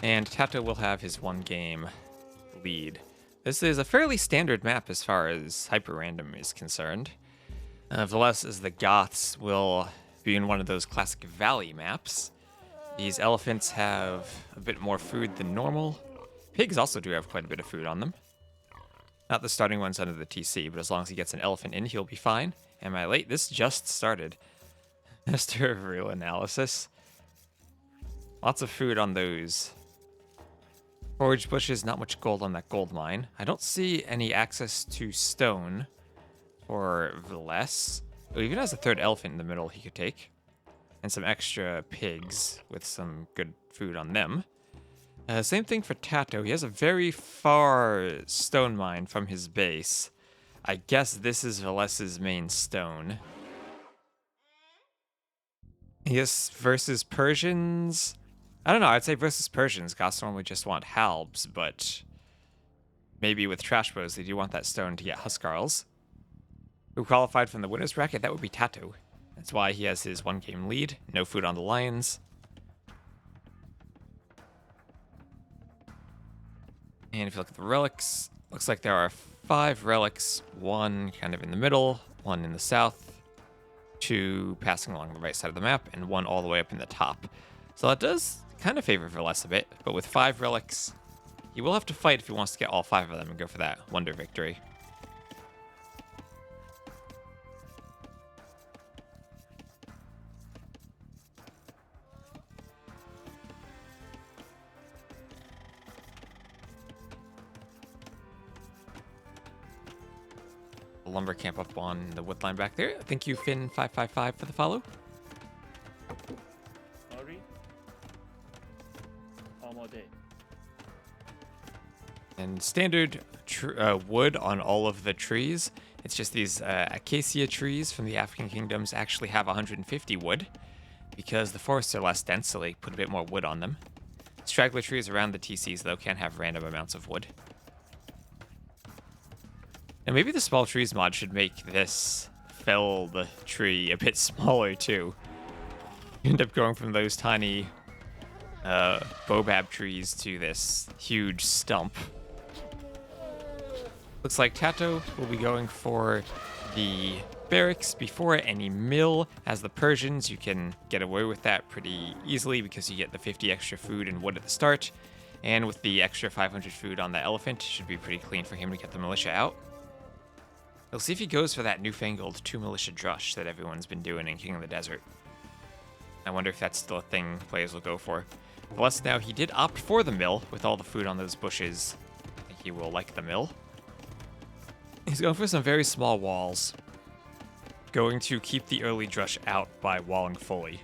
And TaToH will have his one game lead. This is a fairly standard map as far as HyperRandom is concerned. Villese, as the Goths, will be in one of those classic valley maps. These elephants have a bit more food than normal. Pigs also do have quite a bit of food on them. Not the starting ones under the TC, but as long as he gets an elephant in, he'll be fine. Am I late? This just started. Master of Real Analysis. Lots of food on those forage bushes, not much gold on that gold mine. I don't see any access to stone for Villese. Oh, he even has a third elephant in the middle he could take. And some extra pigs with some good food on them. Same thing for TaToH. He has a very far stone mine from his base. I guess this is Villese's main stone. Yes, versus Persians. I don't know, I'd say versus Persians. Goths normally just want halbs, but maybe with trash bows they do want that stone to get Huskarls. Who qualified from the winner's bracket? That would be TaToH. That's why he has his one game lead. No food on the Lions. And if you look at the relics, looks like there are 5 relics. 1 kind of in the middle, 1 in the south, 2 passing along the right side of the map, and 1 all the way up in the top. So that does kind of favor Villese a bit, but with 5 relics, he will have to fight if he wants to get all 5 of them and go for that wonder victory. Lumber camp up on the wood line back there. Thank you, Finn555, for the follow. Sorry. And standard wood on all of the trees. It's just these acacia trees from the African kingdoms actually have 150 wood because the forests are less dense, so they put a bit more wood on them. Straggler trees around the TCs, though, can have random amounts of wood. And maybe the small trees mod should make this felled tree a bit smaller, too. You end up going from those tiny baobab trees to this huge stump. Looks like TaToH will be going for the barracks before any mill. As the Persians, you can get away with that pretty easily because you get the 50 extra food and wood at the start. And with the extra 500 food on the elephant, it should be pretty clean for him to get the militia out. We'll see if he goes for that newfangled 2 militia drush that everyone's been doing in King of the Desert. I wonder if that's still a thing players will go for. Plus, now he did opt for the mill with all the food on those bushes. I think he will like the mill. He's going for some very small walls. Going to keep the early drush out by walling fully.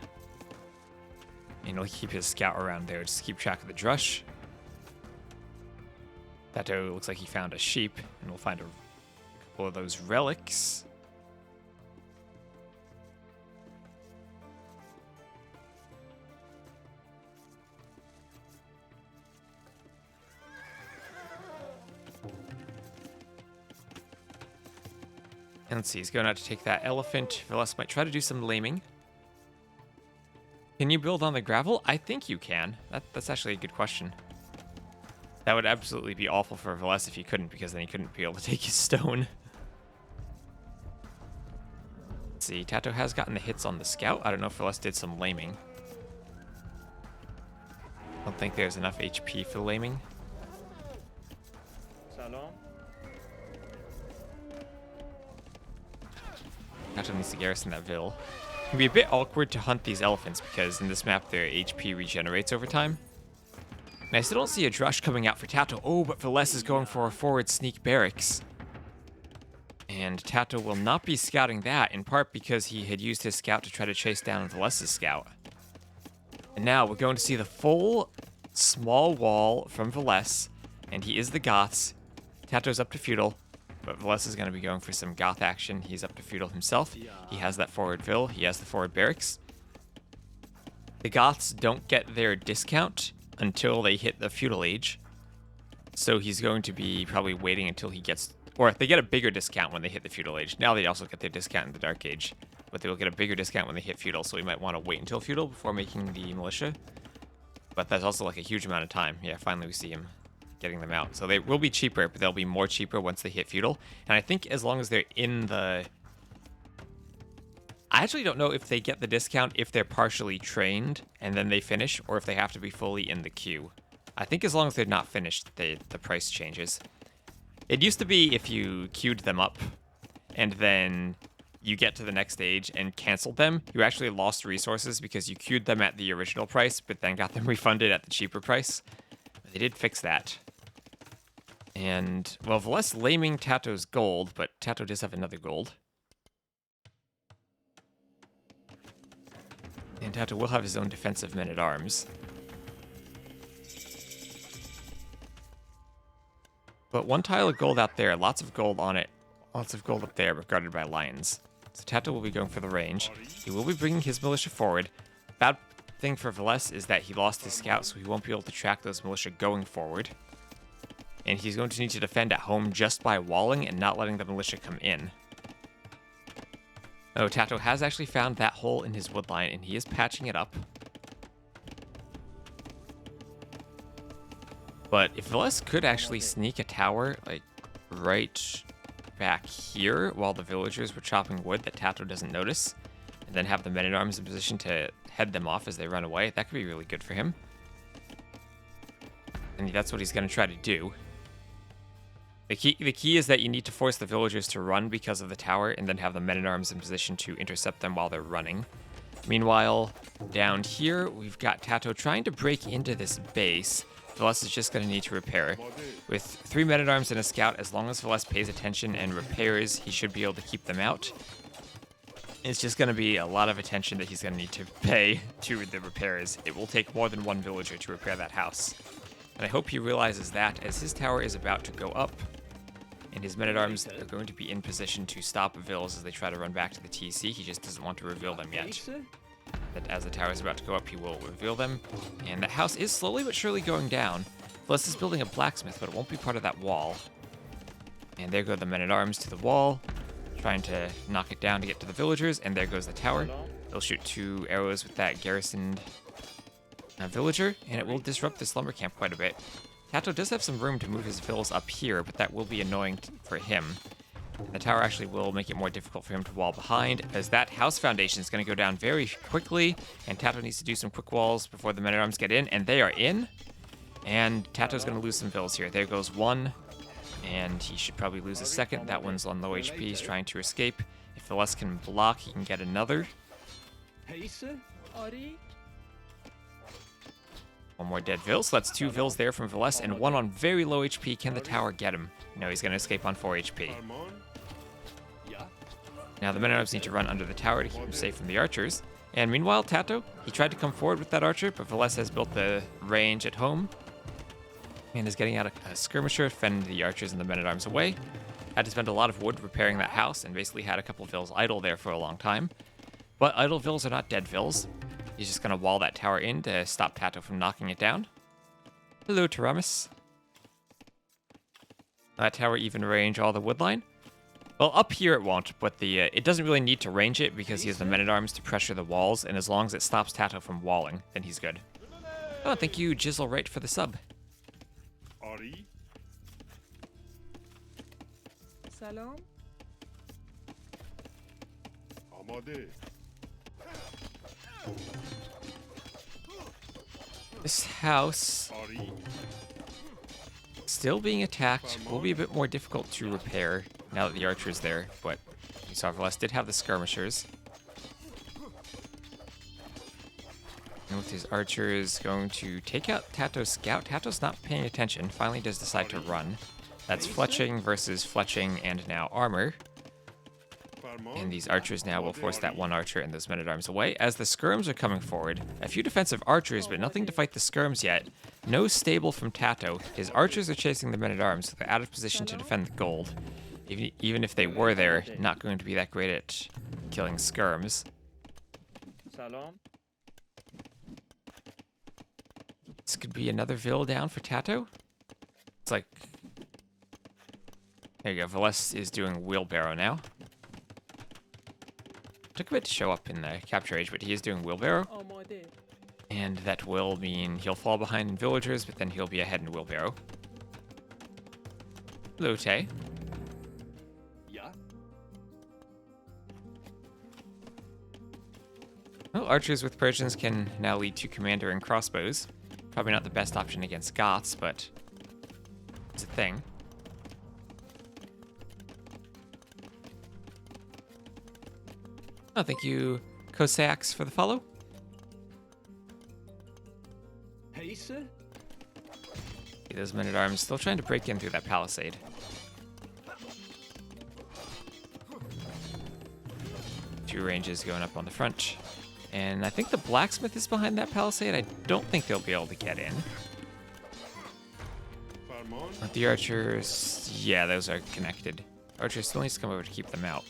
And he'll keep his scout around there just to keep track of the drush. TaToH looks like he found a sheep, and we'll find a couple of those relics. And let's see, he's going out to take that elephant. Villese might try to do some laming. Can you build on the gravel? I think you can. That's actually a good question. That would absolutely be awful for Villese if he couldn't, because then he couldn't be able to take his stone. Let's see, TaToH has gotten the hits on the scout. I don't know if Villese did some laming. I don't think there's enough HP for laming. Salon. TaToH needs to garrison that Ville. It can be a bit awkward to hunt these elephants because in this map their HP regenerates over time. And I still don't see a drush coming out for TaToH. Oh, but Villese is going for a forward sneak barracks. And TaToH will not be scouting that, in part because he had used his scout to try to chase down Villese's scout. And now we're going to see the full small wall from Villese, and he is the Goths. TaToH's up to feudal, but Villese is going to be going for some Goth action. He's up to feudal himself. He has that forward Ville. He has the forward barracks. The Goths don't get their discount until they hit the feudal age. So he's going to be probably waiting until he gets... Or they get a bigger discount when they hit the feudal age. Now they also get their discount in the dark age. But they will get a bigger discount when they hit feudal, so we might want to wait until feudal before making the militia. But that's also like a huge amount of time. Yeah, finally we see him getting them out. So they will be cheaper, but they'll be more cheaper once they hit feudal. And I think as long as they're in the... I actually don't know if they get the discount if they're partially trained and then they finish, or if they have to be fully in the queue. I think as long as they're not finished, the price changes. It used to be if you queued them up and then you get to the next stage and canceled them, you actually lost resources because you queued them at the original price, but then got them refunded at the cheaper price. But they did fix that. And, well, Villese laming TaToH's gold, but TaToH does have another gold. And TaToH will have his own defensive men-at-arms. But one tile of gold out there, lots of gold on it. Lots of gold up there, but guarded by lions. So TaToH will be going for the range. He will be bringing his militia forward. Bad thing for Villese is that he lost his scout, so he won't be able to track those militia going forward. And he's going to need to defend at home just by walling and not letting the militia come in. Oh, TaToH has actually found that hole in his wood line, and he is patching it up. But if Villese could actually sneak a tower, like, right back here while the villagers were chopping wood that TaToH doesn't notice, and then have the men-at-arms in position to head them off as they run away, that could be really good for him. And that's what he's going to try to do. The key is that you need to force the villagers to run because of the tower, and then have the men-at-arms in position to intercept them while they're running. Meanwhile, down here, we've got TaToH trying to break into this base. Villese is just going to need to repair. With 3 men-at-arms and a scout, as long as Villese pays attention and repairs, he should be able to keep them out. It's just going to be a lot of attention that he's going to need to pay to the repairs. It will take more than one villager to repair that house. And I hope he realizes that as his tower is about to go up, and his men-at-arms are going to be in position to stop Villese as they try to run back to the TC. He just doesn't want to reveal them yet. But as the tower is about to go up, he will reveal them. And that house is slowly but surely going down. Villese is building a blacksmith, but it won't be part of that wall. And there go the men-at-arms to the wall, trying to knock it down to get to the villagers. And there goes the tower. They'll shoot 2 arrows with that garrisoned villager, and it will disrupt this lumber camp quite a bit. TaToH does have some room to move his villas up here, but that will be annoying for him. The tower actually will make it more difficult for him to wall behind, as that house foundation is going to go down very quickly, and TaToH needs to do some quick walls before the men-at-arms get in, and they are in. And TaToH's going to lose some villas here. There goes one, and he should probably lose a second. That one's on low HP. He's trying to escape. If Villese can block, he can get another. One more dead Vill, so that's 2 Vills there from Villese, and 1 on very low HP. Can the tower get him? No, he's going to escape on 4 HP. Now the men-at-arms need to run under the tower to keep him safe from the archers. And meanwhile, TaToH, he tried to come forward with that archer, but Villese has built the range at home, and is getting out a skirmisher, fend the archers and the men-at-arms away. Had to spend a lot of wood repairing that house, and basically had a couple of Vills idle there for a long time. But idle Vills are not dead Vills. He's just going to wall that tower in to stop TaToH from knocking it down. Hello, Taramis. That tower even range all the wood line? Well, up here it won't, but it doesn't really need to range it because he has the men-at-arms to pressure the walls, and as long as it stops TaToH from walling, then he's good. Oh, thank you, Jizzle Right, for the sub. Salam. This house, still being attacked, will be a bit more difficult to repair now that the archer is there, but you saw Villese did have the skirmishers. And with his archers going to take out TaToH's scout, TaToH's not paying attention, finally does decide to run. That's fletching versus fletching and now armor. And these archers now will force that one archer and those men-at-arms away. As the skirms are coming forward, a few defensive archers, but nothing to fight the skirms yet. No stable from TaToH. His archers are chasing the men-at-arms, so they're out of position to defend the gold. Even if they were there, not going to be that great at killing skirms. This could be another Vill down for TaToH. It's like... There you go, Villese is doing wheelbarrow now. Took a bit to show up in the capture age, but he is doing wheelbarrow. And that will mean he'll fall behind in villagers, but then he'll be ahead in wheelbarrow. Hello, Tay. Yeah. Well, archers with Persians can now lead to commander and crossbows. Probably not the best option against Goths, but it's a thing. Oh, thank you, Cossacks, for the follow. Hey, sir. See those men-at-arms still trying to break in through that palisade. Two ranges going up on the front. And I think the blacksmith is behind that palisade. I don't think they'll be able to get in. But the archers, yeah, those are connected. Archers still needs to come over to keep them out.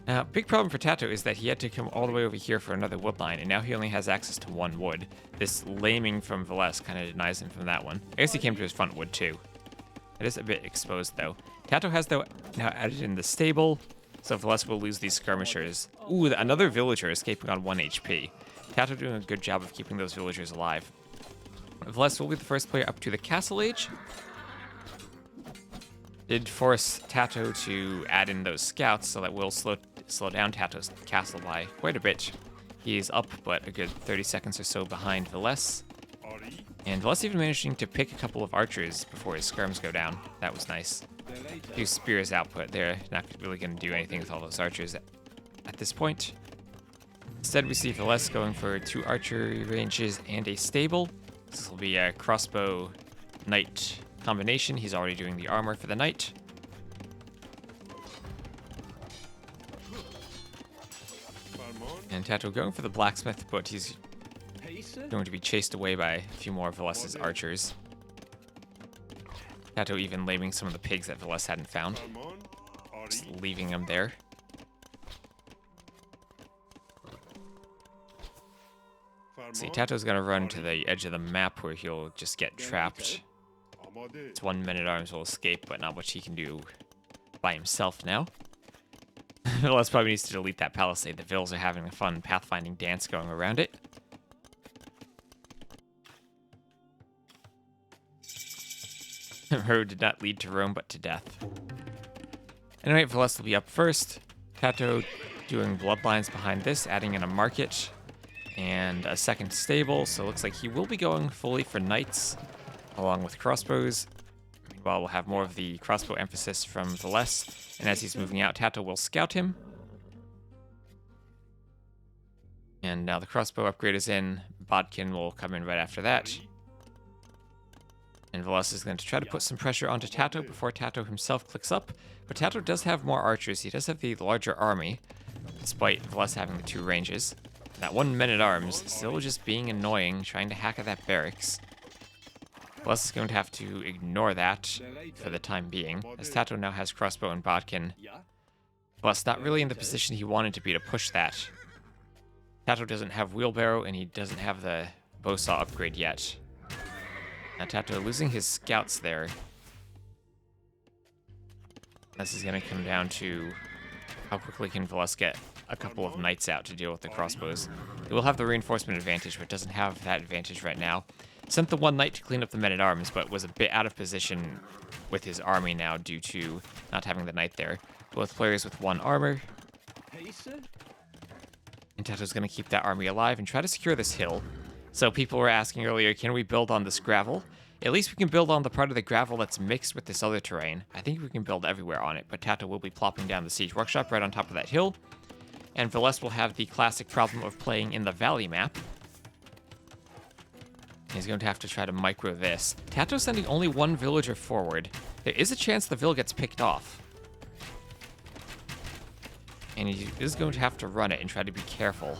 Now, big problem for TaToH is that he had to come all the way over here for another wood line, and now he only has access to one wood. This laming from Villese kind of denies him from that one. I guess he came to his front wood too. It is a bit exposed though. TaToH has though now added in the stable, so Villese will lose these skirmishers. Ooh, another villager escaping on 1 HP. TaToH doing a good job of keeping those villagers alive. Villese will be the first player up to the castle age. Did force TaToH to add in those scouts, so that will slow down TaToH's castle by quite a bit. He's up, but a good 30 seconds or so behind Villese. And Villese even managing to pick a couple of archers before his skirms go down. That was nice. A few spears output. They're not really going to do anything with all those archers at this point. Instead, we see Villese going for 2 archery ranges and a stable. This will be a crossbow knight combination. He's already doing the armor for the knight. And TaToH going for the blacksmith, but he's going to be chased away by a few more of Villese's archers. TaToH even laming some of the pigs that Villese hadn't found. Just leaving them there. See, TaToH's gonna run to the edge of the map where he'll just get trapped. It's 1 men-at-arms will escape, but not much he can do by himself now. Villese probably needs to delete that palisade. The Vills are having a fun pathfinding dance going around it. Road did not lead to Rome, but to death. Anyway, Villese will be up first. TaToH doing bloodlines behind this, adding in a market and a second stable, so it looks like he will be going fully for knights along with crossbows. Meanwhile, we'll have more of the crossbow emphasis from Villese, and as he's moving out, TaToH will scout him. And now the crossbow upgrade is in. Bodkin will come in right after that. And Villese is going to try to put some pressure onto TaToH before TaToH himself clicks up. But TaToH does have more archers. He does have the larger army, despite Villese having the 2 ranges. That 1 men-at-arms still just being annoying, trying to hack at that barracks. Villese is going to have to ignore that for the time being, as TaToH now has crossbow and bodkin. Villese not really in the position he wanted to be to push that. TaToH doesn't have wheelbarrow, and he doesn't have the bowsaw upgrade yet. Now TaToH losing his scouts there. This is going to come down to how quickly can Villese get a couple of knights out to deal with the crossbows. He will have the reinforcement advantage, but doesn't have that advantage right now. Sent the 1 knight to clean up the men-at-arms, but was a bit out of position with his army now due to not having the knight there. Both players with 1 armor. And TaToH's going to keep that army alive and try to secure this hill. So people were asking earlier, can we build on this gravel? At least we can build on the part of the gravel that's mixed with this other terrain. I think we can build everywhere on it, but TaToH will be plopping down the siege workshop right on top of that hill. And Villese will have the classic problem of playing in the valley map. He's going to have to try to micro this. TaToH sending only 1 villager forward. There is a chance the Vill gets picked off. And he is going to have to run it and try to be careful.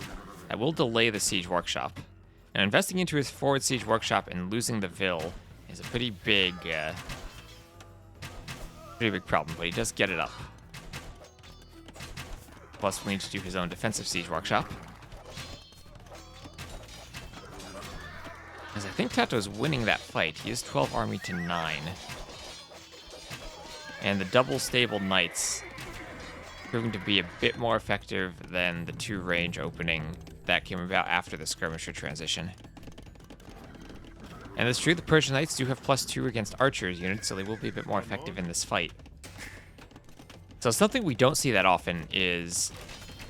That will delay the siege workshop. Now, investing into his forward siege workshop and losing the Vill is a pretty big problem, but he does get it up. Plus, we need to do his own defensive siege workshop. As I think TaToH's winning that fight. He is 12 army to 9. And the double stable knights proving to be a bit more effective than the 2-range opening that came about after the skirmisher transition. And it's true, the Persian Knights do have +2 against archers units, so they will be a bit more effective in this fight. So something we don't see that often is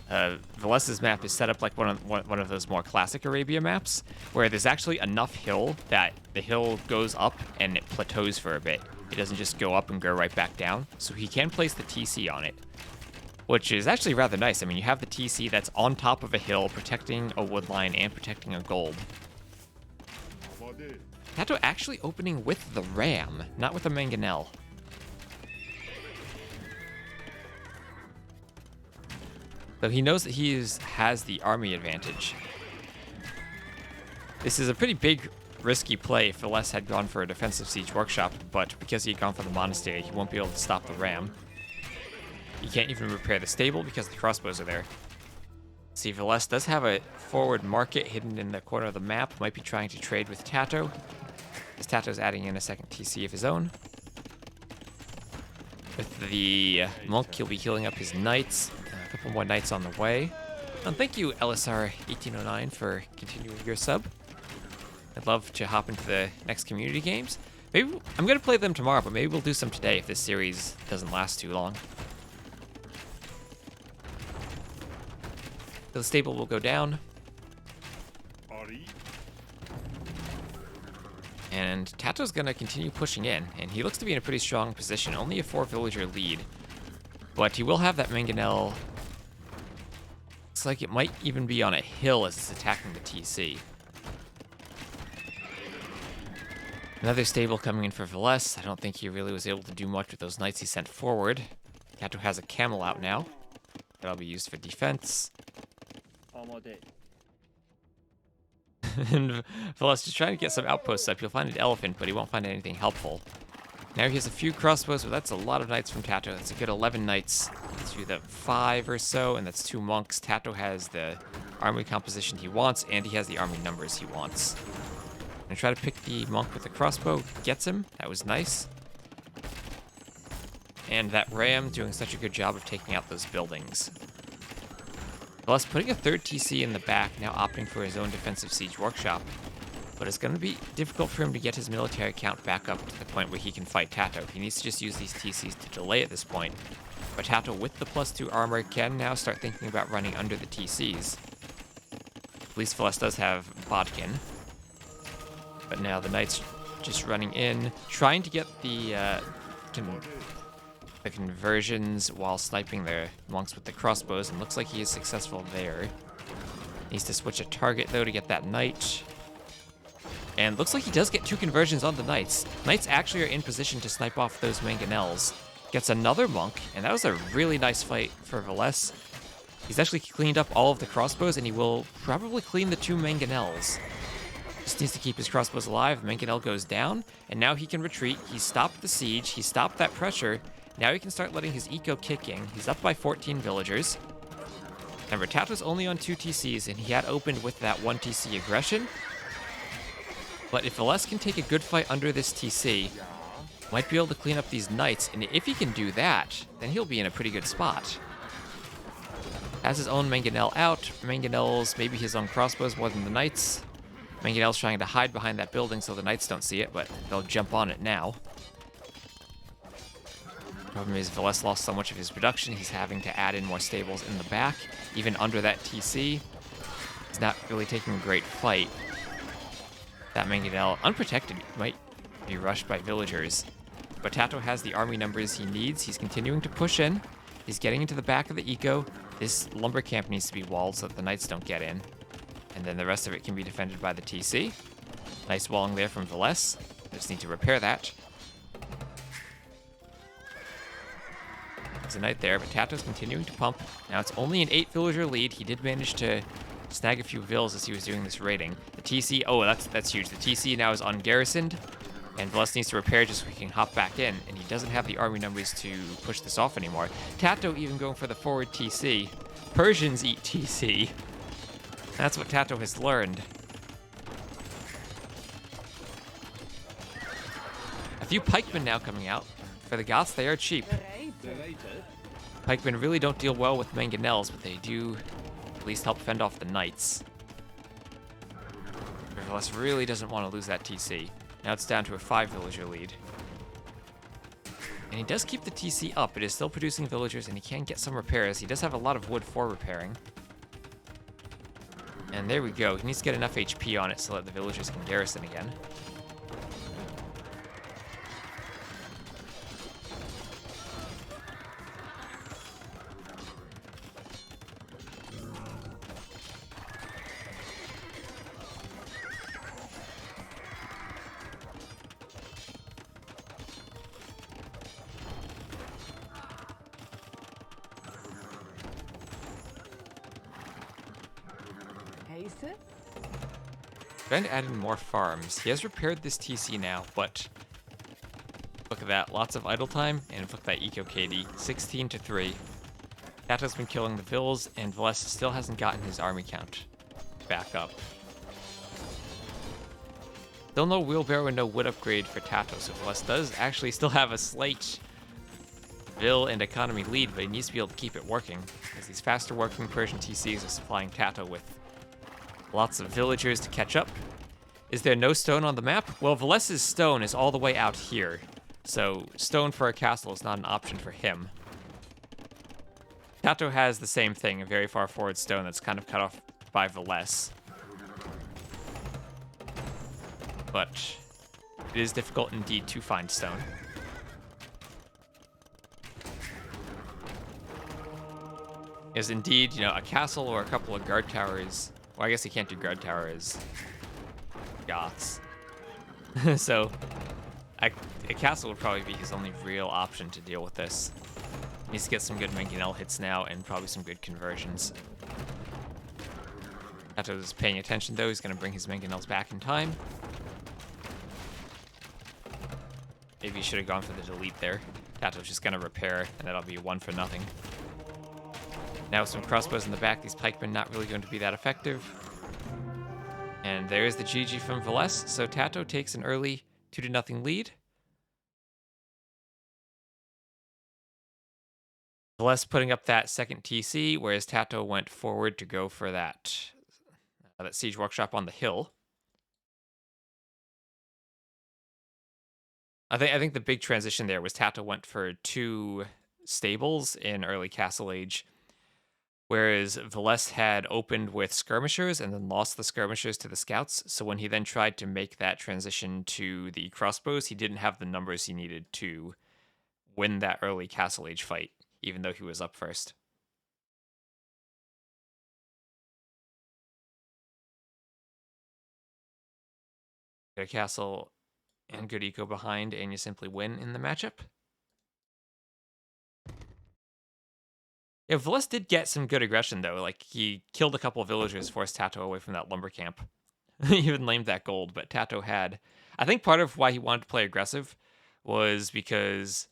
Vilese's map is set up like one of those more classic Arabia maps, where there's actually enough hill that the hill goes up and it plateaus for a bit. It doesn't just go up and go right back down, so he can place the TC on it, which is actually rather nice. I mean, you have the TC that's on top of a hill, protecting a wood line and protecting a gold. TaToH actually opening with the ram, not with the mangonel. So he knows that he has the army advantage. This is a pretty big, risky play if Villese had gone for a defensive siege workshop, but because he had gone for the monastery, he won't be able to stop the ram. He can't even repair the stable because the crossbows are there. See, Villese does have a forward market hidden in the corner of the map. Might be trying to trade with TaToH, as TaToH's adding in a second TC of his own. With the monk, he'll be healing up his knights. A couple more knights on the way. And thank you, LSR1809, for continuing your sub. I'd love to hop into the next community games. Maybe I'm going to play them tomorrow, but maybe we'll do some today if this series doesn't last too long. So the stable will go down. And TaToH's going to continue pushing in, and he looks to be in a pretty strong position. Only a 4-villager lead. But he will have that mangonel. Looks like it might even be on a hill as it's attacking the TC. Another stable coming in for Villese. I don't think he really was able to do much with those knights he sent forward. TaToH has a camel out now. That'll be used for defense. And Villese just trying to get some outposts up. You'll find an elephant, but he won't find anything helpful. Now he has a few crossbows, but that's a lot of knights from TaToH. That's a good 11 knights to the 5 or so, and that's 2 monks. TaToH has the army composition he wants, and he has the army numbers he wants. And try to pick the monk with the crossbow. Gets him. That was nice. And that ram doing such a good job of taking out those buildings. Villese putting a 3rd TC in the back, now opting for his own defensive siege workshop. But it's going to be difficult for him to get his military count back up to the point where he can fight TaToH. He needs to just use these TCs to delay at this point. But TaToH with the +2 armor can now start thinking about running under the TCs. At least Villese does have Bodkin. But now the knights just running in, trying to get the conversions while sniping their monks with the crossbows, and looks like he is successful there. Needs to switch a target, though, to get that knight. And looks like he does get 2 conversions on the knights. Knights actually are in position to snipe off those mangonels. Gets another monk, and that was a really nice fight for Villese. He's actually cleaned up all of the crossbows, and he will probably clean the 2 mangonels. Just needs to keep his crossbows alive. Mangonel goes down, and now he can retreat. He stopped the siege. He stopped that pressure. Now he can start letting his eco kick in. He's up by 14 villagers. Remember, TaToH's only on 2 TCs, and he had opened with that 1 TC aggression. But if Villese can take a good fight under this TC, might be able to clean up these knights, and if he can do that, then he'll be in a pretty good spot. Has his own mangonel out. Mangonel's maybe his own crossbows more than the knights. Mangonel's trying to hide behind that building so the knights don't see it, but they'll jump on it now. Problem is, Villese lost so much of his production, he's having to add in more stables in the back. Even under that TC, he's not really taking a great fight. That mangonel, unprotected, might be rushed by villagers. But TaToH has the army numbers he needs. He's continuing to push in. He's getting into the back of the eco. This lumber camp needs to be walled so that the knights don't get in. And then the rest of it can be defended by the TC. Nice walling there from Villese. Just need to repair that. There's a knight there, but TaToH's continuing to pump. Now it's only an 8-villager lead. He did manage to snag a few vills as he was doing this raiding. The TC, oh, that's huge. The TC now is ungarrisoned, and Villese needs to repair just so he can hop back in, and he doesn't have the army numbers to push this off anymore. TaToH even going for the forward TC. Persians eat TC. That's what TaToH has learned. A few pikemen now coming out. For the Goths, they are cheap. Pikemen really don't deal well with mangonels, but they do at least help fend off the knights. Villese really doesn't want to lose that TC. Now it's down to a 5-villager lead. And he does keep the TC up. It is still producing villagers, and he can get some repairs. He does have a lot of wood for repairing. And there we go. He needs to get enough HP on it so that the villagers can garrison again. Trying to add in more farms. He has repaired this TC now, but look at that. Lots of idle time, and look at that eco KD. 16 to 3. TaToH's been killing the Vills, and Villese still hasn't gotten his army count back up. Still no wheelbarrow and no wood upgrade for TaToH, so Villese does actually still have a slight Vill and economy lead, but he needs to be able to keep it working, because these faster working Persian TCs are supplying TaToH with lots of villagers to catch up. Is there no stone on the map? Well, Villese's stone is all the way out here, so stone for a castle is not an option for him. TaToH has the same thing, a very far forward stone that's kind of cut off by Villese. But it is difficult indeed to find stone. Is indeed, a castle or a couple of guard towers. Well, I guess he can't do guard towers. Goths. So, a castle would probably be his only real option to deal with this. He needs to get some good mangonel hits now and probably some good conversions. TaToH is paying attention though. He's going to bring his mangonels back in time. Maybe he should have gone for the delete there. TaToH's just going to repair, and that'll be 1 for nothing. Now with some crossbows in the back, these pikemen not really going to be that effective. And there's the GG from Villese. So TaToH takes an early 2-0 lead. Villese putting up that second TC, whereas TaToH went forward to go for that siege workshop on the hill. I think the big transition there was TaToH went for 2 stables in early Castle Age, whereas Villese had opened with skirmishers and then lost the skirmishers to the scouts. So when he then tried to make that transition to the crossbows, he didn't have the numbers he needed to win that early Castle Age fight, even though he was up first. Good castle and good eco behind, and you simply win in the matchup. Yeah, Villese did get some good aggression, though. Like, he killed a couple of villagers, forced TaToH away from that lumber camp. He even named that gold, but TaToH had... I think part of why he wanted to play aggressive was because...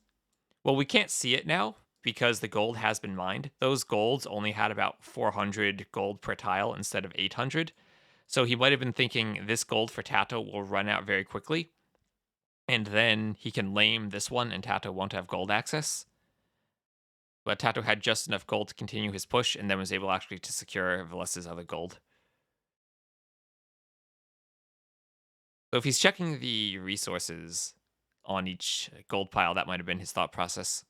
Well, we can't see it now, because the gold has been mined. Those golds only had about 400 gold per tile instead of 800. So he might have been thinking, this gold for TaToH will run out very quickly, and then he can lame this one, and TaToH won't have gold access. But TaToH had just enough gold to continue his push, and then was able actually to secure Villese's other gold. So if he's checking the resources on each gold pile, that might have been his thought process.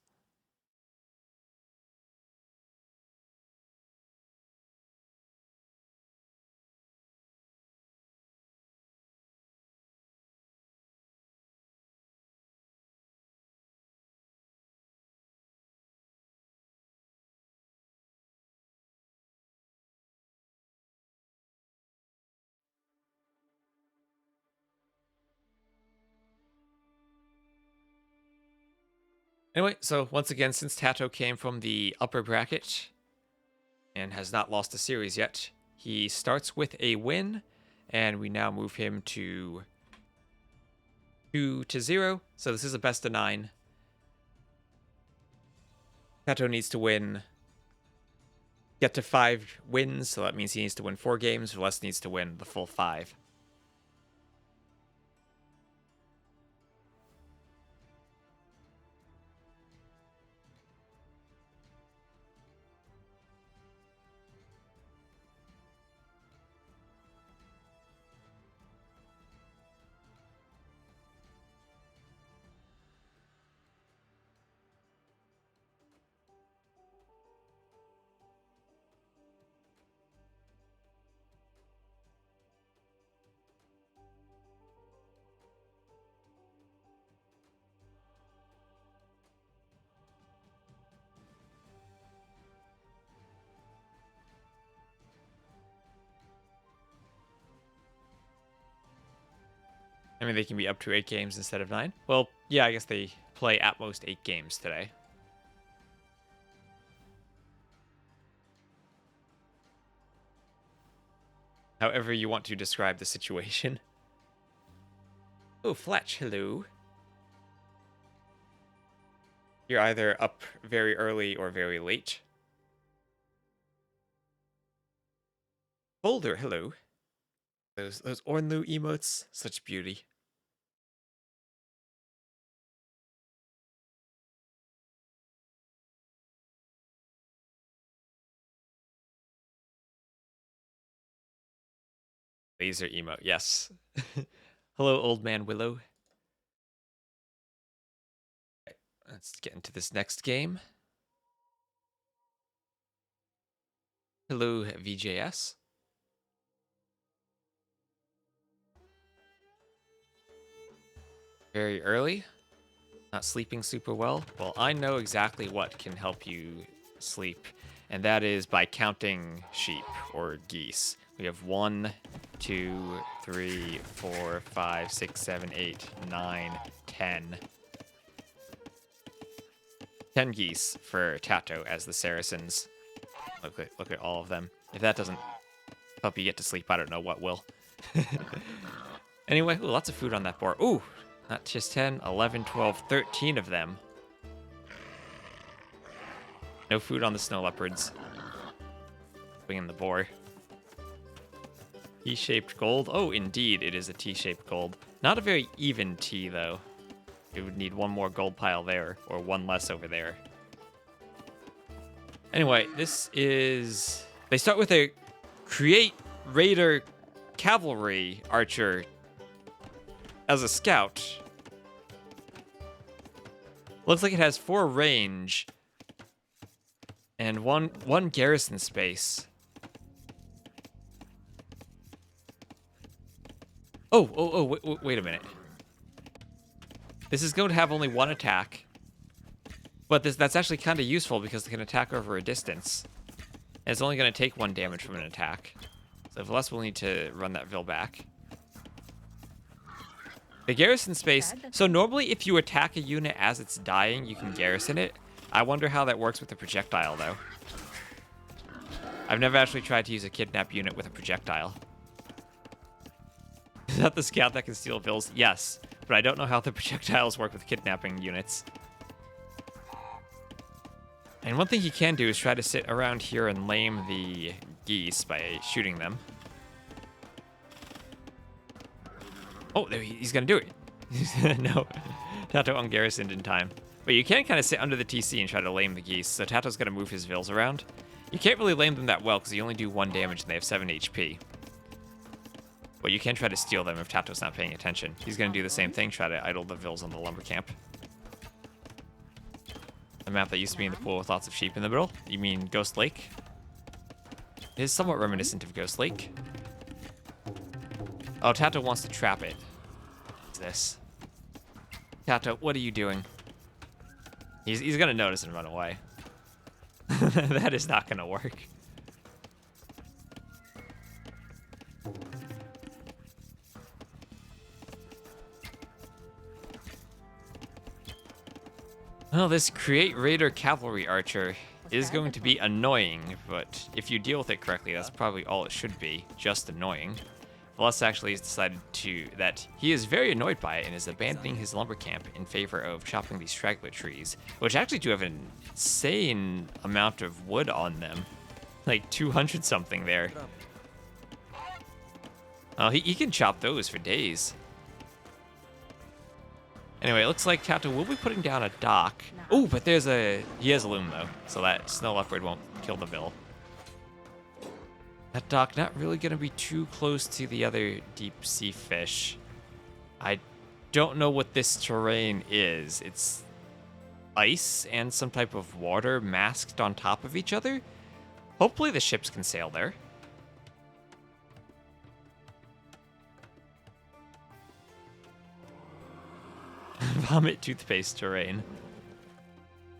Anyway, so once again, since TaToH came from the upper bracket and has not lost a series yet, he starts with a win, and we now move him to 2-0. So this is a best of 9. TaToH needs to win, get to 5 wins, so that means he needs to win 4 games. Villese needs to win the full 5. I mean, they can be up to 8 games instead of 9. Well, yeah, I guess they play at most 8 games today. However you want to describe the situation. Oh, Fletch, hello. You're either up very early or very late. Boulder, hello. Those Ornlu emotes, such beauty. Laser emote, yes. Hello, old man Willow. Okay, let's get into this next game. Hello, VJS. Very early. Not sleeping super well. Well, I know exactly what can help you sleep, and that is by counting sheep or geese. We have 1, 2, 3, 4, 5, 6, 7, 8, 9, 10. 10 geese for TaToH as the Saracens. Look at all of them. If that doesn't help you get to sleep, I don't know what will. Anyway, ooh, lots of food on that board. Ooh, not just 10, 11, 12, 13 of them. No food on the snow leopards. Bring in the boar. T-shaped gold. Oh, indeed, it is a T-shaped gold. Not a very even T, though. You would need one more gold pile there, or one less over there. Anyway, this is... They start with a create raider cavalry archer as a scout. Looks like it has 4 range and one garrison space. Oh, wait a minute. This is going to have only 1 attack, but that's actually kind of useful because it can attack over a distance. And it's only going to take 1 damage from an attack. So Villese will need to run that Vill back. The garrison space. So normally if you attack a unit as it's dying, you can garrison it. I wonder how that works with the projectile, though. I've never actually tried to use a kidnap unit with a projectile. Is that the scout that can steal Vills? Yes, but I don't know how the projectiles work with kidnapping units. And one thing he can do is try to sit around here and lame the geese by shooting them. Oh, he's gonna do it. No, TaToH ungarrisoned in time. But you can kind of sit under the TC and try to lame the geese, so TaToH's gonna move his Vills around. You can't really lame them that well because you only do 1 damage and they have 7 HP. But you can try to steal them if TaToH's not paying attention. He's gonna do the same thing, try to idle the Vills on the lumber camp. The map that used to be in the pool with lots of sheep in the middle. You mean Ghost Lake? It is somewhat reminiscent of Ghost Lake. Oh, TaToH wants to trap it. What's this? TaToH, what are you doing? He's gonna notice and run away. That is not gonna work. Well, this create raider cavalry archer is going to be annoying, but if you deal with it correctly, that's probably all it should be, just annoying. Villese actually has decided that he is very annoyed by it and is abandoning his lumber camp in favor of chopping these straggler trees, which actually do have an insane amount of wood on them. Like 200 something there. Oh, he can chop those for days. Anyway, it looks like TaToH will be putting down a dock. Oh, but he has a loom though, so that snow leopard won't kill the Vill. That dock not really gonna be too close to the other deep sea fish. I don't know what this terrain is. It's ice and some type of water masked on top of each other. Hopefully the ships can sail there. Vomit toothpaste terrain.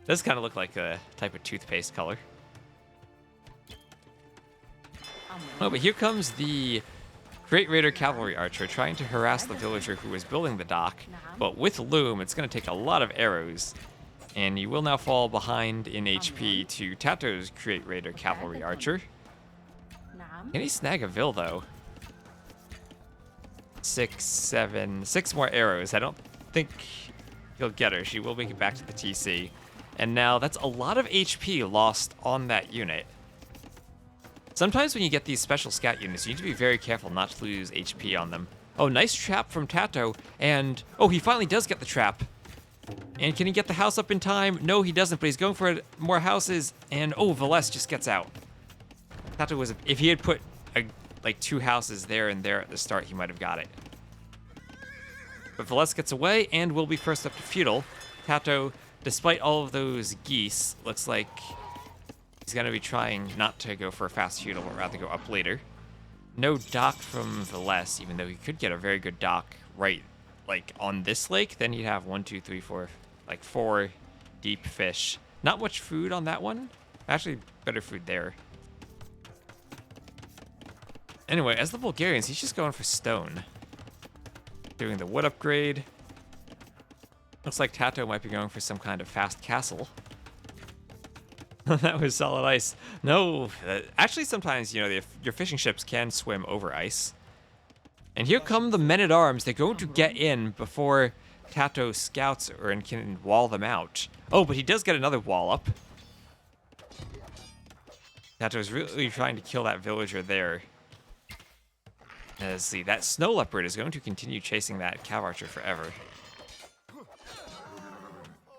Does kind of look like a type of toothpaste color. Oh, but here comes the Great Raider Cavalry Archer trying to harass the villager who is building the dock, but with Loom, it's going to take a lot of arrows. And you will now fall behind in HP to TaToH's Great Raider Cavalry Archer. Can he snag a Vill, though? 6, 7, 6 more arrows. I don't think he'll get her. She will make it back to the TC. And now that's a lot of HP lost on that unit. Sometimes when you get these special scout units, you need to be very careful not to lose HP on them. Oh, nice trap from TaToH, and... oh, he finally does get the trap. And can he get the house up in time? No, he doesn't, but he's going for more houses, and oh, Villese just gets out. TaToH was... if he had put, like, 2 houses there and there at the start, he might have got it. But Villese gets away, and will be first up to feudal. TaToH, despite all of those geese, looks like he's going to be trying not to go for a fast feudal, but rather go up later. No dock from Villese, even though he could get a very good dock right, like, on this lake. Then he'd have 1, 2, 3, 4, like 4 deep fish. Not much food on that one. Actually, better food there. Anyway, as the Bulgarians, he's just going for stone. Doing the wood upgrade. Looks like TaToH might be going for some kind of fast castle. That was solid ice. No, actually sometimes, you know, your fishing ships can swim over ice. And here come the men-at-arms. They're going to get in before TaToH scouts or and can wall them out. Oh, but he does get another wall up. TaToH's really trying to kill that villager there. Let's see, that snow leopard is going to continue chasing that cav archer forever.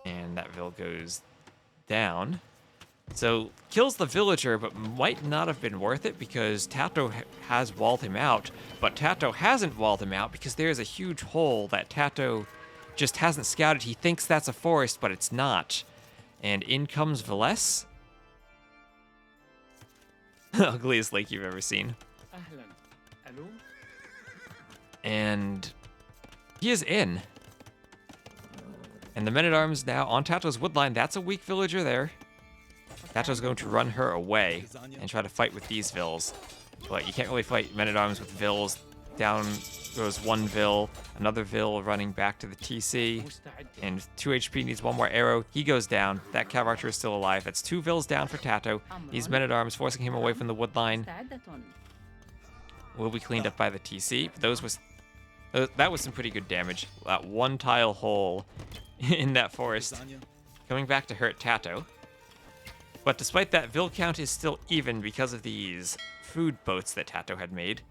And that Vill goes down. So, kills the villager, but might not have been worth it because TaToH has walled him out. But TaToH hasn't walled him out because there's a huge hole that TaToH just hasn't scouted. He thinks that's a forest, but it's not. And in comes Villese. Ugliest lake you've ever seen. And he is in. And the men-at-arms now on TaToH's woodline. That's a weak villager there. TaToH's going to run her away and try to fight with these Vills. But you can't really fight men-at-arms with Vills. Down goes 1 Vill, another Vill running back to the TC. And 2 HP needs 1 more arrow. He goes down. That cav archer is still alive. That's 2 Vills down for TaToH. These men-at-arms forcing him away from the woodline. Will be cleaned up by the TC. That was some pretty good damage. That 1 tile hole in that forest coming back to hurt TaToH. But despite that, Vill count is still even because of these food boats that TaToH had made.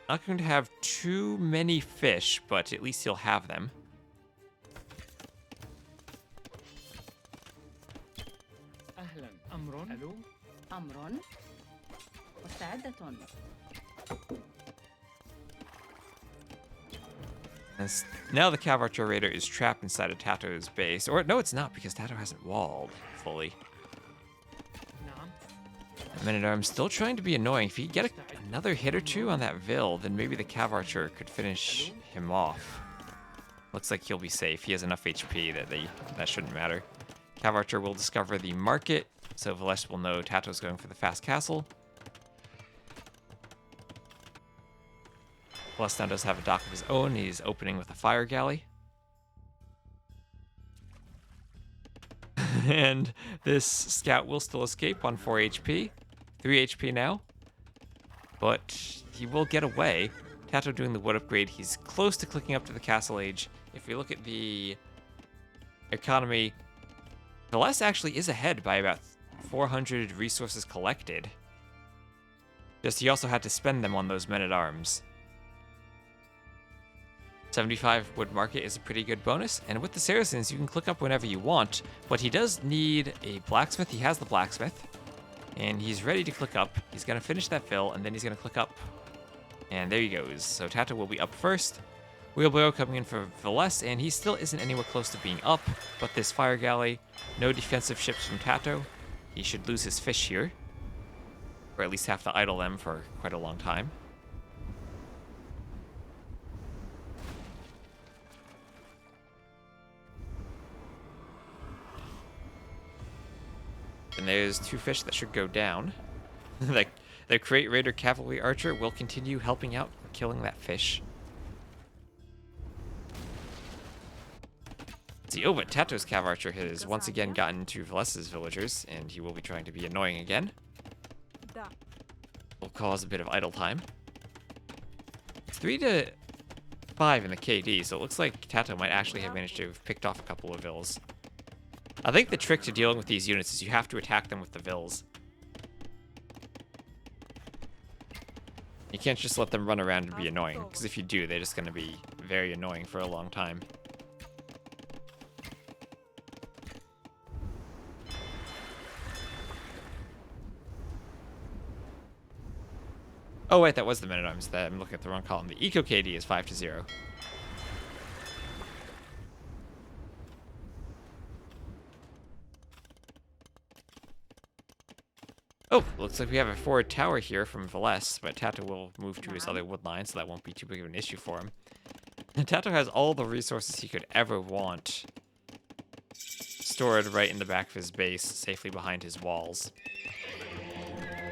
Not going to have too many fish, but at least he'll have them. As now the cav archer raider is trapped inside of TaToH's base. Or no, it's not, because TaToH hasn't walled fully. The men-at-arms still trying to be annoying. If he could get another hit or 2 on that Vill, then maybe the cav archer could finish him off. Looks like he'll be safe. He has enough HP that shouldn't matter. Cav archer will discover the market, so Villese will know TaToH's going for the fast castle. Villese now does have a dock of his own. He's opening with a fire galley. And this scout will still escape on 4 HP. 3 HP now. But he will get away. TaToH doing the wood upgrade. He's close to clicking up to the castle age. If we look at the economy, Villese actually is ahead by about 400 resources collected. Just he also had to spend them on those men-at-arms. 75 wood market is a pretty good bonus, and with the Saracens you can click up whenever you want, but he does need a blacksmith. He has the blacksmith, and he's ready to click up. He's going to finish that Vill, and then he's going to click up, and there he goes. So TaToH will be up first. Wheelbarrow coming in for Villese, and he still isn't anywhere close to being up, but this fire galley, no defensive ships from TaToH. He should lose his fish here, or at least have to idle them for quite a long time. And there's 2 fish that should go down. That The Crate Raider Cavalry Archer will continue helping out and killing that fish. See, oh, but TaToH's Cav Archer has once again gotten into Villese's villagers, and he will be trying to be annoying again. Will cause a bit of idle time. It's 3-5 in the KD, so it looks like TaToH might actually have managed to have picked off a couple of vills. I think the trick to dealing with these units is you have to attack them with the vills. You can't just let them run around and be annoying, because if you do, they're just going to be very annoying for a long time. Oh wait, that was the men-at-arms. I'm looking at the wrong column. The Eco KD is 5-0. Oh, looks like we have a forward tower here from Villese, but TaToH will move to his other wood line, so that won't be too big of an issue for him. And TaToH has all the resources he could ever want stored right in the back of his base, safely behind his walls.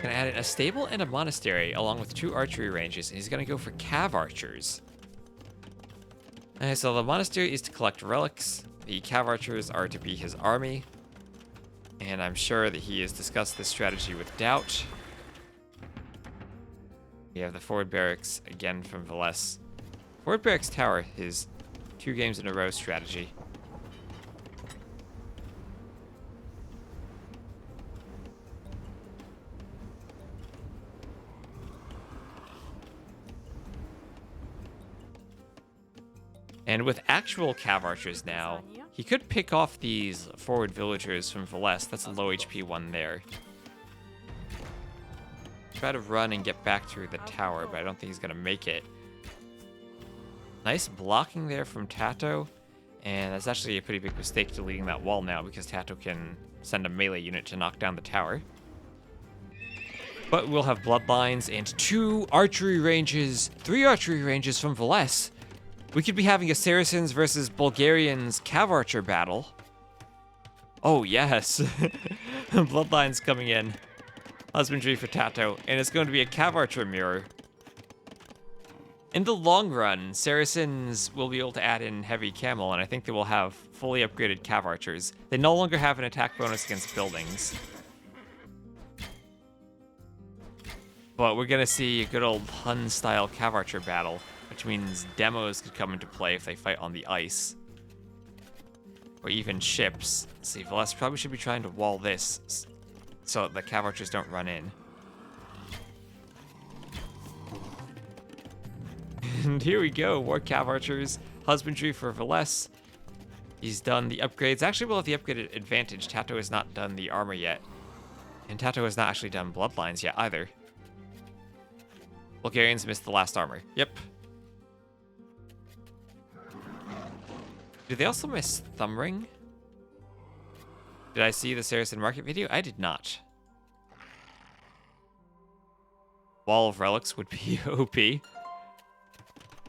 Gonna add in a stable and a monastery, along with 2 archery ranges, and he's gonna go for cav archers. Okay, so the monastery is to collect relics, the cav archers are to be his army, and I'm sure that he has discussed this strategy with Doubt. We have the forward barracks again from Villese. Forward barracks tower, his 2 games in a row strategy. And with actual cav archers now, he could pick off these forward villagers from Villese. That's a low HP one there. Try to run and get back through the tower, but I don't think he's going to make it. Nice blocking there from TaToH. And that's actually a pretty big mistake deleting that wall now, because TaToH can send a melee unit to knock down the tower. But we'll have bloodlines and 2 archery ranges, 3 archery ranges from Villese. We could be having a Saracens versus Bulgarians cav archer battle. Oh, yes. Bloodlines coming in. Husbandry for TaToH. And it's going to be a cav archer mirror. In the long run, Saracens will be able to add in heavy camel, and I think they will have fully upgraded cav archers. They no longer have an attack bonus against buildings. But we're going to see a good old Hun-style cav archer battle, which means demos could come into play if they fight on the ice. Or even ships. Let's see, Villese probably should be trying to wall this so that the cav archers don't run in. And here we go, more cav archers. Husbandry for Villese. He's done the upgrades. Actually, we'll have the upgraded advantage. TaToH has not done the armor yet. And TaToH has not actually done bloodlines yet either. Bulgarians missed the last armor. Yep. Did they also miss Thumbring? Did I see the Saracen Market video? I did not. Wall of Relics would be OP. You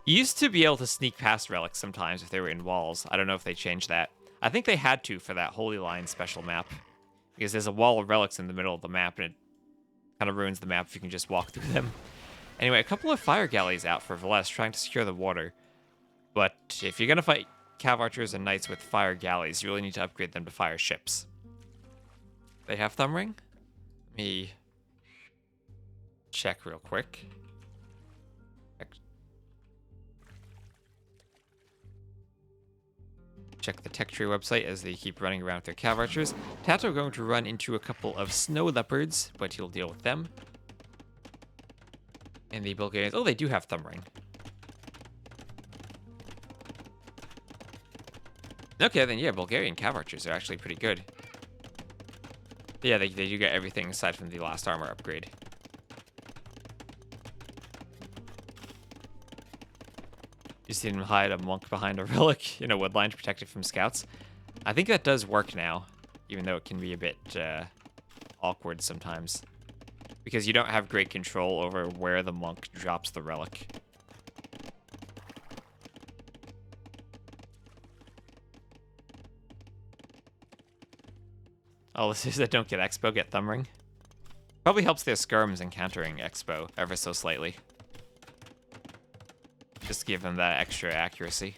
used to be able to sneak past relics sometimes if they were in walls. I don't know if they changed that. I think they had to for that Holy Line special map. Because there's a wall of relics in the middle of the map, and it kind of ruins the map if you can just walk through them. Anyway, a couple of fire galleys out for Villese trying to secure the water. But if you're going to fight cav archers and knights with fire galleys, you really need to upgrade them to fire ships. They have Thumbring? Let me check real quick. Check the tech tree website as they keep running around with their cav archers. TaToH going to run into a couple of snow leopards, but he'll deal with them. And the Bulgarians, oh, they do have Thumbring. Okay, then yeah, Bulgarian cav archers are actually pretty good. Yeah, they do get everything aside from the last armor upgrade. You see him hide a monk behind a relic in a woodline to protect it from scouts. I think that does work now, even though it can be a bit awkward sometimes. Because you don't have great control over where the monk drops the relic. Oh, this is that don't get expo, get Thumbring. Probably helps their skirms encountering Expo ever so slightly. Just give them that extra accuracy.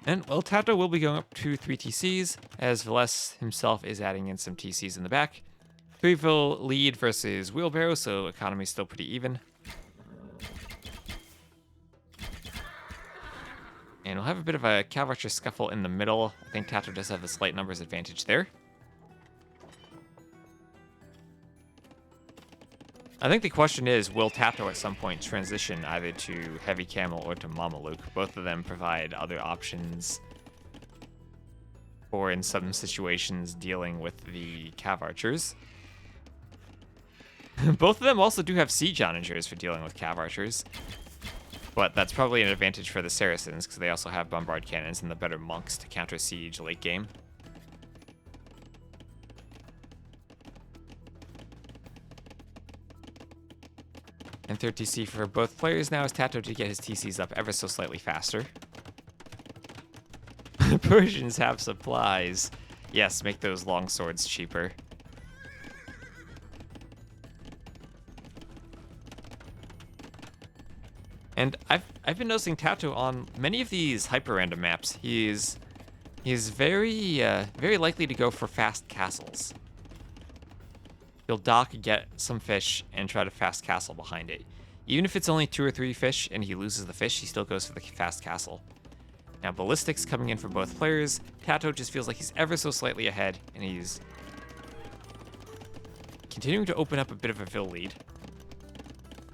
And, well, TaToH will be going up to 3 TCs, as Villese himself is adding in some TCs in the back. 3-fill lead versus wheelbarrow, so economy's still pretty even. And we'll have a bit of a cavalry scuffle in the middle. I think TaToH does have a slight numbers advantage there. I think the question is, will TaToH at some point transition either to Heavy Camel or to Mameluke? Both of them provide other options, or in some situations dealing with the Cav Archers. Both of them also do have Siege Onagers for dealing with Cav Archers, but that's probably an advantage for the Saracens because they also have Bombard Cannons and the better monks to counter siege late game. And third TC for both players now is TaToH to get his TCs up ever so slightly faster. Persians have supplies. Yes, make those long swords cheaper. And I've been noticing TaToH on many of these HyperRandom maps. He's very likely to go for fast castles. He'll dock, get some fish, and try to fast castle behind it. Even if it's only 2 or 3 fish and he loses the fish, he still goes for the fast castle. Now, ballistics coming in for both players. TaToH just feels like he's ever so slightly ahead, and he's continuing to open up a bit of a Vill lead.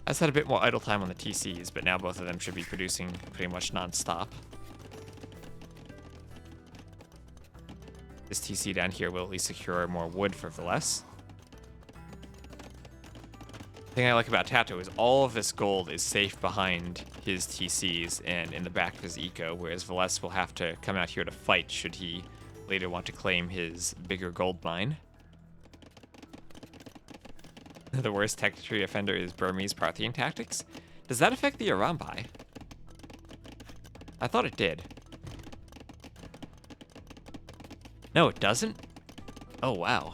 I've had a bit more idle time on the TCs, but now both of them should be producing pretty much non-stop. This TC down here will at least secure more wood for Villese. The thing I like about TaToH is all of this gold is safe behind his TCs and in the back of his eco, whereas Villese will have to come out here to fight should he later want to claim his bigger gold mine. The worst tech tree offender is Burmese Parthian tactics. Does that affect the Arambai? I thought it did. No, it doesn't? Oh, wow.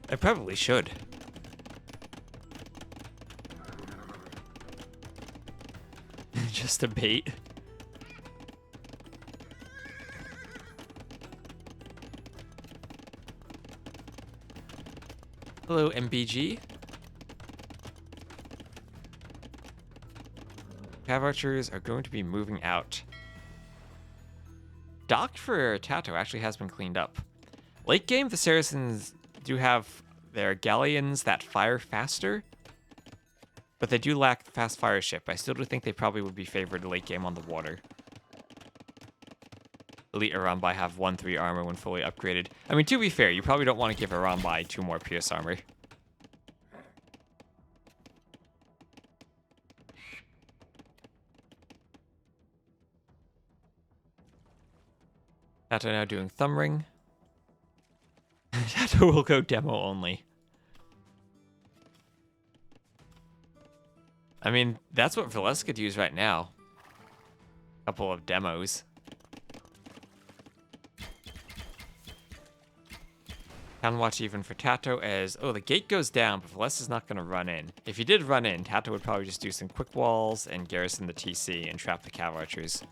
I probably should. Just a bait. Hello, MBG. Cav Archers are going to be moving out. Dock for TaToH actually has been cleaned up. Late game, the Saracens do have their galleons that fire faster, but they do lack the fast fire ship. I still do think they probably would be favored late game on the water. Elite Arambai have 1-3 armor when fully upgraded. I mean, to be fair, you probably don't want to give Arambai 2 more pierce armor. TaToH now doing Thumb Ring. TaToH will go demo only. I mean, that's what Villese could use right now. A couple of demos. Town watch even for TaToH as, oh, the gate goes down, but Villese is not going to run in. If he did run in, TaToH would probably just do some quick walls and garrison the TC and trap the Cav Archers.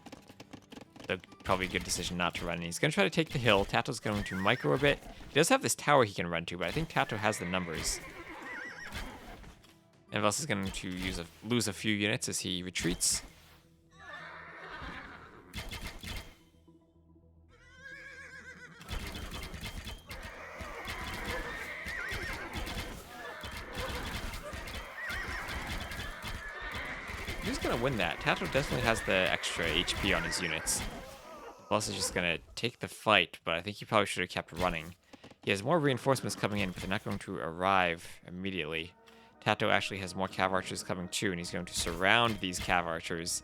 So probably a good decision not to run in. He's going to try to take the hill. TaToH's going to micro a bit. He does have this tower he can run to, but I think TaToH has the numbers. And Villese is going to lose a few units as he retreats. Who's going to win that? TaToH definitely has the extra HP on his units. Villese is just going to take the fight, but I think he probably should have kept running. He has more reinforcements coming in, but they're not going to arrive immediately. TaToH actually has more Cav Archers coming too, and he's going to surround these Cav Archers.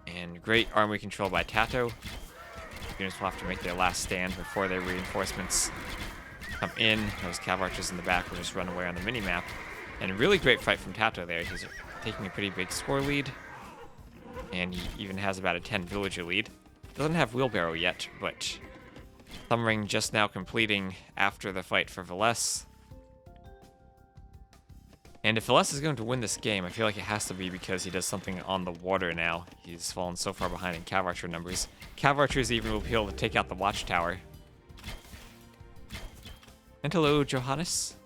And great army control by TaToH. Units will have to make their last stand before their reinforcements come in. Those Cav Archers in the back will just run away on the mini-map. And a really great fight from TaToH there. He's taking a pretty big score lead. And he even has about a 10 villager lead. doesn't have wheelbarrow yet, but Thumbring just now completing after the fight for Villese. And if Villese is going to win this game, I feel like it has to be because he does something on the water now. He's fallen so far behind in cav archer numbers. Cav archers even will be able to take out the watchtower. And hello, Johannes.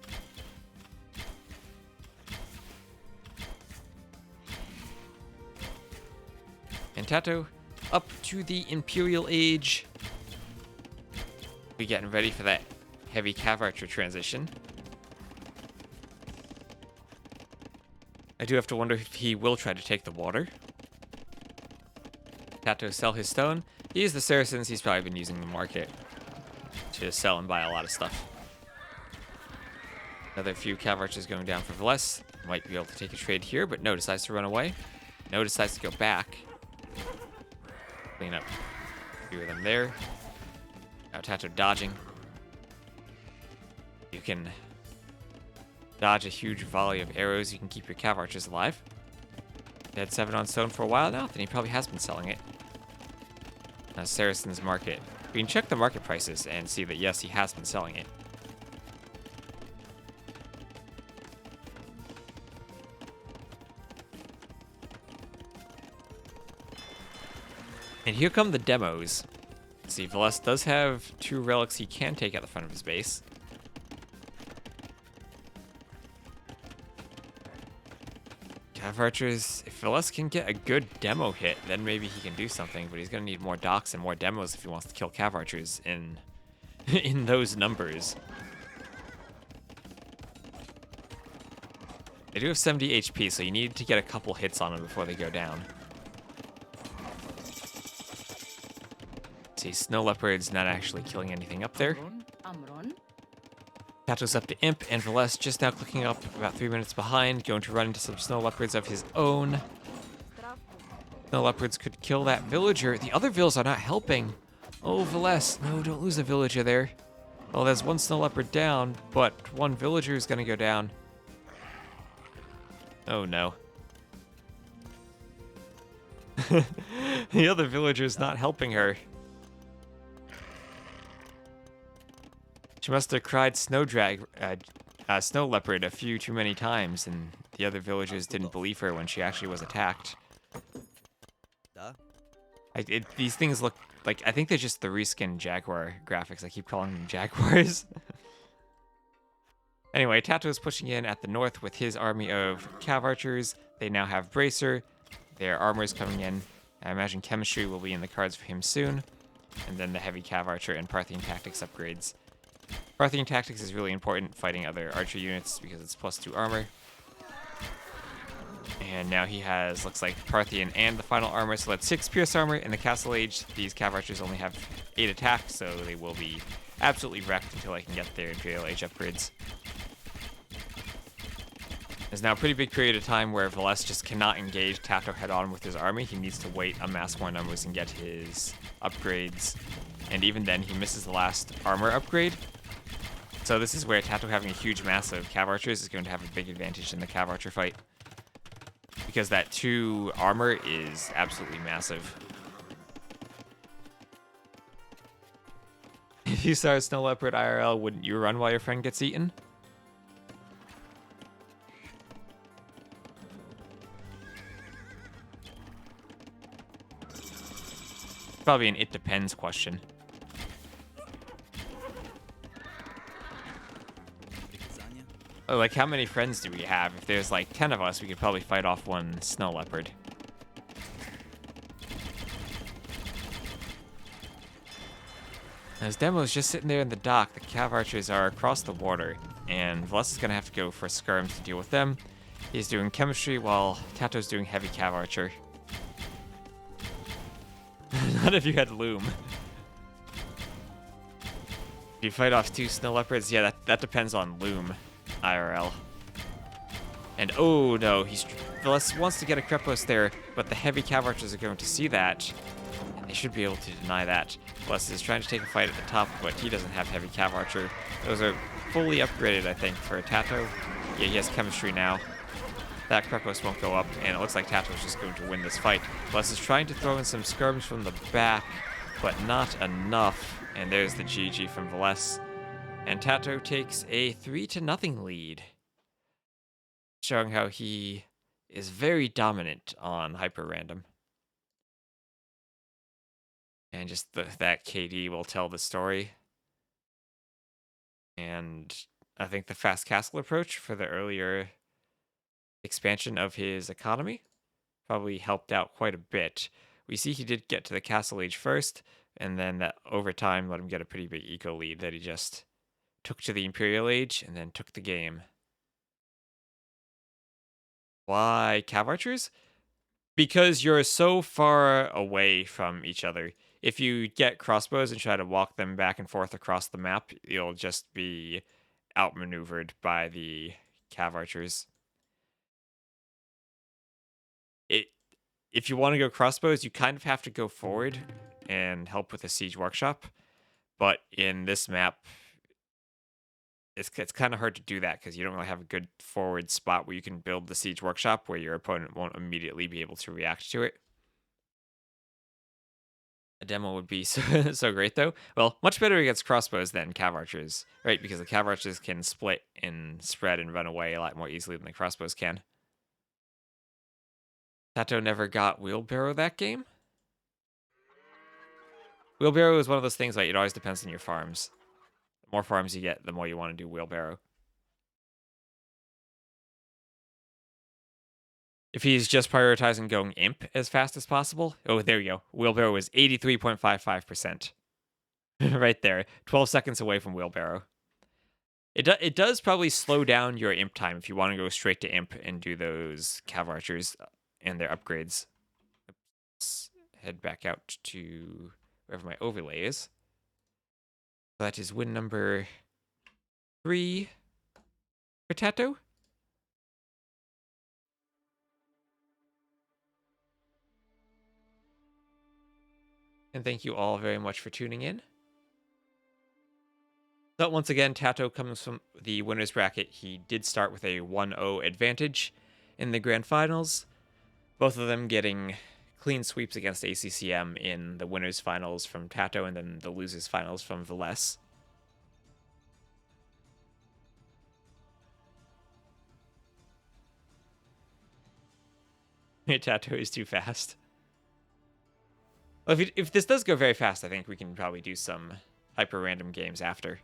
And TaToH up to the Imperial age. Be getting ready for that heavy cav archer transition. I do have to wonder if he will try to take the water. TaToH sell his stone. He used the Saracens. He's probably been using the market to sell and buy a lot of stuff. Another few cav archers going down for Villese. Might be able to take a trade here, but no, decides to run away. No, decides to go back. Clean up a few of them there. Now TaToH dodging. You can dodge a huge volley of arrows. You can keep your cav archers alive. Dead 7 on stone for a while now, then he probably has been selling it. Now Saracen's market. We can check the market prices and see that yes, he has been selling it. And here come the demos. See, Villese does have 2 relics he can take at the front of his base. Cav archers, if Villese can get a good demo hit, then maybe he can do something, but he's going to need more docks and more demos if he wants to kill cav archers in those numbers. They do have 70 HP, so you need to get a couple hits on them before they go down. See, Snow Leopard's not actually killing anything up there. TaToH's up to Imp, and Villese just now clicking up about 3 minutes behind, going to run into some Snow Leopards of his own. Snow Leopards could kill that villager. The other villas are not helping. Oh, Villese, no, don't lose a villager there. Well, there's 1 Snow Leopard down, but 1 villager is going to go down. Oh, no. The other villager's not helping her. She must have cried Snow Leopard a few too many times, and the other villagers didn't believe her when she actually was attacked. These things look like, I think they're just the reskin Jaguar graphics. I keep calling them Jaguars. Anyway, TaToH is pushing in at the north with his army of cav archers. They now have Bracer. Their armor is coming in. I imagine chemistry will be in the cards for him soon. And then the heavy cav archer and Parthian tactics upgrades. Parthian tactics is really important fighting other archer units because it's +2 armor. And now he has, looks like, Parthian and the final armor, so that's 6 pierce armor. In the castle age, these cav archers only have 8 attack, so they will be absolutely wrecked until I can get their Imperial age upgrades. There's now a pretty big period of time where Villese just cannot engage TaToH head-on with his army. He needs to wait, amass more numbers, and get his upgrades. And even then, he misses the last armor upgrade. So this is where TaToH having a huge mass of cav archers is going to have a big advantage in the cav archer fight. Because that 2 armor is absolutely massive. If you saw a Snow Leopard IRL, wouldn't you run while your friend gets eaten? Probably an it depends question. Oh, like, how many friends do we have? If there's like 10 of us, we could probably fight off 1 Snow Leopard. As Demo's just sitting there in the dock, the cav archers are across the water, and Villese is going to have to go for skirms to deal with them. He's doing chemistry while TaToH's doing heavy cav archer. None of you had loom. If you fight off 2 Snow Leopards, yeah, that depends on loom. IRL. And oh no, Villese wants to get a Krepos there, but the heavy cav archers are going to see that, and they should be able to deny that. Villese is trying to take a fight at the top, but he doesn't have heavy cav archer. Those are fully upgraded, I think, for TaToH. Yeah, he has chemistry now. That Krepos won't go up, and it looks like TaToH is just going to win this fight. Villese is trying to throw in some skirms from the back, but not enough. And there's the GG from Villese. And TaToH takes a 3-0 lead, showing how he is very dominant on HyperRandom. And just that KD will tell the story. And I think the fast castle approach for the earlier expansion of his economy probably helped out quite a bit. We see he did get to the castle age first, and then that over time let him get a pretty big eco lead that he just took to the Imperial age and then took the game. Why cav archers? Because you're so far away from each other. If you get crossbows and try to walk them back and forth across the map, you'll just be outmaneuvered by the cav archers. If you want to go crossbows, you kind of have to go forward and help with the siege workshop. But in this map, it's kind of hard to do that because you don't really have a good forward spot where you can build the siege workshop where your opponent won't immediately be able to react to it. A demo would be so great, though. Well, much better against crossbows than cav archers, right? Because the cav archers can split and spread and run away a lot more easily than the crossbows can. TaToH never got wheelbarrow that game. Wheelbarrow is one of those things like it always depends on your farms. The more farms you get, the more you want to do wheelbarrow. If he's just prioritizing going imp as fast as possible, oh, there you go. Wheelbarrow is 83.55%. Right there, 12 seconds away from wheelbarrow. It does probably slow down your imp time if you want to go straight to imp and do those cav archers and their upgrades. Let's head back out to wherever my overlay is. That is win number 3 for TaToH. And thank you all very much for tuning in. So once again, TaToH comes from the winner's bracket. He did start with a 1-0 advantage in the grand finals. Both of them getting clean sweeps against ACCM in the winner's finals from TaToH and then the loser's finals from Villese. TaToH is too fast. Well, if this does go very fast, I think we can probably do some HyperRandom games after.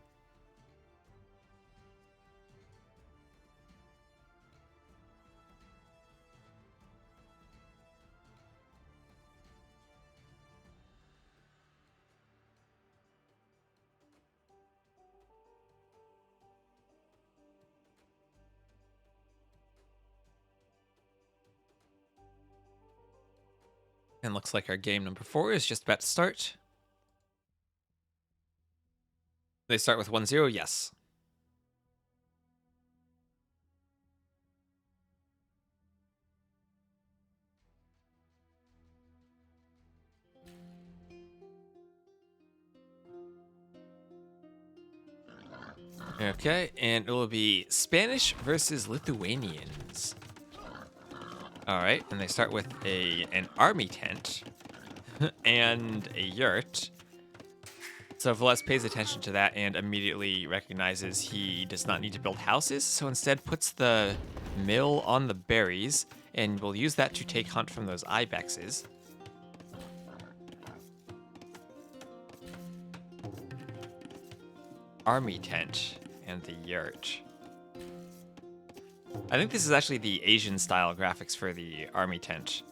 And looks like our game number 4 is just about to start. They start with 1-0, yes. Okay, and it will be Spanish versus Lithuanians. All right, and they start with an army tent and a yurt. So Villese pays attention to that and immediately recognizes he does not need to build houses, so instead puts the mill on the berries, and will use that to take hunt from those ibexes. Army tent and the yurt. I think this is actually the Asian style graphics for the army tent.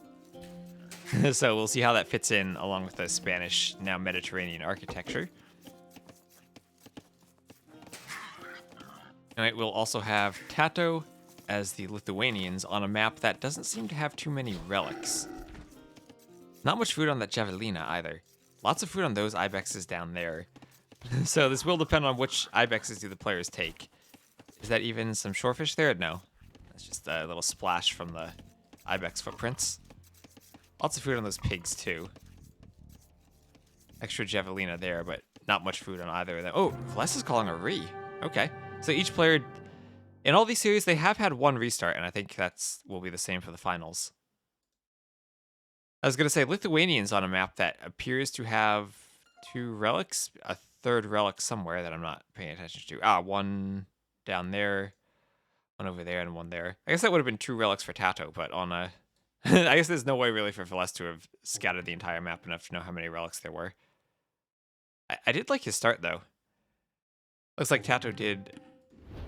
So we'll see how that fits in along with the Spanish, now Mediterranean architecture. Alright, we'll also have TaToH as the Lithuanians on a map that doesn't seem to have too many relics. Not much food on that Javelina either. Lots of food on those ibexes down there. So this will depend on which ibexes do the players take. Is that even some shorefish there? No. That's just a little splash from the ibex footprints. Lots of food on those pigs, too. Extra Javelina there, but not much food on either of them. Oh, Villese is calling a re. Okay. So each player... In all these series, they have had one restart, and I think will be the same for the finals. I was going to say, Lithuanians on a map that appears to have 2 relics, a third relic somewhere that I'm not paying attention to. Ah, one down there, one over there, and one there. I guess that would have been 2 relics for TaToH, but on a... I guess there's no way really for Villese to have scattered the entire map enough to know how many relics there were. I did like his start, though. Looks like TaToH did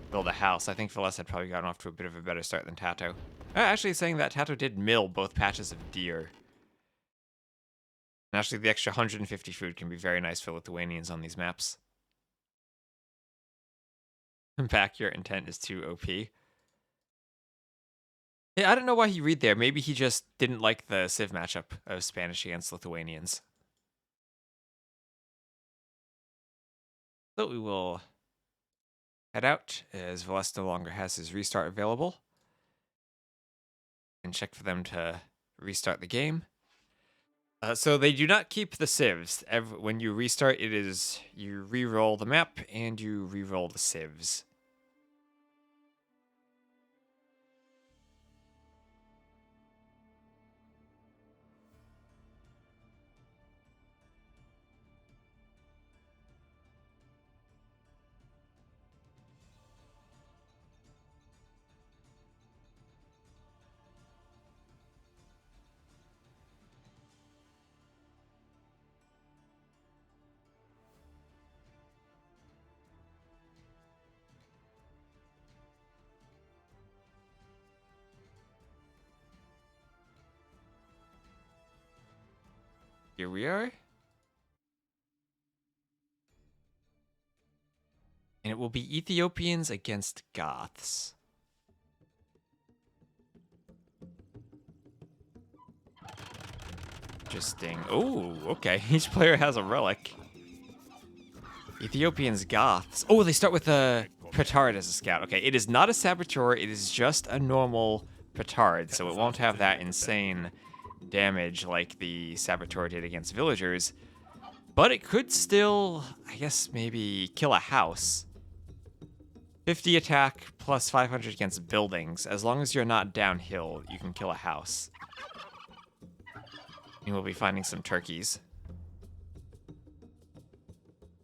build a house. I think Villese had probably gotten off to a bit of a better start than TaToH. Actually saying that TaToH did mill both patches of deer. And actually the extra 150 food can be very nice for Lithuanians on these maps. Back, your intent is too OP. Yeah, I don't know why he read there. Maybe he just didn't like the Civ matchup of Spanish against Lithuanians. So we will head out as Villese no longer has his restart available. And check for them to restart the game. So they do not keep the civs. When you restart, it is you re-roll the map and you re-roll the civs. Here we are. And it will be Ethiopians against Goths. Interesting. Oh, okay. Each player has a relic. Ethiopians, Goths. Oh, they start with a petard as a scout. Okay, it is not a saboteur. It is just a normal petard, so it won't have that insane damage like the saboteur did against villagers. But it could still, I guess, maybe kill a house. 50 attack plus 500 against buildings. As long as you're not downhill, you can kill a house. And we'll be finding some turkeys.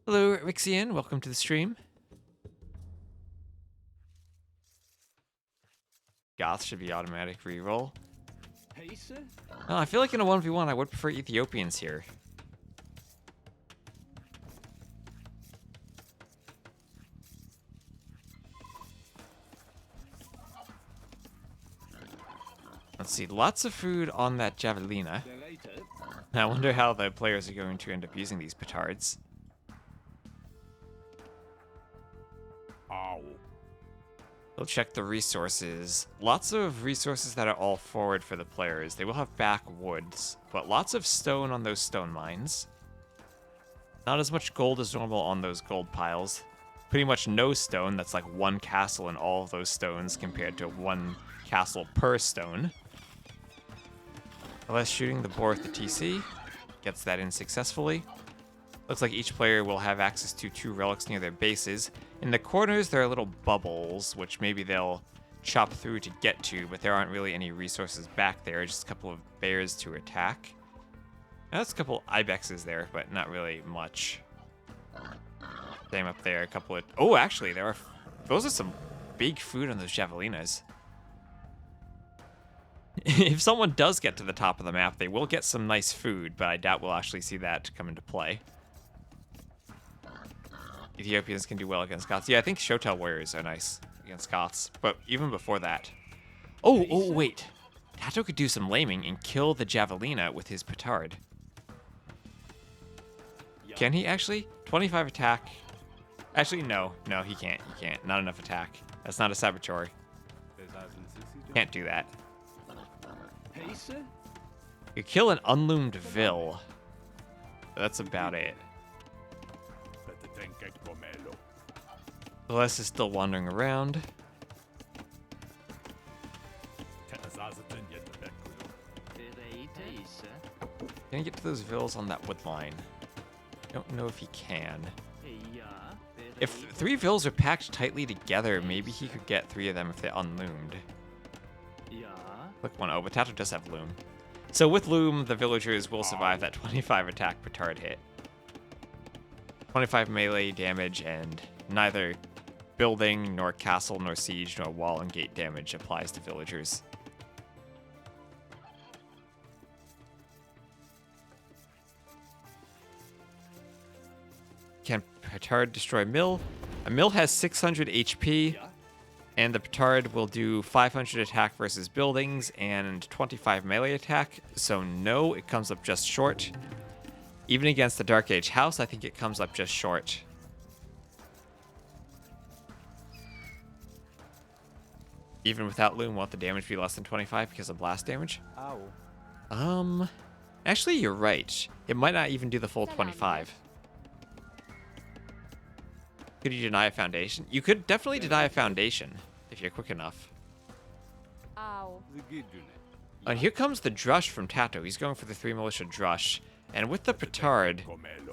Hello, Rixian. Welcome to the stream. Goth should be automatic reroll. Oh, I feel like in a 1v1, I would prefer Ethiopians here. Let's see, lots of food on that javelina. I wonder how the players are going to end up using these petards. We'll check the resources. Lots of resources that are all forward for the players. They will have backwoods, but lots of stone on those stone mines. Not as much gold as normal on those gold piles. Pretty much no stone. That's like 1 castle in all of those stones compared to 1 castle per stone. Unless shooting the boar with the TC. Gets that in successfully. Looks like each player will have access to 2 relics near their bases. In the corners, there are little bubbles, which maybe they'll chop through to get to, but there aren't really any resources back there, just a couple of bears to attack. Now, that's a couple ibexes there, but not really much. Same up there, a couple of... Oh, actually, there are... Those are some big food on those javelinas. If someone does get to the top of the map, they will get some nice food, but I doubt we'll actually see that come into play. Ethiopians can do well against Goths. Yeah, I think Shotel warriors are nice against Goths, but even before that... Oh, wait. TaToH could do some laming and kill the javelina with his petard. Can he actually? 25 attack. Actually, no. No, he can't. He can't. Not enough attack. That's not a saboteur. Can't do that. You kill an unloomed Vill. That's about it. Villese is still wandering around. Can he get to those Vills on that wood line? Don't know if he can. If 3 Vills are packed tightly together, maybe he could get 3 of them if they're unloomed. Click one. Oh, but TaToH does have loom. So with loom, the villagers will survive that 25 attack petard hit. 25 melee damage, and neither building, nor castle, nor siege, nor wall and gate damage applies to villagers. Can petard destroy mill? A mill has 600 HP, Yeah. and the petard will do 500 attack versus buildings and 25 melee attack, so no, it comes up just short. Even against the Dark Age house, I think it comes up just short. Even without Loom, won't the damage be less than 25 because of blast damage? Ow. Actually, you're right. It might not even do the full 25. Could you deny a foundation? You could definitely deny a foundation if you're quick enough. Ow. And here comes the Drush from TaToH. He's going for the 3 militia Drush. And with the petard,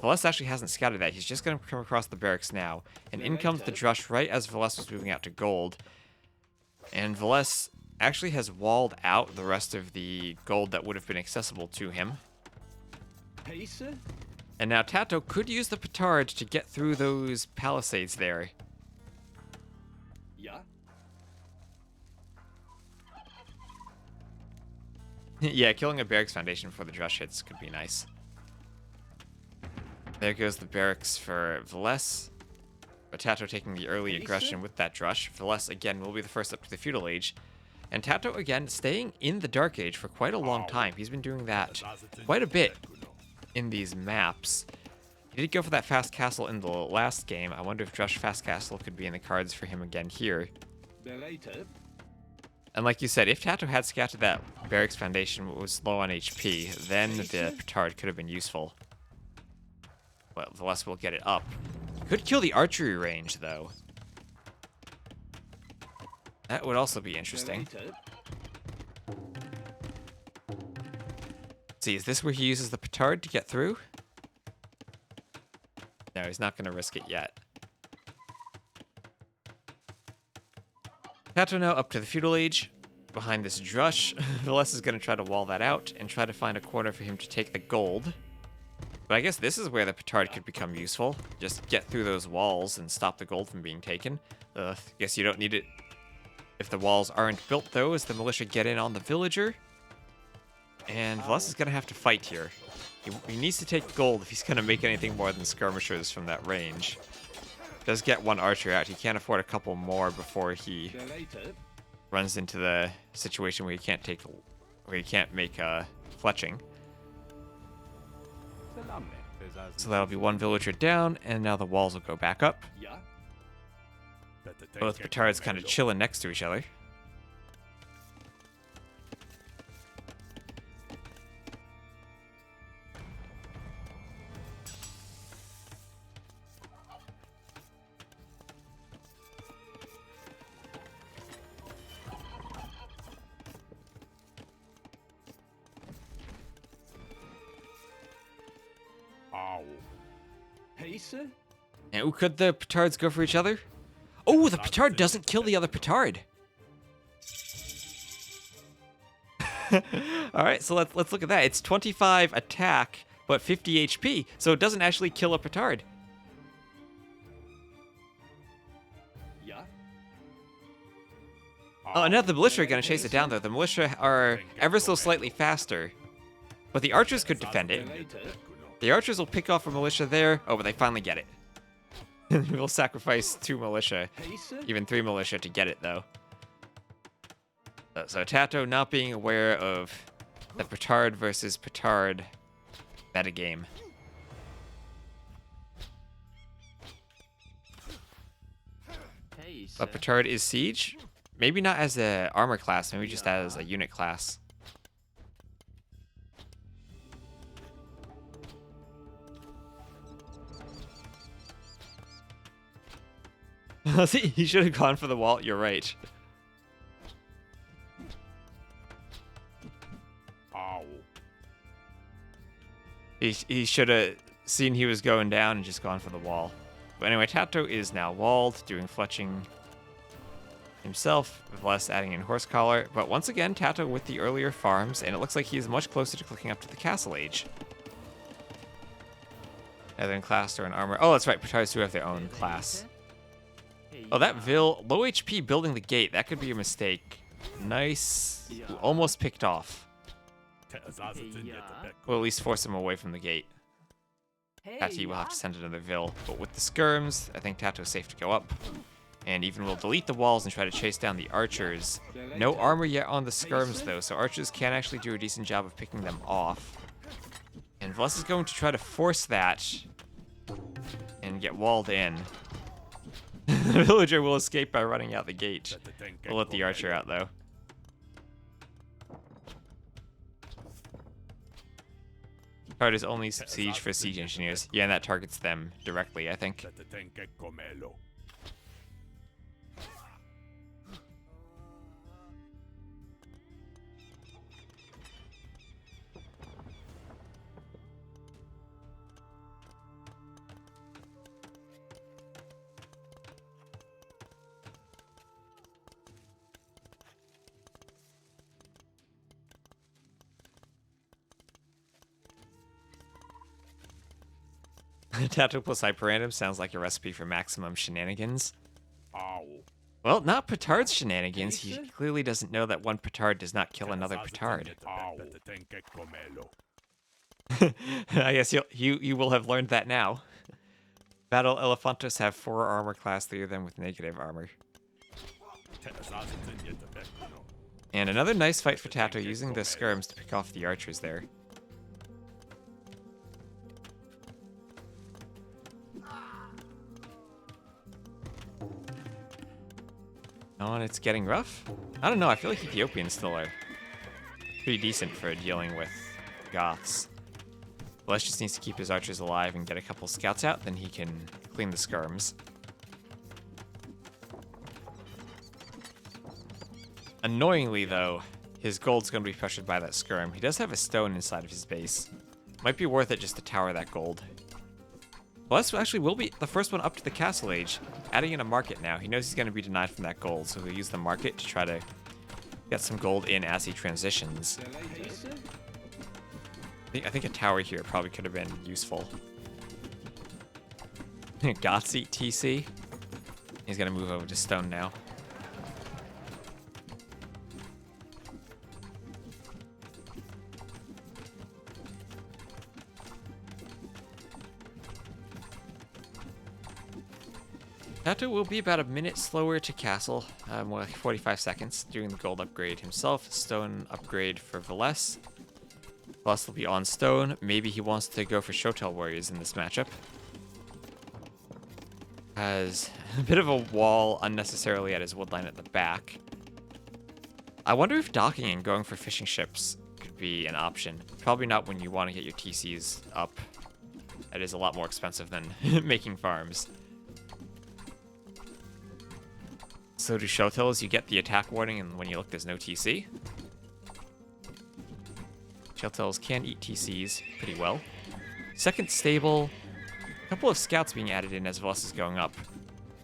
Villese actually hasn't scouted that. He's just going to come across the barracks now. And in comes the Drush right as Villese was moving out to gold. And Villese actually has walled out the rest of the gold that would have been accessible to him. Pacer? And now TaToH could use the petard to get through those palisades there. Yeah. Yeah, killing a barracks foundation before the Drush hits could be nice. There goes the barracks for Villese. But TaToH taking the early aggression with that Drush. Villese, again, will be the first up to the feudal age. And TaToH, again, staying in the Dark Age for quite a long time. He's been doing that quite a bit in these maps. He did go for that fast castle in the last game. I wonder if Drush fast castle could be in the cards for him again here. Berated? And like you said, if TaToH had scouted that barracks foundation was low on HP, then the petard could have been useful. Well, Villese will get it up. Could kill the archery range, though. That would also be interesting. Berated? See, is this where he uses the petard to get through? No, he's not going to risk it yet. TaToH now up to the feudal age. Behind this Drush, Villese is going to try to wall that out and try to find a corner for him to take the gold. But I guess this is where the petard could become useful. Just get through those walls and stop the gold from being taken. I guess you don't need it if the walls aren't built, though, as the militia get in on the villager. And Villese is going to have to fight here. He needs to take gold if he's going to make anything more than skirmishers from that range. Does get one archer out. He can't afford a couple more before he Berated? runs into the situation where he can't make fletching. So that'll be one villager down, and now the walls will go back up. Yeah. Both petards kind of chilling next to each other. Pacer? And could the petards go for each other? Oh, the petard doesn't kill the other petard. All right, so let's look at that. It's 25 attack, but 50 HP, so it doesn't actually kill a petard. Yeah. Oh, and now the militia are going to chase it down, though. The militia are ever so slightly faster, but the archers could defend it. Berated? The archers will pick off a militia there. Oh, but they finally get it. We'll sacrifice 2 militia, Pacer? even 3 militia to get it, though. So TaToH not being aware of the petard versus petard metagame. Pacer? But petard is siege? Maybe not as a armor class, maybe just as a unit class. See, he should have gone for the wall. You're right. Ow. He should have seen he was going down and just gone for the wall. But anyway, TaToH is now walled, doing fletching himself, with Villese adding in horse collar. But once again, TaToH with the earlier farms, and it looks like he is much closer to clicking up to the castle age. Either in class or in armor. Oh, that's right. Petards do have their own class. Oh, that Vil, low HP building the gate. That could be a mistake. Nice. Ooh, almost picked off. We'll at least force him away from the gate. Tati will have to send another Vil. But with the skirms, I think TaToH's safe to go up. And even will delete the walls and try to chase down the archers. No armor yet on the skirms, though, so archers can actually do a decent job of picking them off. And Villese is going to try to force that and get walled in. The villager will escape by running out the gate. We'll let the archer out, though. Card is only siege for siege engineers. Yeah, and that targets them directly, I think. TaToH plus HyperRandom sounds like a recipe for maximum shenanigans. Well, not petard's shenanigans. He clearly doesn't know that one petard does not kill another petard. I guess you will have learned that now. Battle Elephantos have 4 armor class, 3 of them with negative armor. And another nice fight for TaToH using the skirms to pick off the archers there. Oh, and it's getting rough? I don't know, I feel like Ethiopians still are pretty decent for dealing with Goths. Villese just needs to keep his archers alive and get a couple scouts out, then he can clean the skirms. Annoyingly, though, his gold's going to be pressured by that skirm. He does have a stone inside of his base. Might be worth it just to tower that gold. Villese actually will be the first one up to the castle age, adding in a market now. He knows he's going to be denied from that gold, so he'll use the market to try to get some gold in as he transitions. I think a tower here probably could have been useful. Goths eat TC. He's going to move over to stone now. TaToH will be about a minute slower to castle, more like 45 seconds, doing the gold upgrade himself. Stone upgrade for Villese. Villese will be on stone. Maybe he wants to go for Shotel warriors in this matchup. Has a bit of a wall unnecessarily at his woodline at the back. I wonder if docking and going for fishing ships could be an option. Probably not when you want to get your TCs up. That is a lot more expensive than making farms. So do Shotels, you get the attack warning, and when you look, there's no TC. Shotels can eat TCs pretty well. Second stable, a couple of scouts being added in as Villese is going up.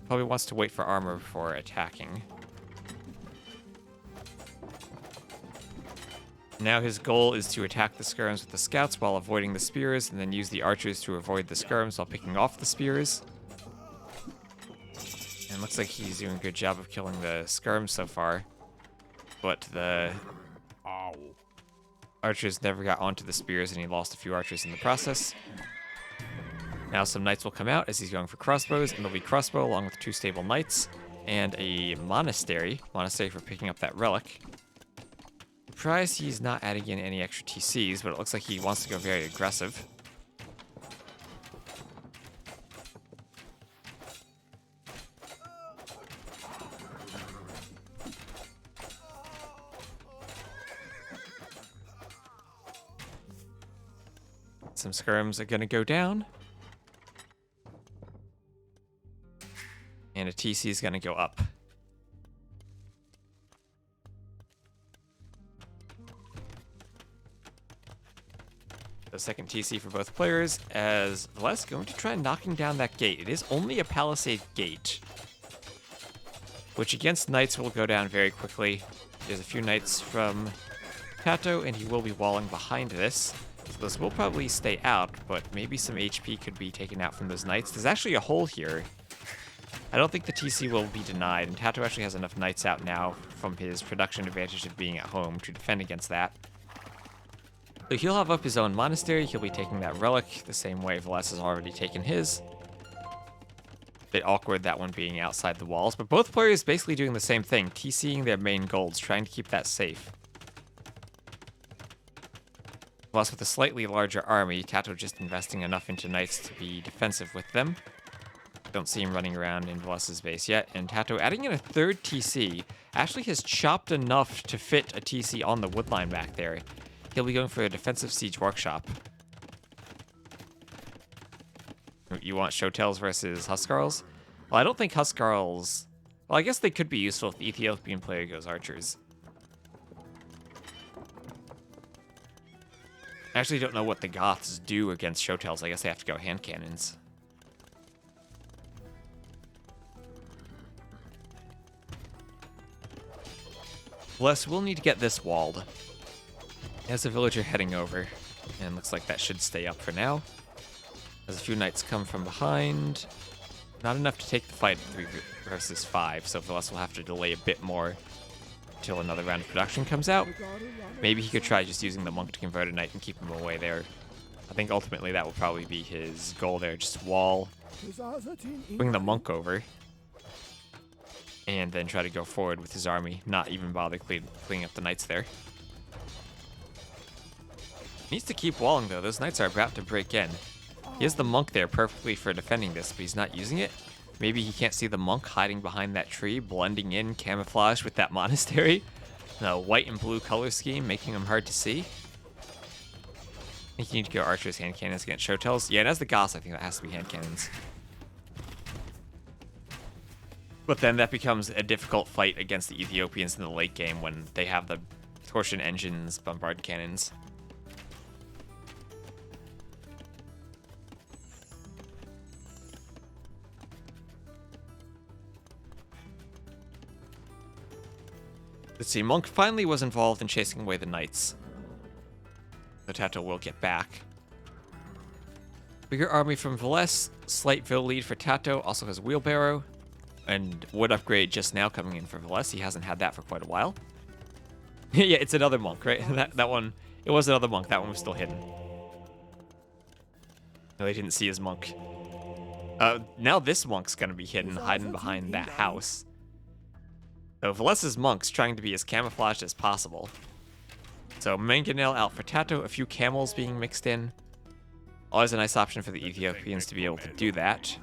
Probably wants to wait for armor before attacking. Now his goal is to attack the skirms with the scouts while avoiding the spears, and then use the archers to avoid the skirms while picking off the spears. And looks like he's doing a good job of killing the skirms so far. But the archers never got onto the spears, and he lost a few archers in the process. Now some knights will come out as he's going for crossbows, and there'll be crossbow along with 2 stable knights and a monastery for picking up that relic. Surprised he's not adding in any extra TCs, but it looks like he wants to go very aggressive. Some skirms are going to go down. And a TC is going to go up. The second TC for both players, as Villese going to try knocking down that gate. It is only a palisade gate, which against knights will go down very quickly. There's a few knights from TaToH, and he will be walling behind this. So those will probably stay out, but maybe some HP could be taken out from those knights. There's actually a hole here. I don't think the TC will be denied, and TaToH actually has enough knights out now from his production advantage of being at home to defend against that. So he'll have up his own monastery. He'll be taking that relic the same way Villese has already taken his. Bit awkward, that one being outside the walls, but both players basically doing the same thing, TCing their main golds, trying to keep that safe. Plus, with a slightly larger army, TaToH just investing enough into knights to be defensive with them. Don't see him running around in Vilese's base yet, and TaToH adding in a third TC actually has chopped enough to fit a TC on the woodline back there. He'll be going for a defensive siege workshop. You want Showtails versus Huskarls? Well, I don't think Huskarls... Well, I guess they could be useful if the Ethiopian player goes archers. I actually don't know what the Goths do against Showtails. I guess they have to go hand cannons. Villese will need to get this walled. As a villager heading over, and looks like that should stay up for now. As a few knights come from behind, not enough to take the fight 3 versus 5, so Villese will have to delay a bit more until another round of production comes out. Maybe he could try just using the monk to convert a knight and keep him away there. I think ultimately that will probably be his goal there, just wall, bring the monk over, and then try to go forward with his army, not even bother cleaning up the knights there. Needs to keep walling though, those knights are about to break in. He has the monk there perfectly for defending this, but he's not using it. Maybe he can't see the monk hiding behind that tree, blending in camouflage with that monastery. The white and blue color scheme making him hard to see. I think you need to go archers, hand cannons against Showtails. Yeah, and as the Goths, I think that has to be hand cannons. But then that becomes a difficult fight against the Ethiopians in the late game when they have the torsion engines, bombard cannons. Let's see, Monk finally was involved in chasing away the knights. So TaToH will get back. Bigger army from Villese, slight Vil lead for TaToH, also has wheelbarrow. And wood upgrade just now coming in for Villese. He hasn't had that for quite a while. Yeah, it's another monk, right? That one, it was another monk. That one was still hidden. No, they didn't see his monk. Now this monk's gonna be hidden, hiding behind that house. So Vilese's monk's trying to be as camouflaged as possible. So Mangonel out for TaToH, a few camels being mixed in. Always a nice option for the Ethiopians to be able to do that.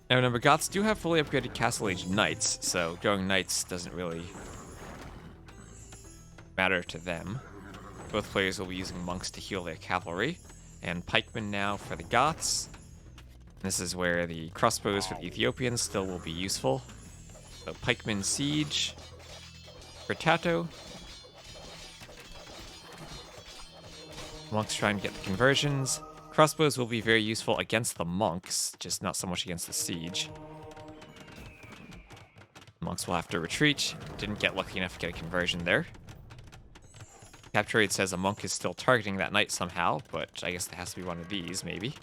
Now remember, Goths do have fully upgraded Castle Age Knights, so going Knights doesn't really matter to them. Both players will be using monks to heal their cavalry. And pikemen now for the Goths. This is where the crossbows for the Ethiopians still will be useful. So pikemen siege for TaToH. Monks trying to get the conversions. Crossbows will be very useful against the monks, just not so much against the siege. Monks will have to retreat. Didn't get lucky enough to get a conversion there. Capture rate says a monk is still targeting that knight somehow, but I guess there has to be one of these, maybe.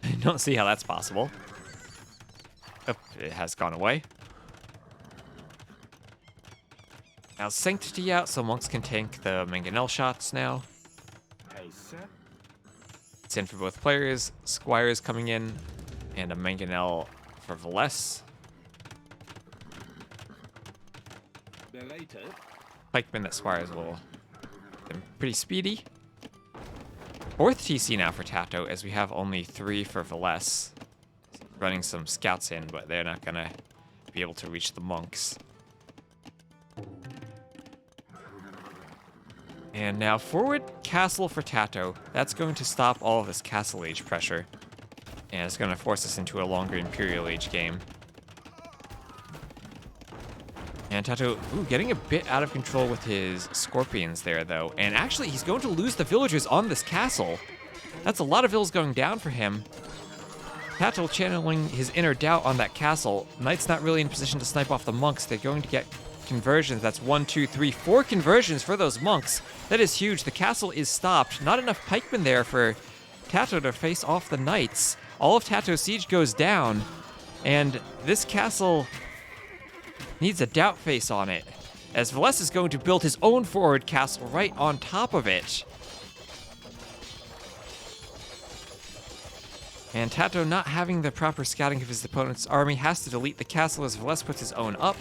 I don't see how that's possible. Oh, it has gone away. Now Sanctity out, so monks can tank the Mangonel shots now. It's in for both players. Squires coming in, and a Mangonel for Villese. Pikemen that Squires will be pretty speedy. Fourth TC now for TaToH, as we have only 3 for Villese. Running some scouts in, but they're not gonna be able to reach the monks. And now forward castle for TaToH. That's going to stop all of this Castle Age pressure. And it's going to force us into a longer Imperial Age game. And TaToH, getting a bit out of control with his scorpions there, though. And actually, he's going to lose the villagers on this castle. That's a lot of vills going down for him. TaToH channeling his inner doubt on that castle. Knight's not really in position to snipe off the monks. They're going to get conversions. That's 1, 2, 3, 4 conversions for those monks. That is huge. The castle is stopped. Not enough pikemen there for TaToH to face off the knights. All of TaToH's siege goes down, and this castle needs a doubt face on it, as Villese is going to build his own forward castle right on top of it. And TaToH, not having the proper scouting of his opponent's army, has to delete the castle as Villese puts his own up.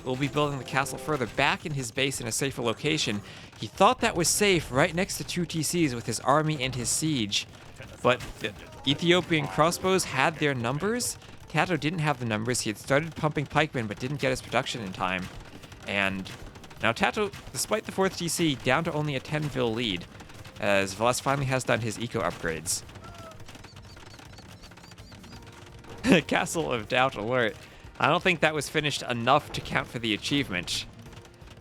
Will be building the castle further back in his base in a safer location. He thought that was safe right next to 2 TCs with his army and his siege. But the Ethiopian crossbows had their numbers. TaToH didn't have the numbers. He had started pumping pikemen but didn't get his production in time. And now TaToH, despite the 4th TC, down to only a 10 lead, as Villese finally has done his eco upgrades. Castle of Doubt alert. I don't think that was finished enough to count for the achievement.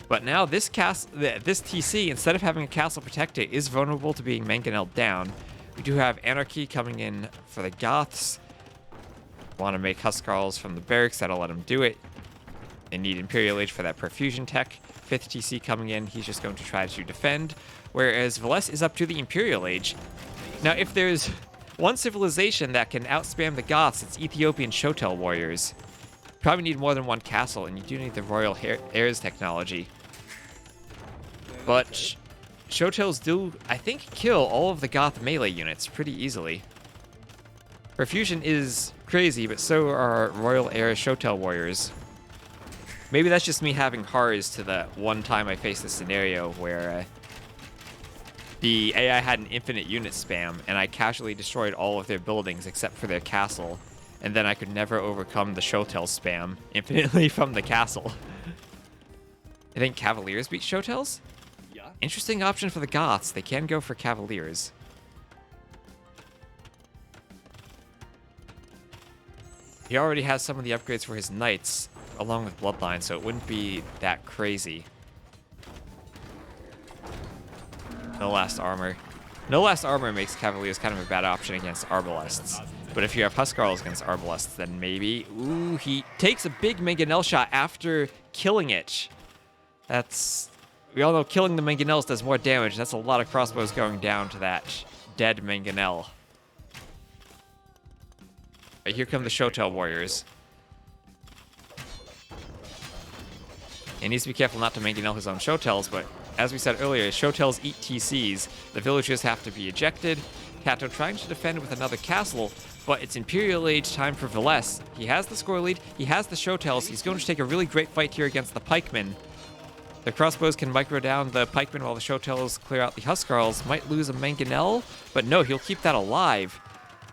But now this TC, instead of having a castle protect it, is vulnerable to being mangonelled down. We do have Archery coming in for the Goths. Want to make Huskarls from the barracks, that'll let them do it. They need Imperial Age for that perfusion tech. 5th TC coming in, he's just going to try to defend. Whereas Villese is up to the Imperial Age. Now, if there's one civilization that can outspam the Goths, it's Ethiopian Shotel warriors. Probably need more than one castle, and you do need the Royal Heirs technology. But Shotels do, I think, kill all of the Goth melee units pretty easily. Perfusion is crazy, but so are Royal Heirs Shotel warriors. Maybe that's just me having horrors to the one time I faced this scenario where the AI had an infinite unit spam, and I casually destroyed all of their buildings except for their castle. And then I could never overcome the Shotel spam infinitely from the castle. I think Cavaliers beat Shotels? Yeah. Interesting option for the Goths. They can go for Cavaliers. He already has some of the upgrades for his Knights, along with Bloodline, so it wouldn't be that crazy. No last armor. No last armor makes Cavaliers kind of a bad option against Arbalests. But if you have Huskarls against Arbalests, then maybe... Ooh, he takes a big mangonel shot after killing it. That's... We all know killing the mangonels does more damage. That's a lot of crossbows going down to that dead mangonel. Right, here come the Shotel warriors. He needs to be careful not to mangonel his own Shotels, but as we said earlier, Shotels eat TCs. The villagers have to be ejected. TaToH trying to defend with another castle, but it's Imperial Age time for Villese. He has the score lead, he has the Shotels, he's going to take a really great fight here against the pikemen. The crossbows can micro down the pikemen while the Shotels clear out the Huskarls. Might lose a mangonel, but no, he'll keep that alive.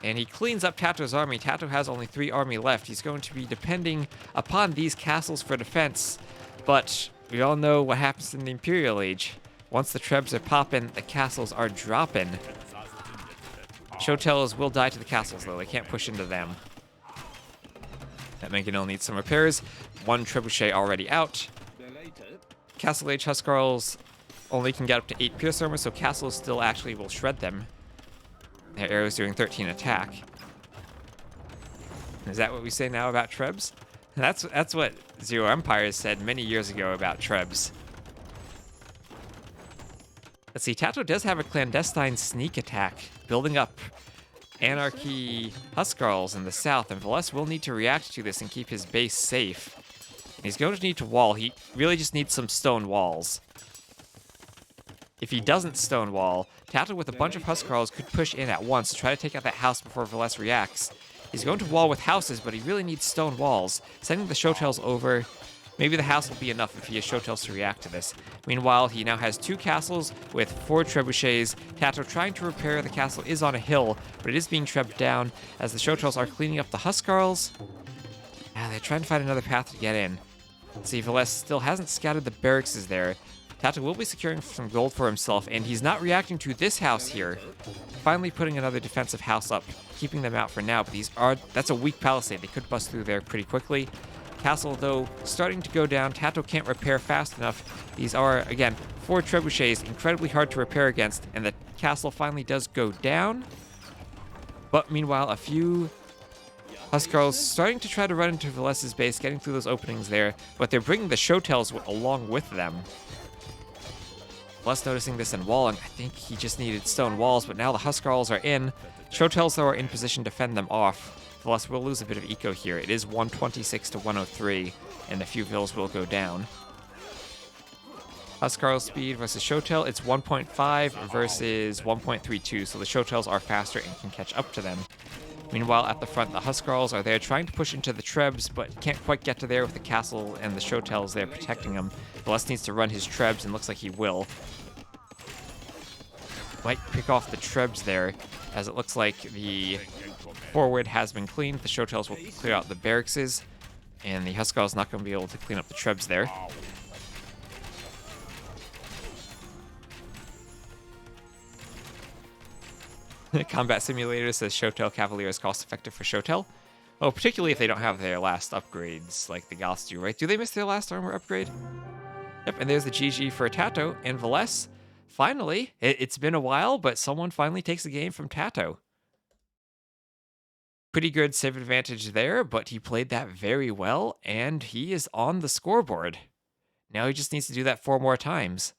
And he cleans up TaToH's army. TaToH has only 3 army left. He's going to be depending upon these castles for defense, but we all know what happens in the Imperial Age. Once the trebs are popping, the castles are dropping. Shotels will die to the castles, though. They can't push into them. That mangonel needs some repairs. 1 trebuchet already out. Castle Age Huskarls only can get up to 8 pierce armor, so castles still actually will shred them. Their arrows doing 13 attack. Is that what we say now about trebs? That's what Zero Empires said many years ago about trebs. Let's see, TaToH does have a clandestine sneak attack, building up Anarchy Huskarls in the south, and Villese will need to react to this and keep his base safe. And he's going to need to wall. He really just needs some stone walls. If he doesn't stone wall, TaToH with a bunch of Huskarls could push in at once to try to take out that house before Villese reacts. He's going to wall with houses, but he really needs stone walls. Sending the Shotels over, maybe the house will be enough if he has Shotels to react to this. Meanwhile, he now has 2 castles with 4 trebuchets. TaToH trying to repair the castle is on a hill, but it is being trebbed down as the Shotels are cleaning up the Huskarls. They're trying to find another path to get in. Let's see, Villese still hasn't scouted the barracks there. TaToH will be securing some gold for himself, and he's not reacting to this house here. Finally putting another defensive house up, keeping them out for now, but that's a weak palisade. They could bust through there pretty quickly. Castle, though, starting to go down. TaToH can't repair fast enough. These are, again, 4 trebuchets, incredibly hard to repair against, and the castle finally does go down. But meanwhile, a few Huskarls starting to try to run into Vilese's base, getting through those openings there, but they're bringing the Showtails along with them. Vilese noticing this and walling. I think he just needed stone walls, but now the Huskarls are in. Showtails, though, are in position to fend them off. Villese will lose a bit of eco here. It is 126 to 103, and a few vills will go down. Huskarl speed versus Showtail, it's 1.5 versus 1.32, so the Showtails are faster and can catch up to them. Meanwhile, at the front, the Huskarls are there trying to push into the Trebs, but can't quite get to there with the castle and the Showtails there protecting him. Villese needs to run his Trebs, and looks like he will. Might pick off the Trebs there, as it looks like the forward has been cleaned. The Showtails will clear out the barracks, and the Huskarl's not going to be able to clean up the Trebs there. Combat Simulator says Showtail Cavalier is cost-effective for Showtail. Oh, particularly if they don't have their last upgrades, like the Goths do, right? Do they miss their last armor upgrade? Yep, and there's the GG for TaToH and Villese. Finally, it's been a while, but someone finally takes the game from TaToH. Pretty good save advantage there, but he played that very well, and he is on the scoreboard. Now he just needs to do that 4 more times.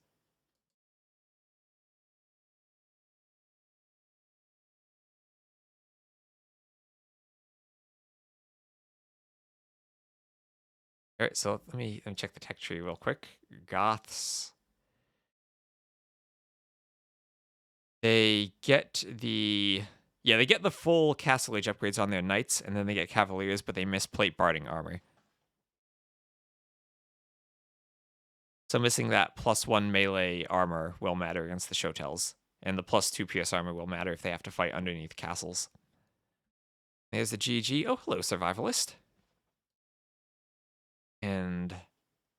All right, so let me check the tech tree real quick. Goths. They get the full Castle Age upgrades on their knights, and then they get Cavaliers, but they miss plate barding armor. So missing that +1 melee armor will matter against the Showtails, and the +2 PS armor will matter if they have to fight underneath castles. There's the GG. Oh, hello, Survivalist. And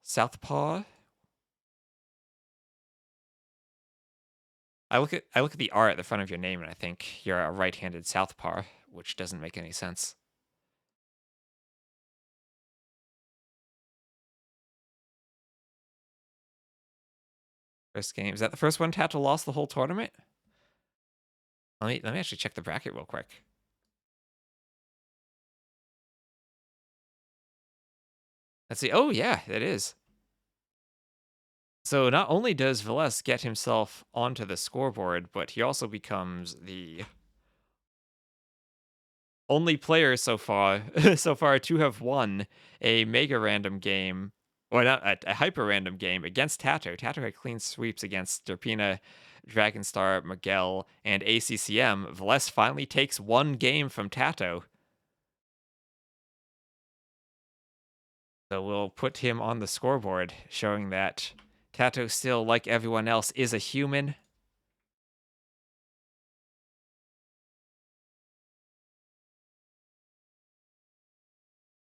Southpaw. I look at the R at the front of your name, and I think you're a right-handed Southpaw, which doesn't make any sense. First game. Is that the first one TaToH lost the whole tournament? Let me actually check the bracket real quick. Let's see. Oh, yeah, it is. So not only does Villese get himself onto the scoreboard, but he also becomes the only player so far to have won a mega random game, or not a hyper random game against TaToH. TaToH had clean sweeps against Derpina, Dragonstar, Miguel, and ACCM. Villese finally takes 1 game from TaToH. So we'll put him on the scoreboard, showing that TaToH still, like everyone else, is a human.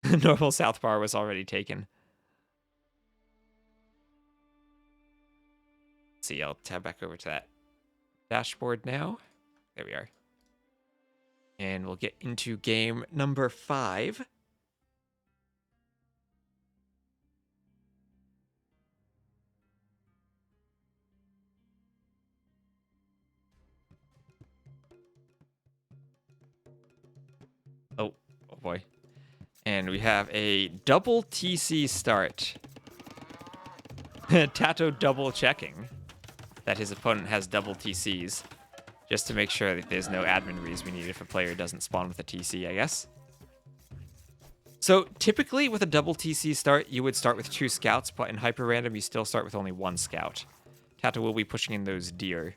Normal Southpaw was already taken. Let's see, I'll tab back over to that dashboard now. There we are. And we'll get into game number 5. Oh boy. And we have a double TC start. TaToH double checking that his opponent has double TCs, just to make sure that there's no admin reads we need if a player doesn't spawn with a TC, I guess. So typically with a double TC start, you would start with 2 scouts, but in hyper random, you still start with only 1 scout. TaToH will be pushing in those deer.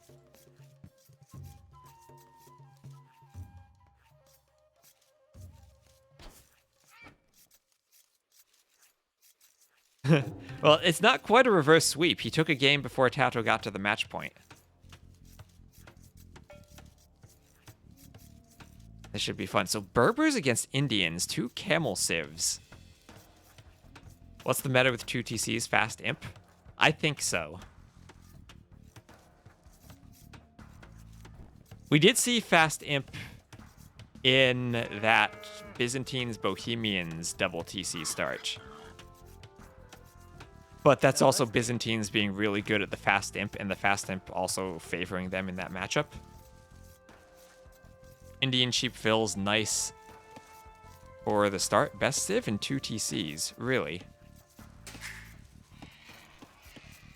Well, it's not quite a reverse sweep. He took a game before TaToH got to the match point. This should be fun. So Berbers against Indians, 2 camel civs. What's the meta with 2 TCs? Fast imp? I think so. We did see fast imp in that Byzantines Bohemians double TC start. But that's also Byzantines being really good at the fast imp, and the fast imp also favoring them in that matchup. Indian sheep fills nice for the start. Best civ and 2 TCs, really.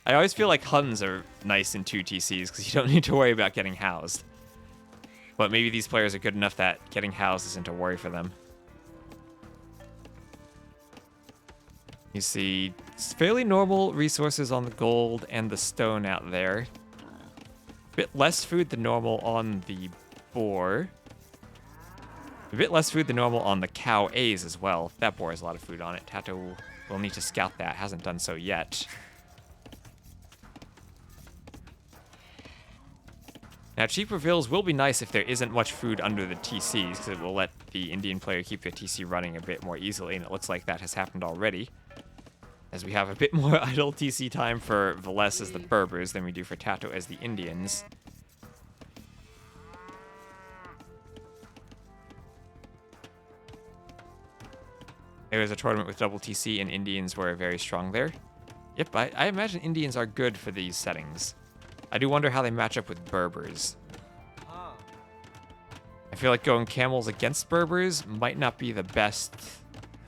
I always feel like Huns are nice in 2 TCs because you don't need to worry about getting housed. But maybe these players are good enough that getting housed isn't a worry for them. You see fairly normal resources on the gold and the stone out there. A bit less food than normal on the boar. A bit less food than normal on the cow A's as well. That boar has a lot of food on it. TaToH will need to scout that. Hasn't done so yet. Now, cheaper vills will be nice if there isn't much food under the TCs, because it will let the Indian player keep their TC running a bit more easily, and it looks like that has happened already. As we have a bit more idle TC time for Villese as the Berbers than we do for TaToH as the Indians. There was a tournament with double TC, and Indians were very strong there. Yep, I imagine Indians are good for these settings. I do wonder how they match up with Berbers. I feel like going camels against Berbers might not be the best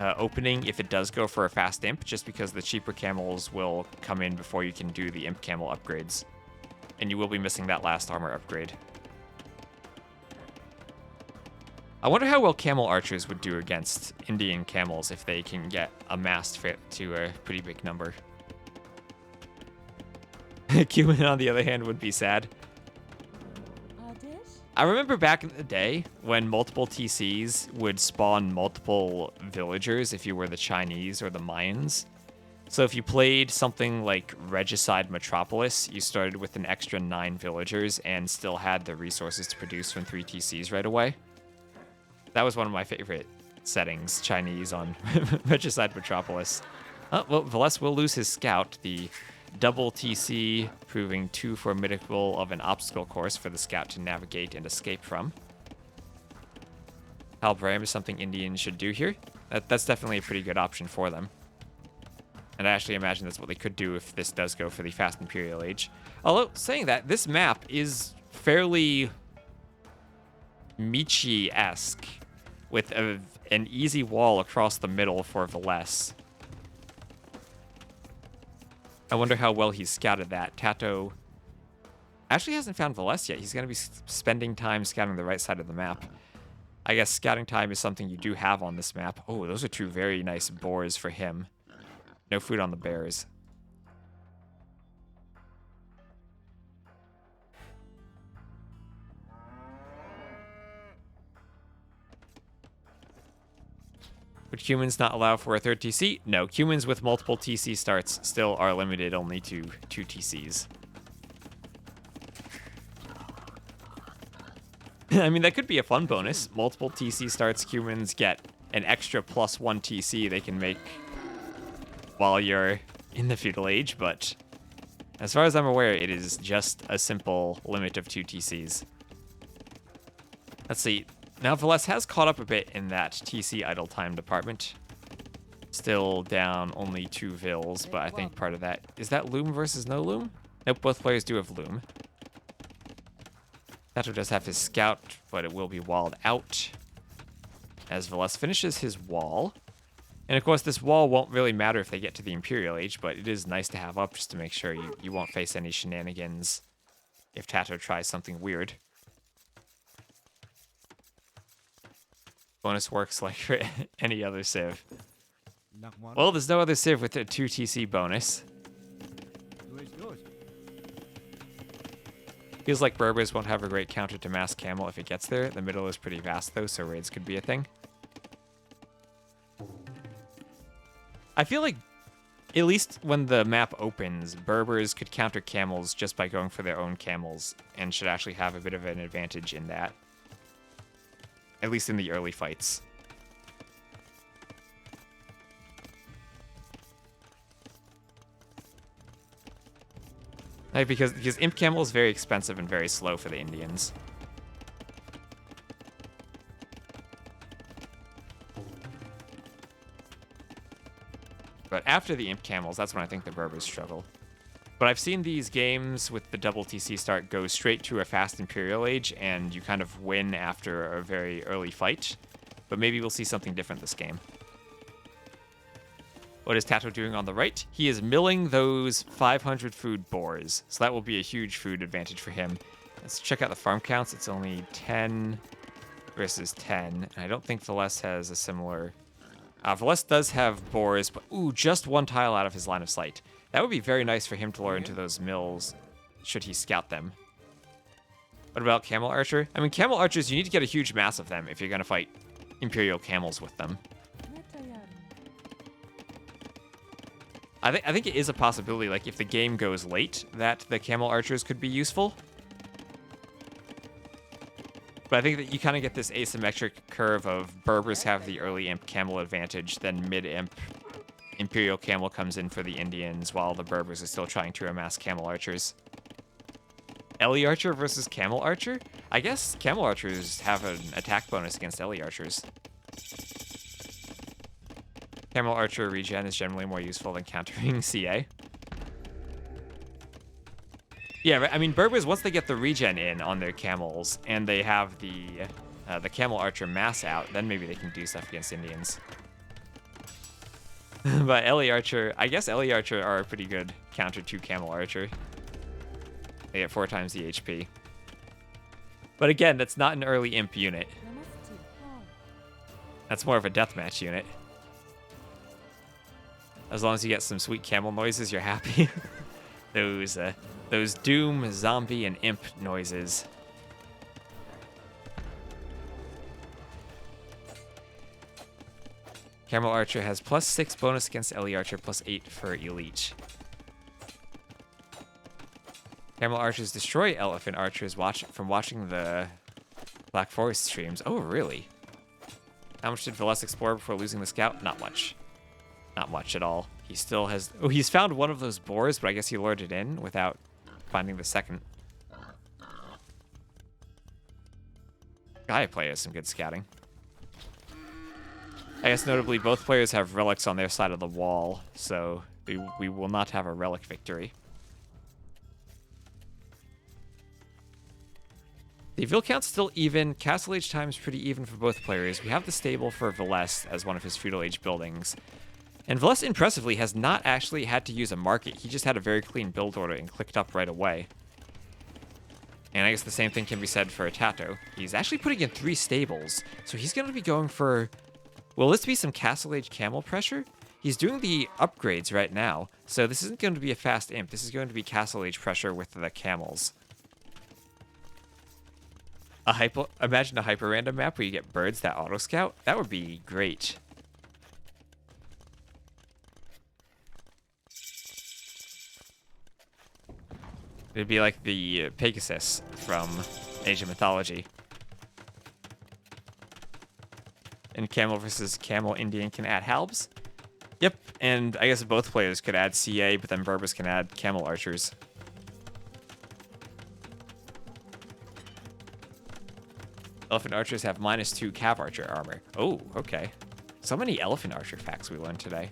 opening if it does go for a fast imp, just because the cheaper camels will come in before you can do the imp camel upgrades. And you will be missing that last armor upgrade. I wonder how well camel archers would do against Indian camels if they can get amassed to a pretty big number. Cumin, on the other hand, would be sad. I remember back in the day when multiple TCs would spawn multiple villagers if you were the Chinese or the Mayans. So if you played something like Regicide Metropolis, you started with an extra 9 villagers and still had the resources to produce from 3 TCs right away. That was one of my favorite settings, Chinese on Regicide Metropolis. Oh, well, Villese will lose his scout, the double TC, proving too formidable of an obstacle course for the scout to navigate and escape from. Halbram is something Indians should do here. That's definitely a pretty good option for them. And I actually imagine that's what they could do if this does go for the fast Imperial Age. Although, saying that, this map is fairly Michi-esque, with an easy wall across the middle for Villese. I wonder how well he's scouted that. TaToH actually hasn't found Villese yet. He's going to be spending time scouting the right side of the map. I guess scouting time is something you do have on this map. Oh, those are 2 very nice boars for him. No food on the bears. Would humans not allow for a 3rd TC? No, humans with multiple TC starts still are limited only to 2 TCs. I mean, that could be a fun bonus. Multiple TC starts, humans get an extra +1 TC they can make while you're in the feudal age, but as far as I'm aware, it is just a simple limit of 2 TCs. Let's see. Now, Villese has caught up a bit in that TC idle time department. Still down only 2 vills, but I think part of that... Is that loom versus no loom? Nope, both players do have loom. TaToH does have his scout, but it will be walled out as Villese finishes his wall. And of course, this wall won't really matter if they get to the Imperial Age, but it is nice to have up just to make sure you won't face any shenanigans if TaToH tries something weird. Bonus works like for any other civ. Well, there's no other civ with a 2 TC bonus. Feels like Berbers won't have a great counter to mass camel if it gets there. The middle is pretty vast though, so raids could be a thing. I feel like, at least when the map opens, Berbers could counter camels just by going for their own camels, and should actually have a bit of an advantage in that. At least in the early fights. Like, because Imp Camel is very expensive and very slow for the Indians. But after the Imp Camels, that's when I think the Berbers struggle. But I've seen these games with the double TC start go straight to a fast Imperial Age, and you kind of win after a very early fight. but maybe we'll see something different this game. What is TaToH doing on the right? He is milling those 500 food boars, so that will be a huge food advantage for him. Let's check out the farm counts. It's only 10 versus 10, and I don't think Villese has a similar... Villese does have boars, but ooh, just one tile out of his line of sight. That would be very nice for him to lure into those mills, should he scout them. What about camel archer? I mean, camel archers, you need to get a huge mass of them if you're going to fight Imperial camels with them. I think it is a possibility, like, if the game goes late, that the camel archers could be useful. But I think that you kind of get this asymmetric curve of Berbers have the early imp camel advantage, then mid-imp Imperial camel comes in for the Indians, while the Berbers are still trying to amass camel archers. Ellie archer versus camel archer? I guess camel archers have an attack bonus against Ellie archers. Camel archer regen is generally more useful than countering CA. Yeah, I mean, Berbers, once they get the regen in on their camels, and they have the camel archer mass out, then maybe they can do stuff against Indians. But Ellie archer, I guess Ellie archer are a pretty good counter to camel archer. They get 4 times the HP. But again, that's not an early imp unit. That's more of a deathmatch unit. As long as you get some sweet camel noises, you're happy. Those doom, zombie, and imp noises. Camel archer has +6 bonus against Ellie archer, +8 for elite. Camel archers destroy elephant archers from watching the Black Forest streams. Oh, really? How much did Villese explore before losing the scout? Not much. Not much at all. He still has... Oh, he's found one of those boars, but I guess he lured it in without finding the second. Gaia player has some good scouting. I guess notably, both players have relics on their side of the wall, so we will not have a relic victory. The Ville count's still even. Castle Age time's pretty even for both players. We have the stable for Villese as one of his feudal age buildings. And Villese, impressively, has not actually had to use a market. He just had a very clean build order and clicked up right away. And I guess the same thing can be said for TaToH. He's actually putting in 3 stables, so he's going to be going for... Will this be some Castle Age camel pressure? He's doing the upgrades right now, so this isn't going to be a fast imp. This is going to be Castle Age pressure with the camels. Imagine a HyperRandom map where you get birds that auto-scout. That would be great. It'd be like the Pegasus from Asian mythology. And camel versus camel, Indian can add halbs. Yep, and I guess both players could add CA, but then Berbers can add camel archers. Elephant archers have -2 cav archer armor. Oh, okay. So many elephant archer facts we learned today.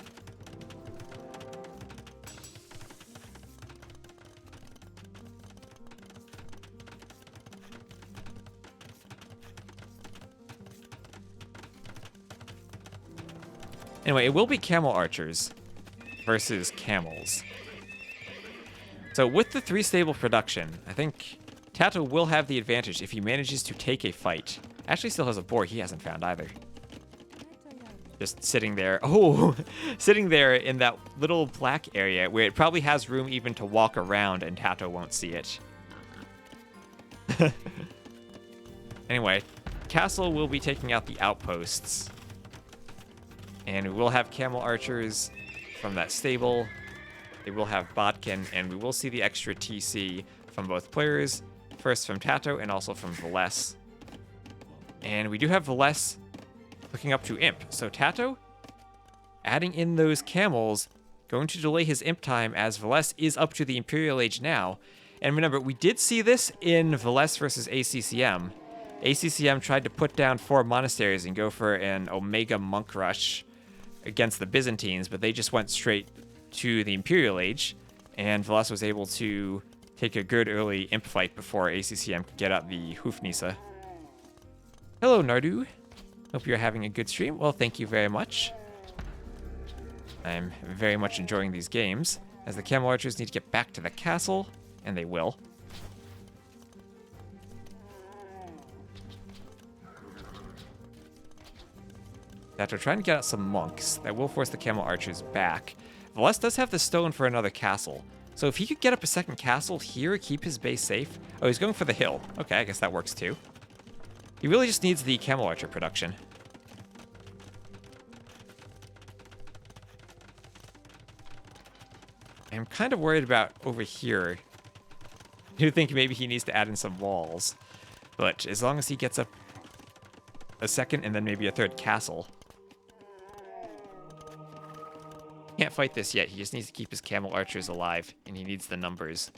Anyway, it will be camel archers versus camels. So with the 3 stable production, I think TaToH will have the advantage if he manages to take a fight. Actually still has a boar he hasn't found either. Just sitting there. Oh, sitting there in that little black area where it probably has room even to walk around and TaToH won't see it. Anyway, Castle will be taking out the outposts. And we will have camel archers from that stable. They will have Botkin, and we will see the extra TC from both players. First from TaToH and also from Villese. And we do have Villese looking up to Imp. So TaToH, adding in those camels, going to delay his Imp time as Villese is up to the Imperial Age now. And remember, we did see this in Villese versus ACCM. ACCM tried to put down 4 monasteries and go for an Omega Monk Rush against the Byzantines, but they just went straight to the Imperial Age, and Villese was able to take a good early imp fight before ACCM could get out the Hoofnisa. Hello, Nardu. Hope you're having a good stream. Well, thank you very much. I'm very much enjoying these games, as the camel archers need to get back to the castle, and they will. After trying to get out some monks, that will force the camel archers back. Villese does have the stone for another castle, so if he could get up a second castle here, keep his base safe. Oh, he's going for the hill. Okay, I guess that works too. He really just needs the camel archer production. I'm kind of worried about over here. I do think maybe he needs to add in some walls. But as long as he gets up a second and then maybe a third castle. Can't fight this yet. He just needs to keep his camel archers alive, and he needs the numbers.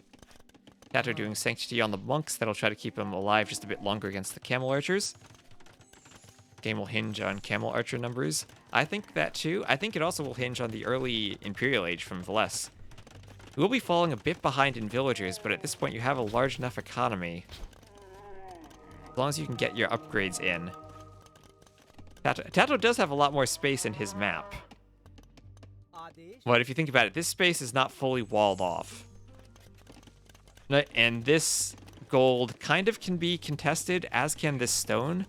TaToH doing Sanctity on the monks. That'll try to keep him alive just a bit longer against the camel archers. Game will hinge on camel archer numbers. I think that too. I think it also will hinge on the early Imperial age from Villese. We will be falling a bit behind in villagers, but at this point you have a large enough economy. As long as you can get your upgrades in. TaToH does have a lot more space in his map. But if you think about it, this space is not fully walled off. And this gold kind of can be contested, as can this stone.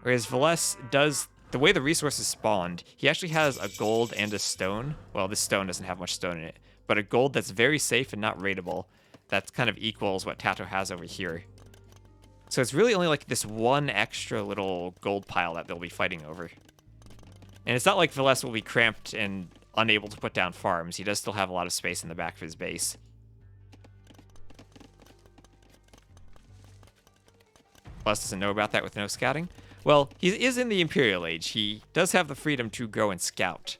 Whereas Villese does, the way the resources spawned, he actually has a gold and a stone. Well, this stone doesn't have much stone in it. But a gold that's very safe and not raidable. That kind of equals what TaToH has over here. So it's really only like this one extra little gold pile that they'll be fighting over. And it's not like Villese will be cramped and unable to put down farms. He does still have a lot of space in the back of his base. Villese doesn't know about that with no scouting. Well, he is in the Imperial Age. He does have the freedom to go and scout.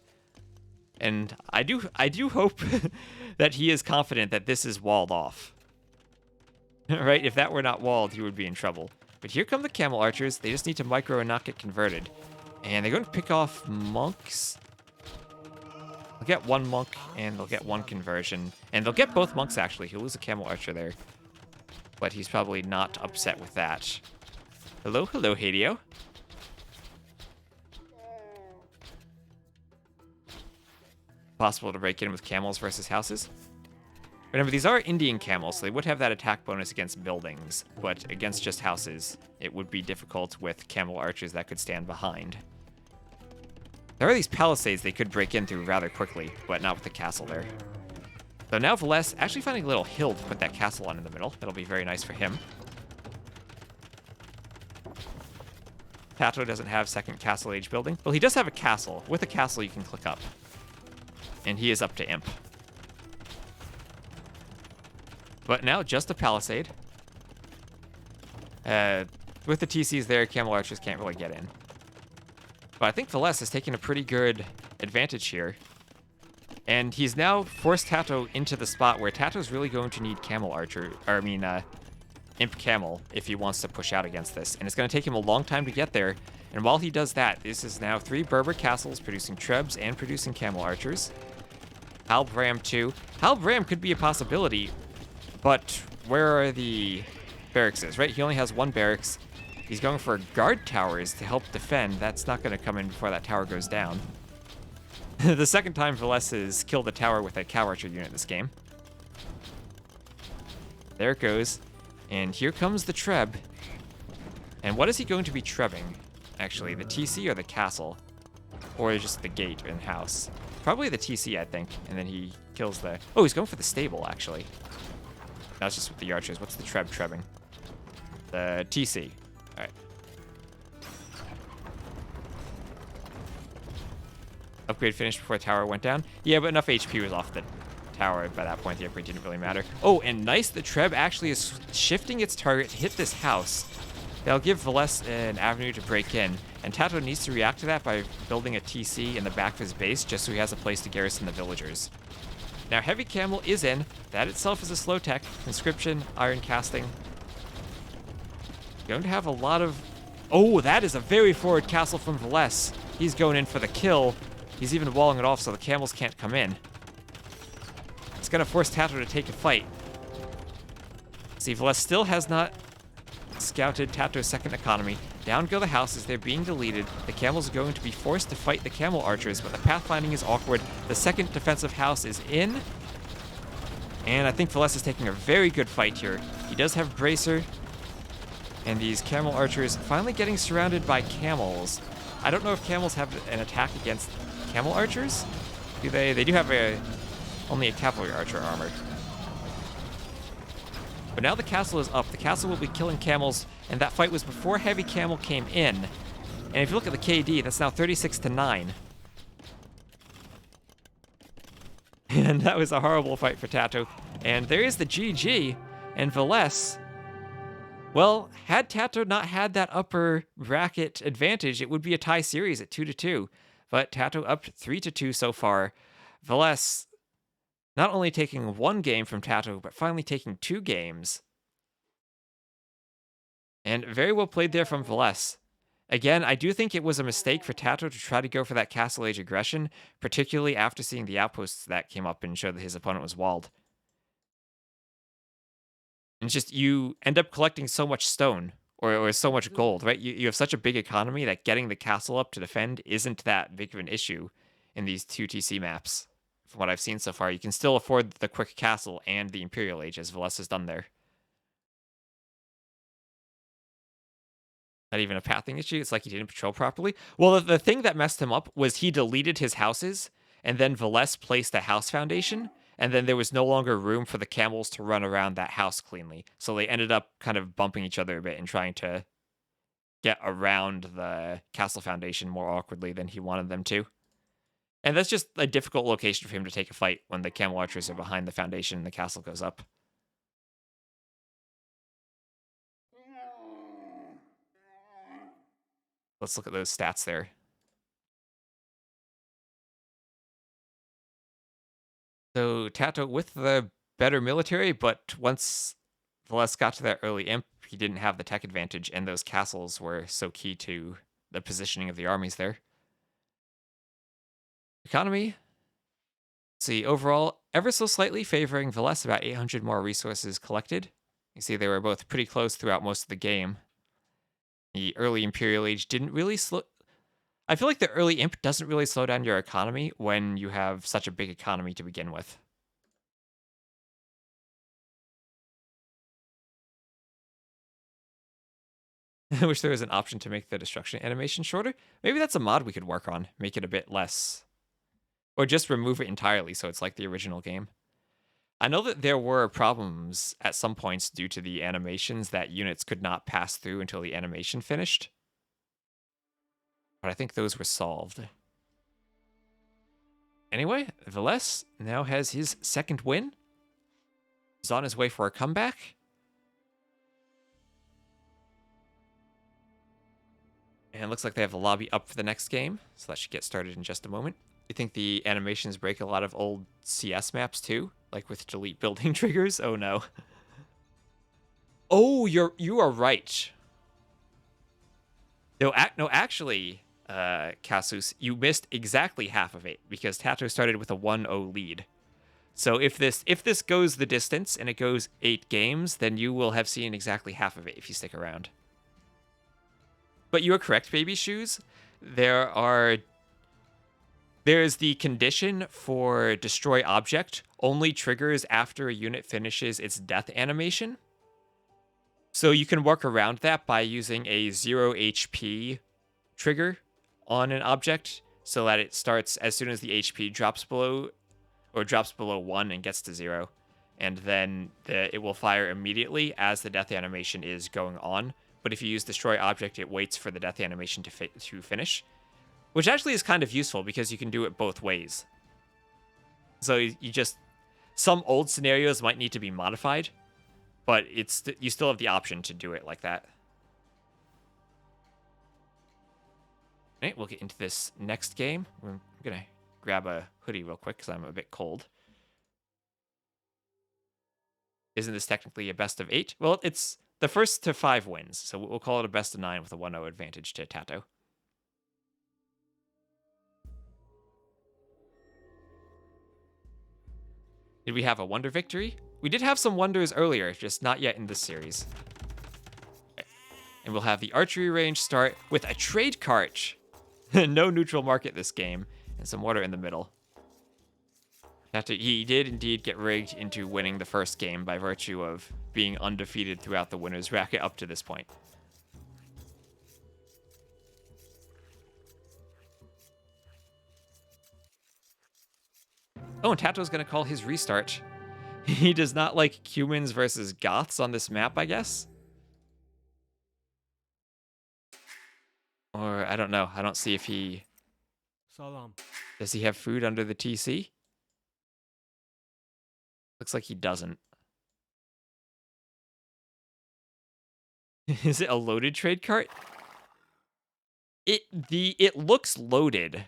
And I do hope that he is confident that this is walled off. Right? If that were not walled, he would be in trouble. But here come the camel archers. They just need to micro and not get converted. And they're going to pick off monks. They'll get one monk, and they'll get one conversion. And they'll get both monks, actually. He'll lose a camel archer there. But he's probably not upset with that. Hello, hello, Hadio. Possible to break in with camels versus houses. Remember, these are Indian camels, so they would have that attack bonus against buildings, but against just houses, it would be difficult with camel archers that could stand behind. There are these palisades they could break in through rather quickly, but not with the castle there. So now Villese actually finding a little hill to put that castle on in the middle. That'll be very nice for him. TaToH doesn't have second castle age building. Well, he does have a castle. With a castle, you can click up. And he is up to imp. But now just a palisade. With the TCs there, camel archers can't really get in. But I think Villese is taking a pretty good advantage here. And he's now forced TaToH into the spot where TaToH's really going to need camel archer, or I mean, imp camel if he wants to push out against this. And it's going to take him a long time to get there. And while he does that, this is now 3 Berber castles producing trebs and producing camel archers. Halbram too. Halbram could be a possibility, but where are the barracks, right? He only has 1 barracks. He's going for guard towers to help defend. That's not going to come in before that tower goes down. The second time Villese has killed a tower with a cow archer unit this game. There it goes. And here comes the treb. And what is he going to be trebbing? Actually, the TC or the castle? Or just the gate and house? Probably the TC, I think. And then he kills the... Oh, he's going for the stable, actually. That's just with the archers. What's the treb trebbing? The TC. All right. Upgrade finished before the tower went down. Yeah, but enough HP was off the tower by that point. The upgrade didn't really matter. Oh, and nice. The treb actually is shifting its target to hit this house. That'll give Villese an avenue to break in. And TaToH needs to react to that by building a TC in the back of his base just so he has a place to garrison the villagers. Now, heavy camel is in. That itself is a slow tech. Conscription, iron casting. Going to have a lot of... Oh, that is a very forward castle from Villese. He's going in for the kill. He's even walling it off so the camels can't come in. It's going to force TaToH to take a fight. See, Villese still has not scouted TaToH's second economy. Down go the houses. They're being deleted. The camels are going to be forced to fight the camel archers, but the pathfinding is awkward. The second defensive house is in. And I think Villese is taking a very good fight here. He does have Bracer. And these camel archers finally getting surrounded by camels. I don't know if camels have an attack against camel archers. Do they? They do have only a cavalry archer armor. But now the castle is up. The castle will be killing camels, and that fight was before heavy camel came in. And if you look at the KD, that's now 36-9. And that was a horrible fight for TaToH. And there is the GG, and Villese. Well, had TaToH not had that upper bracket advantage, it would be a tie series at 2-2. But TaToH upped 3-2 so far. Villese not only taking one game from TaToH, but finally taking 2 games. And very well played there from Villese. Again, I do think it was a mistake for TaToH to try to go for that Castle Age aggression, particularly after seeing the outposts that came up and showed that his opponent was walled. And it's just, you end up collecting so much stone, or so much gold, right? You have such a big economy that getting the castle up to defend isn't that big of an issue in these 2 TC maps. From what I've seen so far, you can still afford the quick castle and the Imperial Age, as Villese has done there. Not even a pathing issue. It's like he didn't patrol properly. Well, the thing that messed him up was he deleted his houses, and then Villese placed a house foundation, and then there was no longer room for the camels to run around that house cleanly. So they ended up kind of bumping each other a bit and trying to get around the castle foundation more awkwardly than he wanted them to. And that's just a difficult location for him to take a fight when the camel archers are behind the foundation and the castle goes up. Let's look at those stats there. So TaToH with the better military, but once Villese got to that early imp, he didn't have the tech advantage, and those castles were so key to the positioning of the armies there. Economy. Let's see, overall, ever so slightly favoring Villese, about 800 more resources collected. You see they were both pretty close throughout most of the game. The early Imperial Age didn't really slow... I feel like the early imp doesn't really slow down your economy when you have such a big economy to begin with. I wish there was an option to make the destruction animation shorter. Maybe that's a mod we could work on. Make it a bit less. Or just remove it entirely so it's like the original game. I know that there were problems at some points due to the animations that units could not pass through until the animation finished. But I think those were solved. Anyway, Villese now has his second win. He's on his way for a comeback. And it looks like they have the lobby up for the next game, so that should get started in just a moment. You think the animations break a lot of old CS maps too? Like with delete building triggers? Oh no. Oh, you are right. No, actually, Casus, you missed exactly half of it because TaToH started with a 1-0 lead. So if this goes the distance and it goes 8 games, then you will have seen exactly half of it if you stick around. But you are correct, Baby Shoes. There's the condition for destroy object only triggers after a unit finishes its death animation. So you can work around that by using a 0 HP trigger on an object so that it starts as soon as the HP drops below 1 and gets to 0. And then it will fire immediately as the death animation is going on. But if you use destroy object, it waits for the death animation to finish. Which actually is kind of useful because you can do it both ways. So some old scenarios might need to be modified, but you still have the option to do it like that. All right, we'll get into this next game. I'm going to grab a hoodie real quick because I'm a bit cold. Isn't this technically a best of 8? Well, it's the first to 5 wins, so we'll call it a best of 9 with a 1-0 advantage to TaToH. Did we have a wonder victory? We did have some wonders earlier, just not yet in this series. And we'll have the archery range start with a trade cart. No neutral market this game. And some water in the middle. He did indeed get rigged into winning the first game by virtue of being undefeated throughout the winner's bracket up to this point. Oh, and TaToH's going to call his restart. He does not like humans versus goths on this map, I guess. Or, I don't know. I don't see if he... Salam. Does he have food under the TC? Looks like he doesn't. Is it a loaded trade cart? It looks loaded.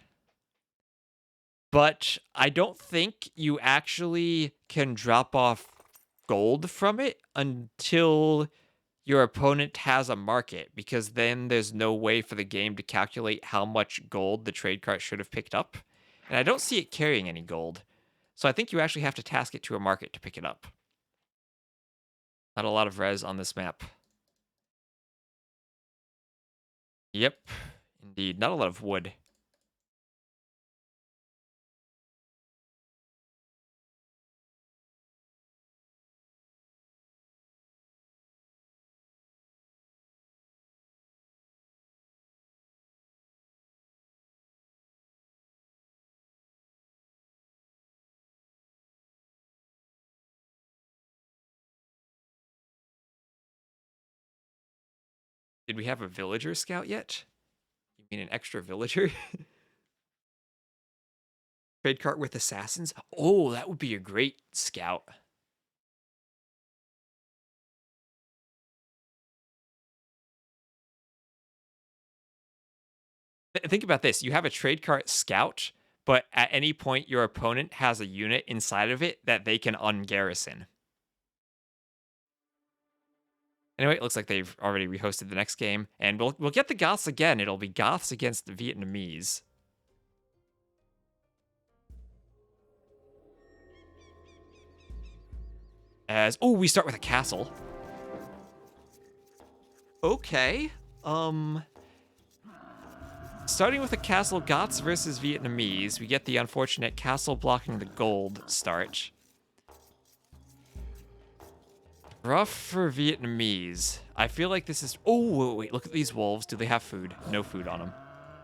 But I don't think you actually can drop off gold from it until your opponent has a market, because then there's no way for the game to calculate how much gold the trade cart should have picked up. And I don't see it carrying any gold. So I think you actually have to task it to a market to pick it up. Not a lot of res on this map. Yep, indeed. Not a lot of wood. Did we have a villager scout yet? You mean an extra villager? Trade cart with assassins? Oh, that would be a great scout. Think about this. You have a trade cart scout, but at any point your opponent has a unit inside of it that they can ungarrison. Anyway, it looks like they've already rehosted the next game, and we'll get the Goths again. It'll be Goths against the Vietnamese. We start with a castle. Okay. Starting with a castle, Goths versus Vietnamese. We get the unfortunate castle blocking the gold start. Rough for Vietnamese. I feel like this is... Oh, wait, look at these wolves. Do they have food? No food on them.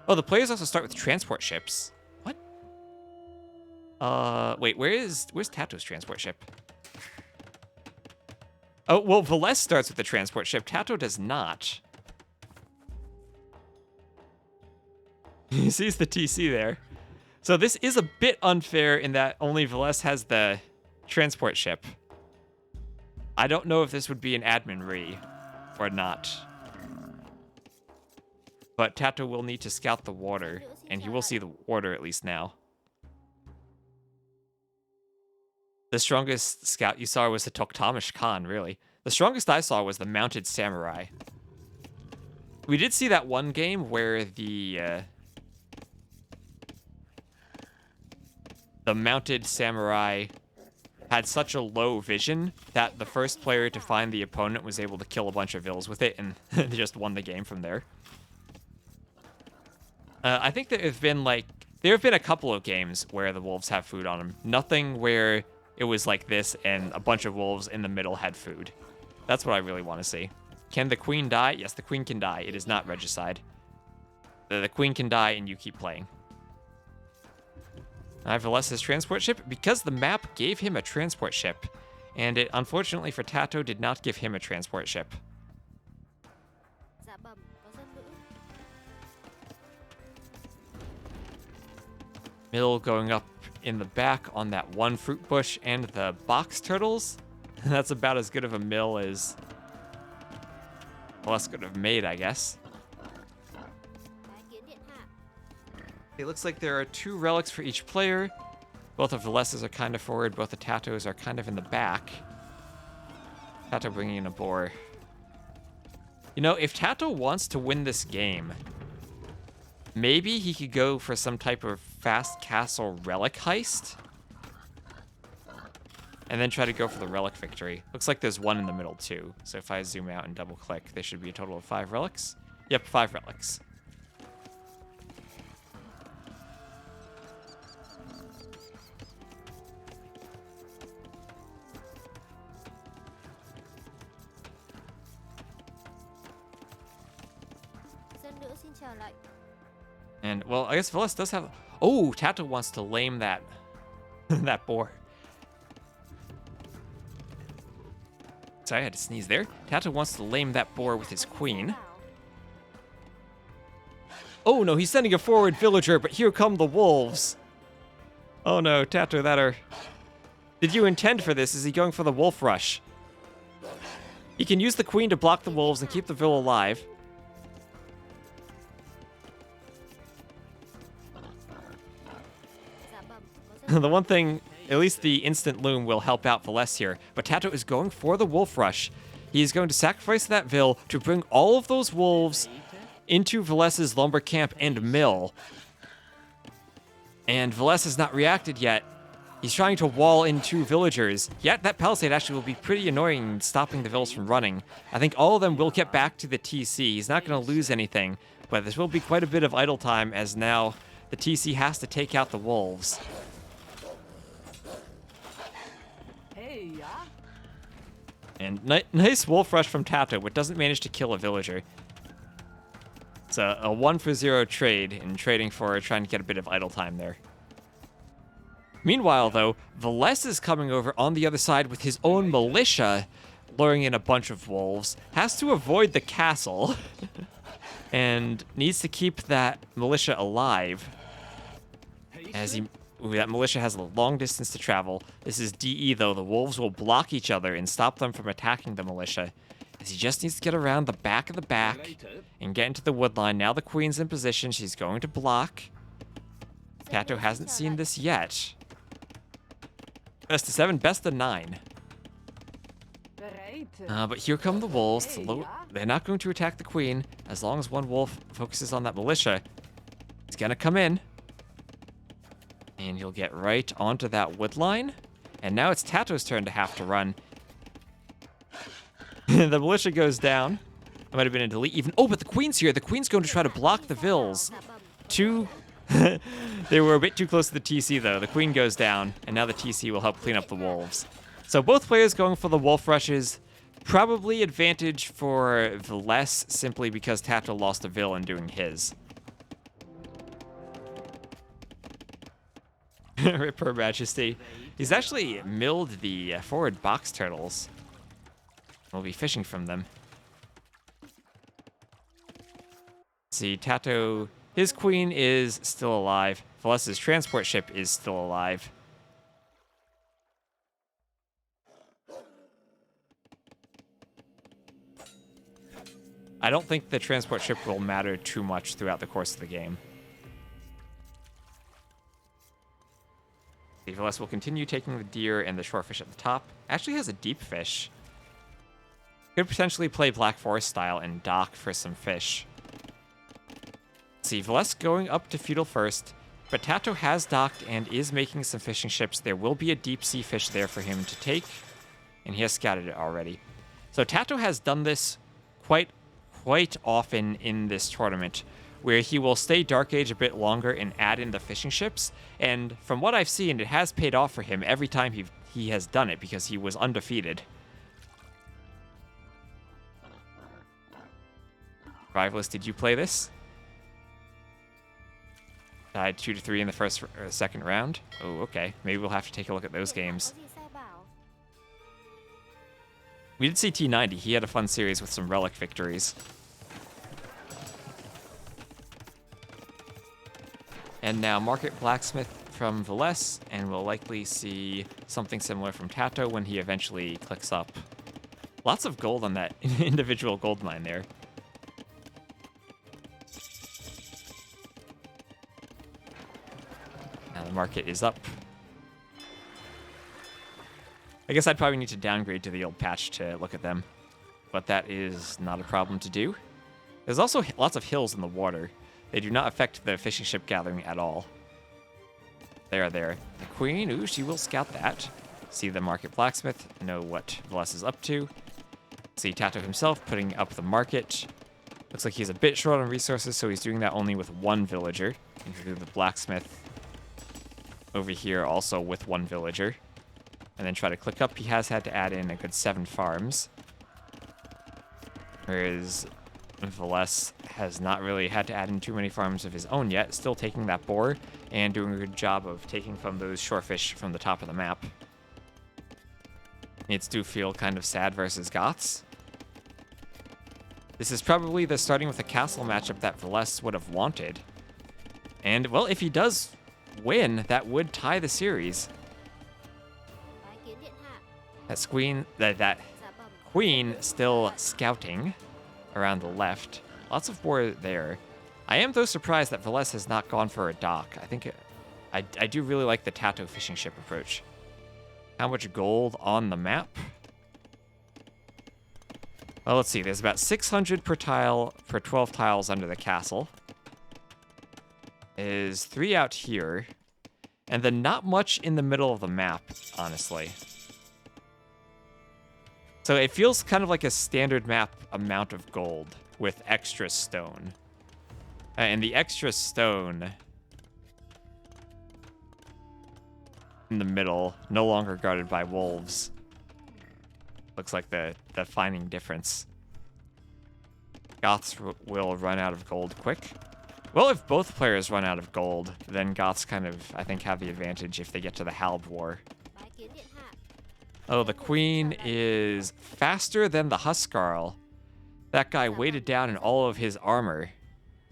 Oh, the players also start with transport ships. What? Wait, where's TaToH's transport ship? Oh, well, Villese starts with the transport ship. TaToH does not. He sees the TC there. So this is a bit unfair in that only Villese has the transport ship. I don't know if this would be an admin re or not. But TaToH will need to scout the water, and he will see the water at least now. The strongest scout you saw was the Toktamish Khan, really. The strongest I saw was the mounted samurai. We did see that one game where the mounted samurai had such a low vision that the first player to find the opponent was able to kill a bunch of vills with it, and they just won the game from there. I think there have been a couple of games where the wolves have food on them. Nothing where it was like this and a bunch of wolves in the middle had food. That's what I really want to see. Can the queen die? Yes, the queen can die. It is not regicide. The queen can die and you keep playing. Vilese's transport ship, because the map gave him a transport ship, and it, unfortunately for TaToH, did not give him a transport ship. Mill going up in the back on that one fruit bush and the box turtles. That's about as good of a mill as Villese could have made, I guess. It looks like there are 2 relics for each player. Both of Vilese's are kind of forward, both the TaToH's are kind of in the back. TaToH bringing in a boar. You know, if TaToH wants to win this game, maybe he could go for some type of fast castle relic heist. and then try to go for the relic victory. Looks like there's one in the middle too. So if I zoom out and double click, there should be a total of 5 relics. Yep, 5 relics. And, well, I guess Villese does have... Oh, TaToH wants to lame that that boar. Sorry, I had to sneeze there. TaToH wants to lame that boar with his queen. Oh, no, he's sending a forward villager, but here come the wolves. Oh, no, TaToH, that are... Did you intend for this? Is he going for the wolf rush? He can use the queen to block the wolves and keep the villa alive. The one thing, at least the instant loom will help out Villese here, but TaToH is going for the wolf rush. He is going to sacrifice that vill to bring all of those wolves into Villese's lumber camp and mill. And Villese has not reacted yet. He's trying to wall in 2 villagers. Yet that palisade actually will be pretty annoying, stopping the vills from running. I think all of them will get back to the TC. He's not going to lose anything, but this will be quite a bit of idle time as now the TC has to take out the wolves. And nice wolf rush from TaToH, but doesn't manage to kill a villager. It's a 1-for-0 trade in trading for trying to get a bit of idle time there. Meanwhile, though, Villese is coming over on the other side with his own militia, luring in a bunch of wolves, has to avoid the castle, and needs to keep that militia alive as he... Ooh, that militia has a long distance to travel. This is DE, though. The wolves will block each other and stop them from attacking the militia, as he just needs to get around the back of the back and get into the wood line. Now the queen's in position. She's going to block. TaToH hasn't seen this yet. Best of 7, best of 9. But here come the wolves. They're not going to attack the queen as long as one wolf focuses on that militia. He's going to come in. And he'll get right onto that wood line. And now it's TaToH's turn to have to run. The militia goes down. That might have been a delete even. Oh, but the queen's here. The queen's going to try to block the vills. They were a bit too close to the TC, though. The queen goes down, and now the TC will help clean up the wolves. So both players going for the wolf rushes. Probably advantage for Villese, simply because TaToH lost a vill in doing his. Rip Her Majesty. He's actually milled the forward box turtles. We'll be fishing from them. See, TaToH, his queen is still alive. Villese's transport ship is still alive. I don't think the transport ship will matter too much throughout the course of the game. Villese will continue taking the deer and the shorefish at the top. Actually has a deep fish. Could potentially play Black Forest style and dock for some fish. See, Villese going up to feudal first, but TaToH has docked and is making some fishing ships. There will be a deep sea fish there for him to take, and he has scouted it already. So TaToH has done this quite often in this tournament, where he will stay Dark Age a bit longer and add in the fishing ships. And from what I've seen, it has paid off for him every time he has done it, because he was undefeated. Rivalist, did you play this? Died 2-3 in the first or second round? Oh, okay. Maybe we'll have to take a look at those games. We did see T90. He had a fun series with some relic victories. And now Market Blacksmith from Villese, and we'll likely see something similar from TaToH when he eventually clicks up. Lots of gold on that individual gold mine there. Now the market is up. I guess I'd probably need to downgrade to the old patch to look at them, but that is not a problem to do. There's also lots of hills in the water. They do not affect the fishing ship gathering at all. They are there. The queen, ooh, she will scout that. see the market blacksmith, know what Villese is up to. See TaToH himself putting up the market. Looks like he's a bit short on resources, so he's doing that only with one villager. You can do the blacksmith over here also with one villager. And then try to click up. He has had to add in a good 7 farms. Whereas Villese has not really had to add in too many farms of his own yet. Still taking that boar and doing a good job of taking from those shorefish from the top of the map. It do feel kind of sad versus Goths. This is probably the starting with a castle matchup that Villese would have wanted. And, well, if he does win, that would tie the series. That queen still scouting around the left. Lots of war there. I am, though, surprised that Villese has not gone for a dock. I think I do really like the TaToH fishing ship approach. How much gold on the map? Well, let's see. There's about 600 per tile for 12 tiles under the castle. Is 3 out here. And then not much in the middle of the map, honestly. So it feels kind of like a standard map amount of gold with extra stone. And the extra stone in the middle, no longer guarded by wolves. Looks like the defining difference. Goths will run out of gold quick. Well, if both players run out of gold, then Goths kind of, I think, have the advantage if they get to the Halb War. Oh, the queen is faster than the Huskarl. That guy weighted down in all of his armor.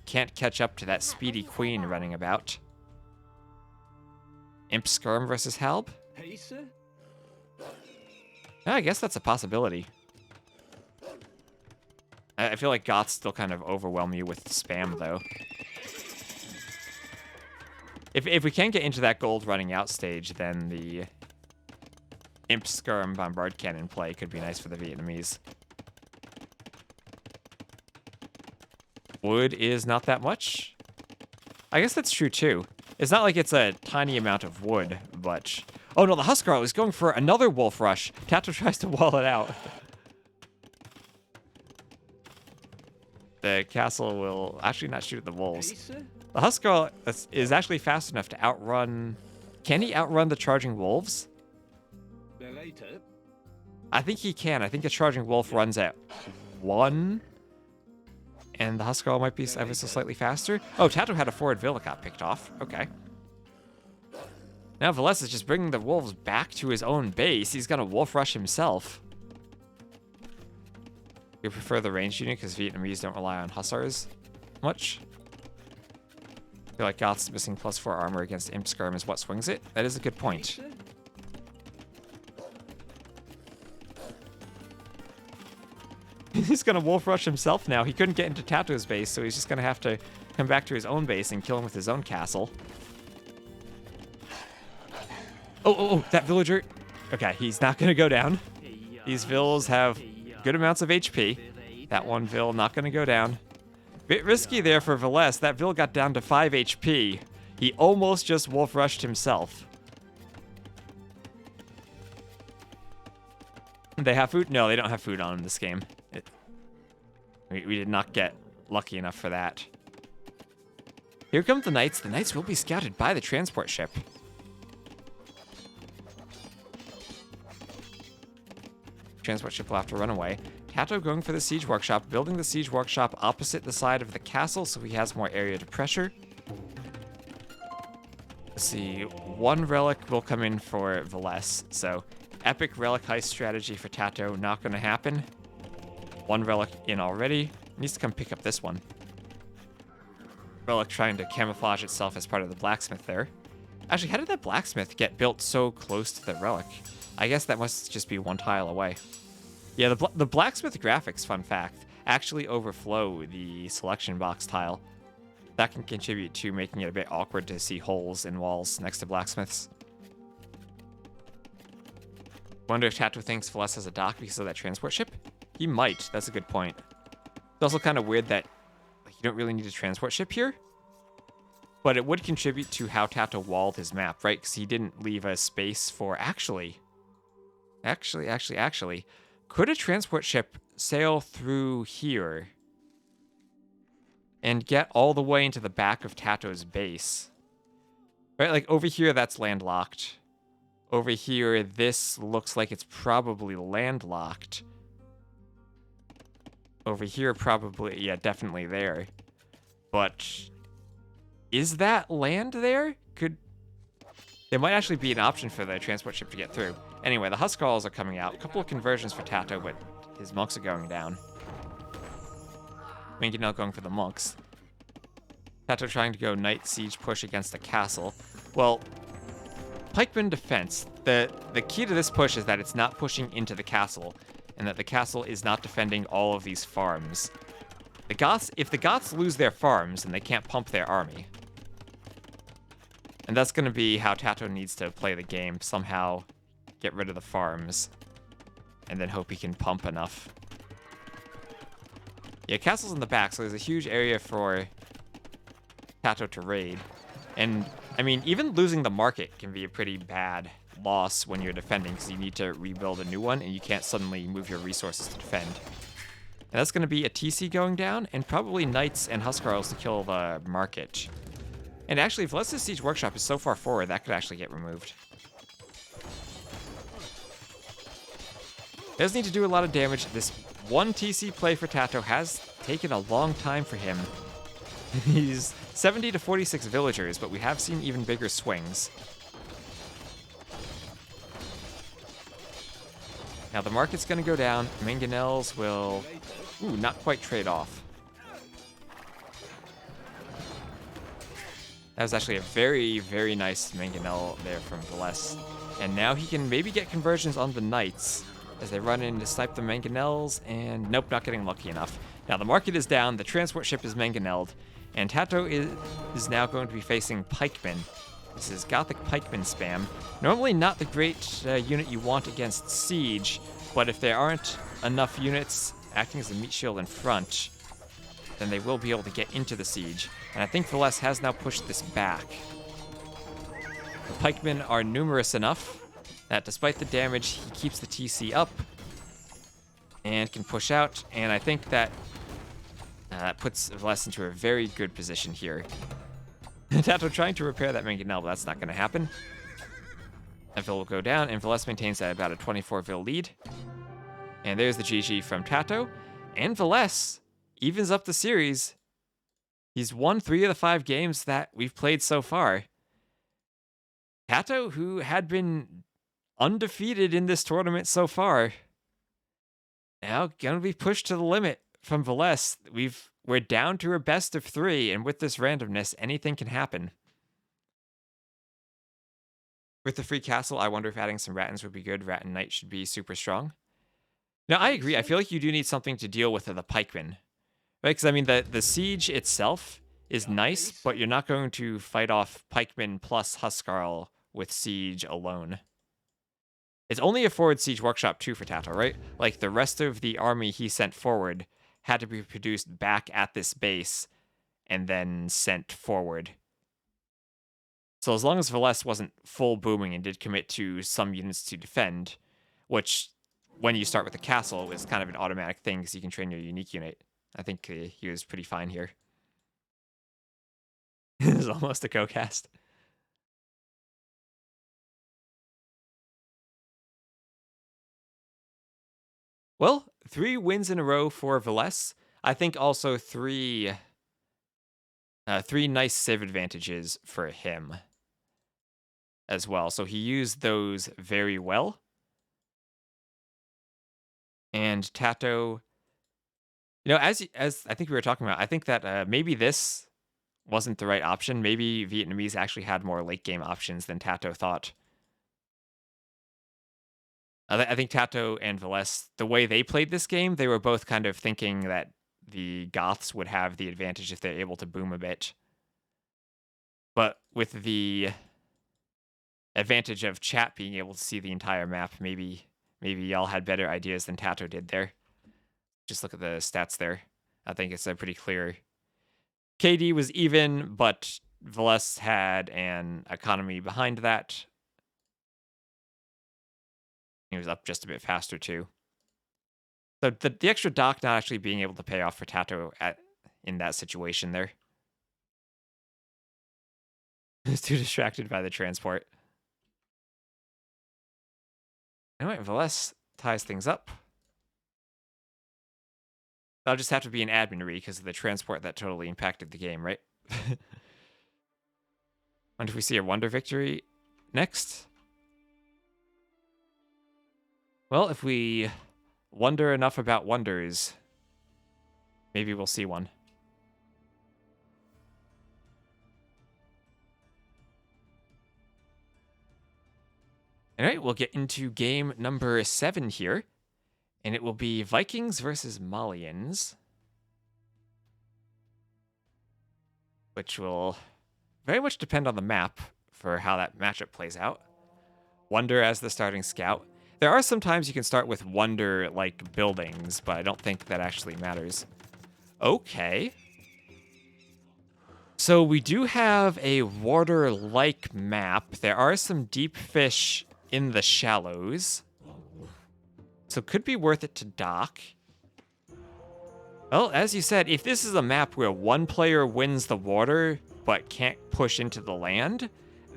Can't catch up to that speedy queen running about. Imp Skirm versus Halb? I guess that's a possibility. I feel like Goths still kind of overwhelm you with spam, though. If we can get into that gold running out stage, then the Imp Skirm Bombard Cannon play could be nice for the Vietnamese. Wood is not that much. I guess that's true, too. It's not like it's a tiny amount of wood, but... Oh no, the Huskarl is going for another wolf rush. TaToH tries to wall it out. The castle will actually not shoot at the wolves. The Huskarl is actually fast enough to outrun... Can he outrun the charging wolves? I think he can. I think the charging wolf runs at 1. And the Huskarl might be ever so slightly faster. Oh, TaToH had a forward villa got picked off. Okay. Now Villese is just bringing the wolves back to his own base. He's gonna wolf rush himself. You prefer the ranged unit because Vietnamese don't rely on hussars much. I feel like Goth's missing +4 armor against Imp Skirm is what swings it. That is a good point. He's gonna wolf rush himself now. He couldn't get into TaToH's base, so he's just gonna have to come back to his own base and kill him with his own castle. Oh, that villager. Okay, he's not gonna go down. These vills have good amounts of HP. That one vill not gonna go down. Bit risky there for Villese. That vill got down to 5 HP. He almost just wolf rushed himself. They have food? No, they don't have food on in this game. We did not get lucky enough for that. Here come the knights. The knights will be scouted by the transport ship. Transport ship will have to run away. TaToH going for the siege workshop, building the siege workshop opposite the side of the castle so he has more area to pressure. Let's see, 1 relic will come in for Villese, so epic relic heist strategy for TaToH, not going to happen. 1 relic in already. Needs to come pick up this one. Relic trying to camouflage itself as part of the blacksmith there. Actually, how did that blacksmith get built so close to the relic? I guess that must just be 1 tile away. Yeah, the blacksmith graphics, fun fact, actually overflow the selection box tile. That can contribute to making it a bit awkward to see holes in walls next to blacksmiths. Wonder if TaToH thinks Villese has a dock because of that transport ship? He might. That's a good point. It's also kind of weird that you don't really need a transport ship here. But it would contribute to how TaToH walled his map, right? Because he didn't leave a space for... Actually, Actually, could a transport ship sail through here and get all the way into the back of TaToH's base? Right, like over here, that's landlocked. Over here, this looks like it's probably landlocked. Over here, probably, yeah, definitely there. But is that land there? There might actually be an option for the transport ship to get through. Anyway, the Huskarls are coming out. A couple of conversions for TaToH, but his monks are going down. Mangonel going for the monks. TaToH trying to go knight siege push against the castle. Well, pikeman defense. The key to this push is that it's not pushing into the castle, and that the castle is not defending all of these farms. The Goths, if the Goths lose their farms, then they can't pump their army. And that's going to be how TaToH needs to play the game. Somehow get rid of the farms, and then hope he can pump enough. Yeah, castle's in the back, so there's a huge area for TaToH to raid. And, I mean, even losing the market can be a pretty bad loss when you're defending, because you need to rebuild a new one, and you can't suddenly move your resources to defend. And that's going to be a TC going down, and probably knights and Huskarls to kill the market. And actually, if Villese's Siege Workshop is so far forward, that could actually get removed. Does need to do a lot of damage. This one TC play for TaToH has taken a long time for him. He's 70 to 46 villagers, but we have seen even bigger swings. Now the market's going to go down. Mangonels will, not quite trade off. That was actually a very, very nice Mangonel there from Villese. And now he can maybe get conversions on the knights as they run in to snipe the Mangonels, and nope, not getting lucky enough. Now the market is down, the transport ship is Mangonelled, and TaToH is now going to be facing pikemen. This is Gothic pikemen spam. Normally not the great unit you want against siege, but if there aren't enough units acting as a meat shield in front, then they will be able to get into the siege. And I think Villese has now pushed this back. The pikemen are numerous enough that despite the damage, he keeps the TC up and can push out. And I think that puts Villese into a very good position here. TaToH trying to repair that Mangonel, but that's not going to happen. That Vil will go down, and Villese maintains at about a 24 Vil lead. And there's the GG from TaToH. And Villese evens up the series. He's won 3 of the 5 games that we've played so far. TaToH, who had been undefeated in this tournament so far, now going to be pushed to the limit from Villese. We're down to a best of 3, and with this randomness, anything can happen. With the free castle, I wonder if adding some Rattans would be good. Rattan Knight should be super strong. Now, I agree. I feel like you do need something to deal with the pikemen. Right? Because, I mean, the siege itself is nice, but you're not going to fight off pikemen plus Huskarl with siege alone. It's only a forward siege workshop too for TaToH, right? Like, the rest of the army he sent forward had to be produced back at this base and then sent forward. So as long as Villese wasn't full booming and did commit to some units to defend, which when you start with the castle is kind of an automatic thing because you can train your unique unit, I think he was pretty fine here. This is almost a co-cast. Well, 3 wins in a row for Villese. I think also 3 nice civ advantages for him as well. So he used those very well. And TaToH, as I think we were talking about, I think that maybe this wasn't the right option. Maybe Vietnamese actually had more late game options than TaToH thought. I think TaToH and Villese, the way they played this game, they were both kind of thinking that the Goths would have the advantage if they're able to boom a bit. But with the advantage of chat being able to see the entire map, maybe y'all had better ideas than TaToH did there. Just look at the stats there. I think it's pretty clear. KD was even, but Villese had an economy behind that. He was up just a bit faster too. So the extra dock not actually being able to pay off for TaToH in that situation there. He's too distracted by the transport. Anyway, Villese ties things up. That'll just have to be an admin because of the transport that totally impacted the game, right? Wonder if we see a wonder victory next. Well, if we wonder enough about wonders, maybe we'll see one. All right, we'll get into game number 7 here. And it will be Vikings versus Malians. Which will very much depend on the map for how that matchup plays out. Wonder as the starting scout. There are some times you can start with wonder-like buildings, but I don't think that actually matters. Okay. So we do have a water-like map. There are some deep fish in the shallows. So it could be worth it to dock. Well, as you said, if this is a map where one player wins the water but can't push into the land,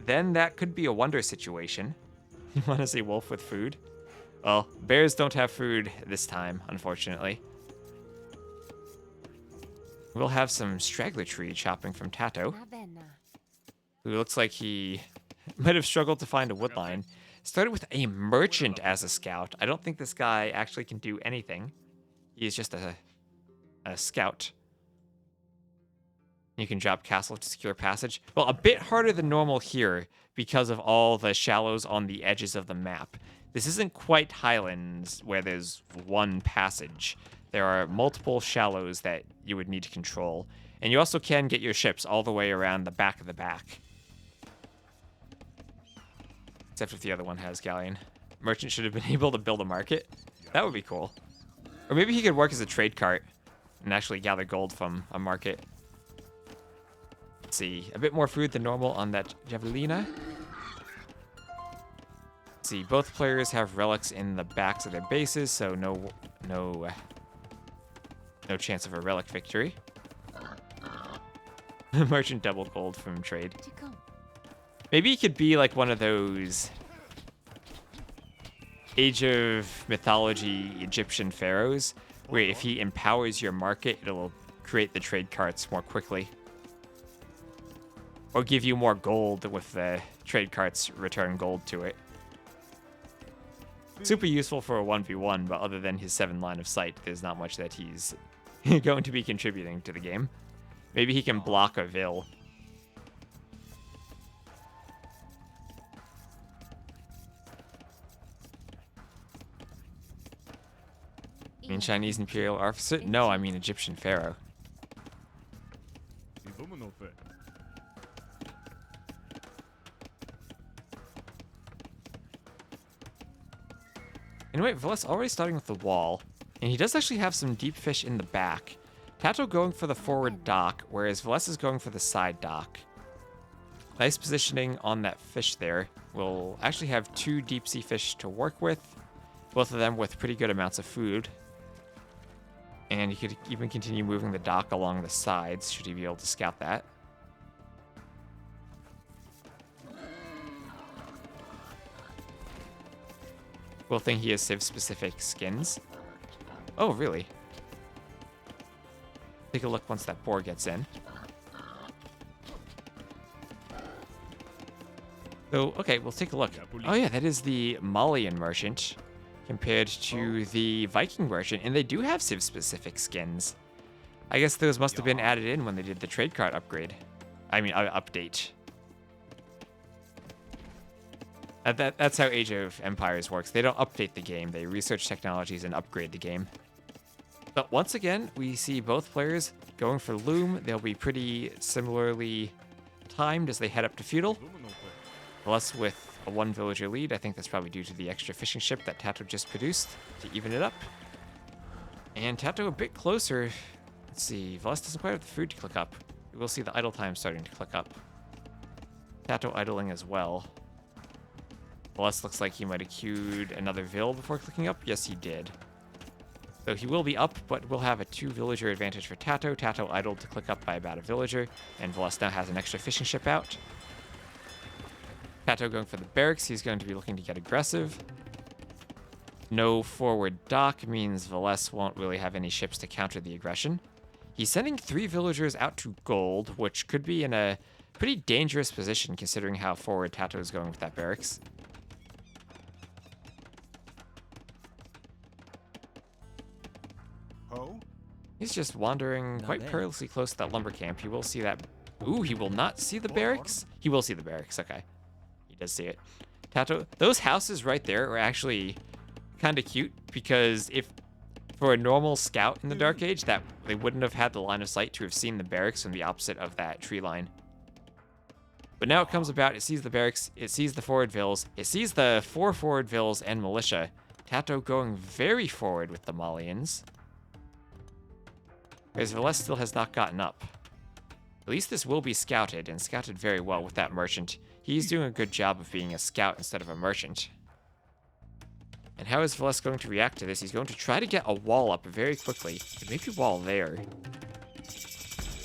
then that could be a wonder situation. You want to see wolf with food? Well, bears don't have food this time, unfortunately. We'll have some straggler tree chopping from TaToH, who looks like he might have struggled to find a woodline. Started with a merchant as a scout. I don't think this guy actually can do anything. He's just a scout. You can drop castle to secure passage. Well, a bit harder than normal here because of all the shallows on the edges of the map. This isn't quite Highlands where there's one passage. There are multiple shallows that you would need to control. And you also can get your ships all the way around the back of the back. Except if the other one has galleon. Merchant should have been able to build a market. That would be cool. Or maybe he could work as a trade cart and actually gather gold from a market. Let's see. A bit more food than normal on that javelina. Let's see. Both players have relics in the backs of their bases, so no chance of a relic victory. Merchant doubled gold from trade. Maybe he could be like one of those Age of Mythology Egyptian pharaohs, where if he empowers your market, it'll create the trade carts more quickly. Or give you more gold with the trade carts return gold to it. Super useful for a 1v1, but other than his 7 line of sight, there's not much that he's going to be contributing to the game. Maybe he can block a Vill. You mean Chinese Imperial officer? No, I mean Egyptian pharaoh. Anyway, Villese already starting with the wall, and he does actually have some deep fish in the back. TaToH going for the forward dock, whereas Villese is going for the side dock. Nice positioning on that fish there. We'll actually have 2 deep sea fish to work with, both of them with pretty good amounts of food. And he could even continue moving the dock along the sides, should he be able to scout that. Cool thing, he has Civ-specific skins. Oh, really? Take a look once that boar gets in. So, okay, we'll take a look. Oh yeah, that is the Malian merchant compared to the Viking merchant, and they do have Civ-specific skins. I guess those must have been added in when they did the trade cart upgrade. I mean, update. That's how Age of Empires works. They don't update the game. They research technologies and upgrade the game. But once again, we see both players going for Loom. They'll be pretty similarly timed as they head up to feudal. Villese with a 1 villager lead. I think that's probably due to the extra fishing ship that TaToH just produced to even it up. And TaToH a bit closer. Let's see. Villese doesn't quite have the food to click up. We'll see the idle time starting to click up. TaToH idling as well. Villese looks like he might have queued another Vill before clicking up. Yes, he did. So he will be up, but we'll have a 2-villager advantage for TaToH. TaToH idled to click up by about a villager, and Villese now has an extra fishing ship out. TaToH going for the barracks. He's going to be looking to get aggressive. No forward dock means Villese won't really have any ships to counter the aggression. He's sending 3 villagers out to gold, which could be in a pretty dangerous position considering how forward TaToH is going with that barracks. Ho? He's just wandering quite perilously close to that lumber camp. He will see that. Ooh, he will not see the barracks? He will see the barracks, okay. He does see it. TaToH, those houses right there are actually kind of cute because if for a normal scout in the Dark Age, that they wouldn't have had the line of sight to have seen the barracks from the opposite of that tree line. But now it comes about, it sees the barracks, it sees the forward vills, it sees the 4 forward vills and militia. TaToH going very forward with the Malians. Whereas Villese still has not gotten up. At least this will be scouted, and scouted very well with that merchant. He's doing a good job of being a scout instead of a merchant. And how is Villese going to react to this? He's going to try to get a wall up very quickly. Maybe wall there.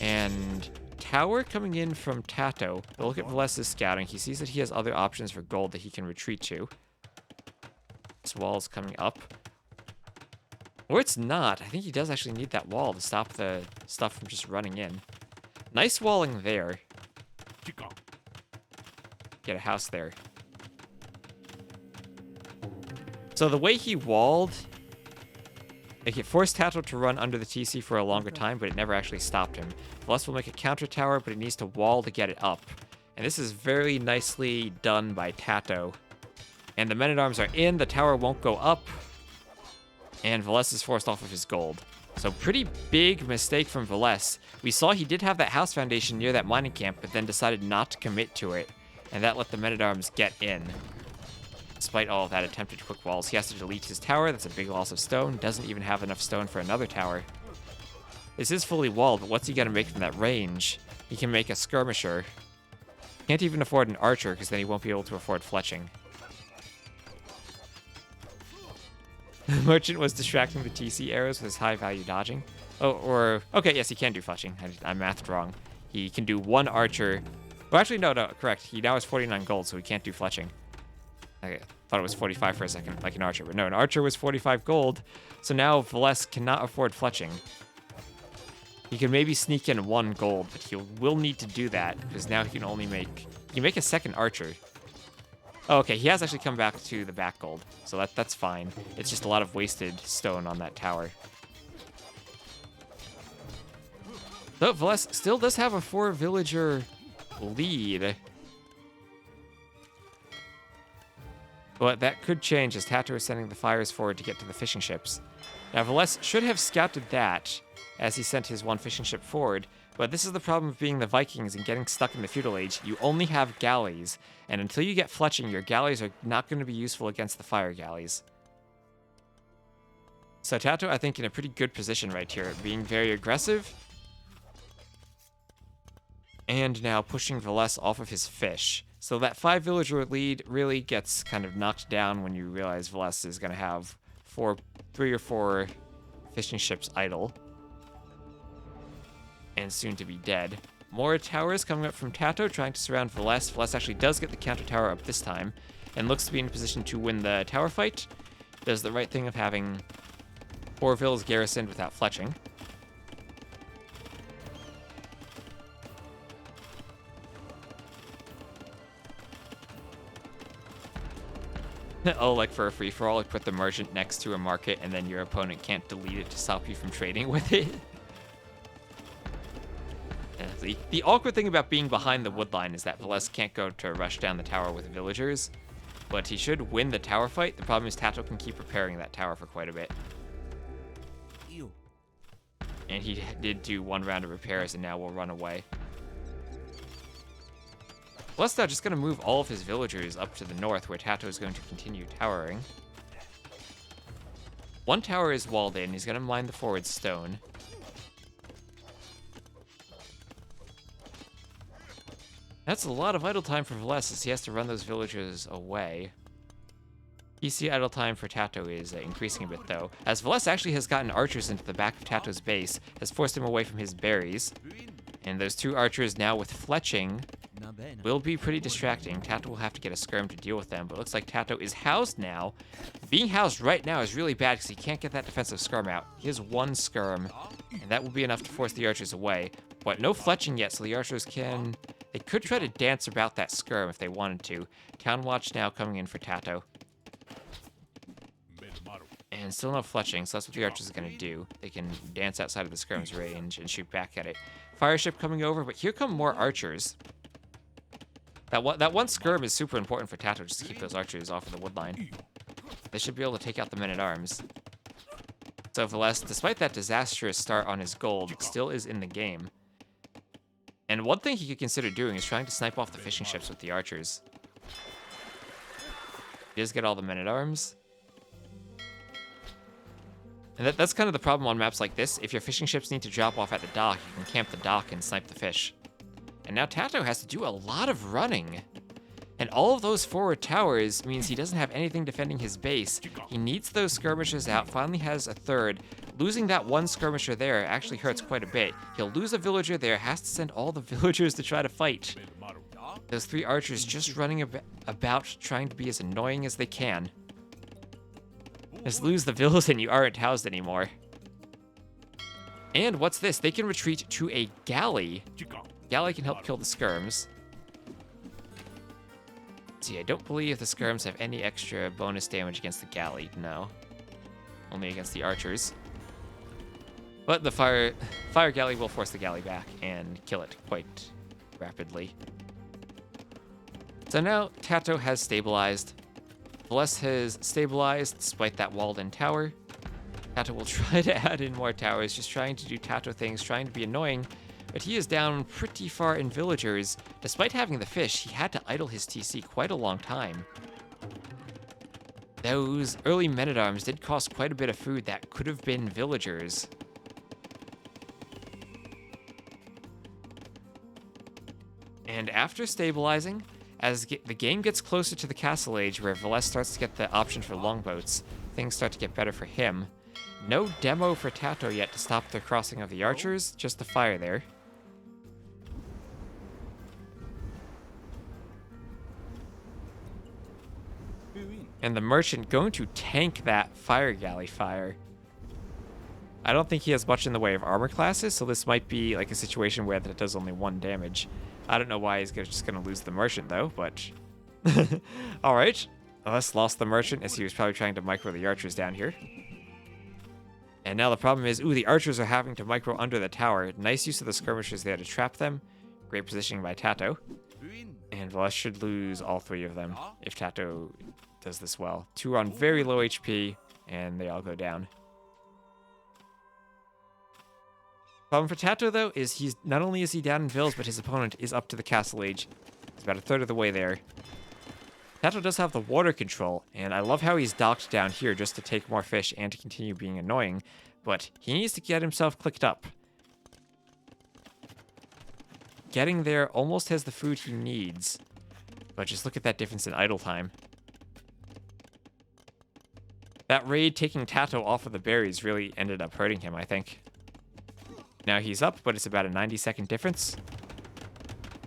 And tower coming in from TaToH. But look at Villese's scouting. He sees that he has other options for gold that he can retreat to. This wall is coming up. Or it's not. I think he does actually need that wall to stop the stuff from just running in. Nice walling there. Get a house there. So the way he walled, it forced TaToH to run under the TC for a longer time, but it never actually stopped him. Villese will make a counter tower, but it needs to wall to get it up. And this is very nicely done by TaToH. And the men-at-arms are in, the tower won't go up, and Villese is forced off of his gold. So pretty big mistake from Villese. We saw he did have that house foundation near that mining camp, but then decided not to commit to it, and that let the men-at-arms get in. Despite all of that attempted quick walls, he has to delete his tower. That's a big loss of stone. Doesn't even have enough stone for another tower. This is fully walled, but what's he gonna make from that range? He can make a skirmisher. Can't even afford an archer, because then he won't be able to afford fletching. The merchant was distracting the TC arrows with his high-value dodging. Oh, or... Okay, yes, he can do fletching. I mathed wrong. He can do 1 archer. Well, actually, no, correct. He now has 49 gold, so he can't do fletching. I thought it was 45 for a second, like an archer. But no, an archer was 45 gold, so now Villese cannot afford fletching. He can maybe sneak in 1 gold, but he will need to do that, because now he can only make... He can make a second archer. Oh, okay, he has actually come back to the back gold, so that's fine. It's just a lot of wasted stone on that tower. Though Villese still does have a 4-villager lead. But that could change as TaToH is sending the fires forward to get to the fishing ships. Now, Villese should have scouted that as he sent his 1 fishing ship forward, but this is the problem of being the Vikings and getting stuck in the feudal age. You only have galleys, and until you get fletching, your galleys are not going to be useful against the fire galleys. So TaToH, I think, in a pretty good position right here, being very aggressive, and now pushing Villese off of his fish. So that 5-villager lead really gets kind of knocked down when you realize Villese is going to have 3 or 4 fishing ships idle. And soon to be dead. More towers coming up from TaToH, trying to surround Villese. Villese actually does get the counter tower up this time, and looks to be in a position to win the tower fight. Does the right thing of having 4 vills garrisoned without fletching. Oh, like for a free-for-all, like put the merchant next to a market, and then your opponent can't delete it to stop you from trading with it. The awkward thing about being behind the wood line is that Villese can't go to rush down the tower with villagers, but he should win the tower fight. The problem is TaToH can keep repairing that tower for quite a bit. Ew. And he did do 1 round of repairs and now will run away. Villese now just going to move all of his villagers up to the north where TaToH is going to continue towering. 1 tower is walled in. He's going to mine the forward stone. That's a lot of idle time for Villese as he has to run those villagers away. PC idle time for TaToH is increasing a bit, though, as Villese actually has gotten archers into the back of TaToH's base, has forced him away from his berries, and those 2 archers now with fletching Na bene. will be pretty distracting. TaToH will have to get a skirm to deal with them, but it looks like TaToH is housed now. Being housed right now is really bad because he can't get that defensive skirm out. He has 1 skirm, and that will be enough to force the archers away, but no fletching yet, so the archers can... They could try to dance about that skirm if they wanted to. Town Watch now coming in for TaToH. And still no fletching, so that's what the archers are going to do. They can dance outside of the skirm's range and shoot back at it. Fire ship coming over, but here come more archers. That one skirm is super important for TaToH just to keep those archers off of the wood line. They should be able to take out the men-at-arms. So Villese, despite that disastrous start on his gold, still is in the game. And one thing he could consider doing is trying to snipe off the fishing ships with the archers. He does get all the men-at-arms. And that's kind of the problem on maps like this. If your fishing ships need to drop off at the dock, you can camp the dock and snipe the fish. And now TaToH has to do a lot of running. And all of those forward towers means he doesn't have anything defending his base. He needs those skirmishers out, finally has a third. Losing that 1 skirmisher there actually hurts quite a bit. He'll lose a villager there, has to send all the villagers to try to fight. Those 3 archers just running about, trying to be as annoying as they can. Just lose the villas and you aren't housed anymore. And what's this? They can retreat to a galley. Galley can help kill the skirms. See, I don't believe the skirms have any extra bonus damage against the galley. No. Only against the archers. But the fire galley will force the galley back and kill it quite rapidly. So now TaToH has stabilized. Villese has stabilized despite that walled-in tower. TaToH will try to add in more towers, just trying to do TaToH things, trying to be annoying, but he is down pretty far in villagers. Despite having the fish, he had to idle his TC quite a long time. Those early men-at-arms did cost quite a bit of food that could have been villagers. And after stabilizing, as the game gets closer to the Castle Age, where Villese starts to get the option for longboats, things start to get better for him. No demo for TaToH yet to stop the crossing of the archers, just the fire there. And the merchant going to tank that fire galley fire. I don't think he has much in the way of armor classes, so this might be like a situation where that does only 1 damage. I don't know why he's just going to lose the merchant, though, but... Alright. Villese lost the merchant, as he was probably trying to micro the archers down here. And now the problem is, the archers are having to micro under the tower. Nice use of the skirmishers there to trap them. Great positioning by TaToH. And Villese should lose all 3 of them if TaToH does this well. 2 are on very low HP, and they all go down. Problem for TaToH, though, is he's not only is he down in vills, but his opponent is up to the Castle Age. He's about a third of the way there. TaToH does have the water control, and I love how he's docked down here just to take more fish and to continue being annoying, but he needs to get himself clicked up. Getting there almost has the food he needs, but just look at that difference in idle time. That raid taking TaToH off of the berries really ended up hurting him, I think. Now he's up, but it's about a 90-second difference.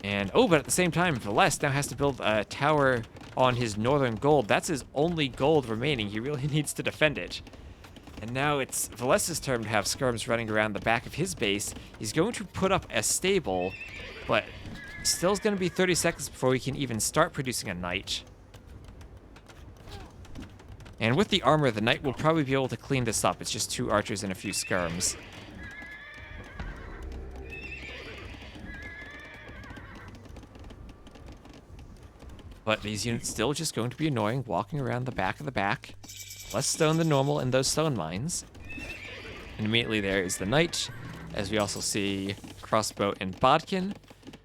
And, but at the same time, Villese now has to build a tower on his northern gold. That's his only gold remaining. He really needs to defend it. And now it's Villese's turn to have skirms running around the back of his base. He's going to put up a stable, but still's going to be 30 seconds before he can even start producing a knight. And with the armor, the knight will probably be able to clean this up. It's just 2 archers and a few skirms. But these units still just going to be annoying, walking around the back of the back. Less stone than normal in those stone mines. And immediately there is the knight, as we also see crossbow and bodkin.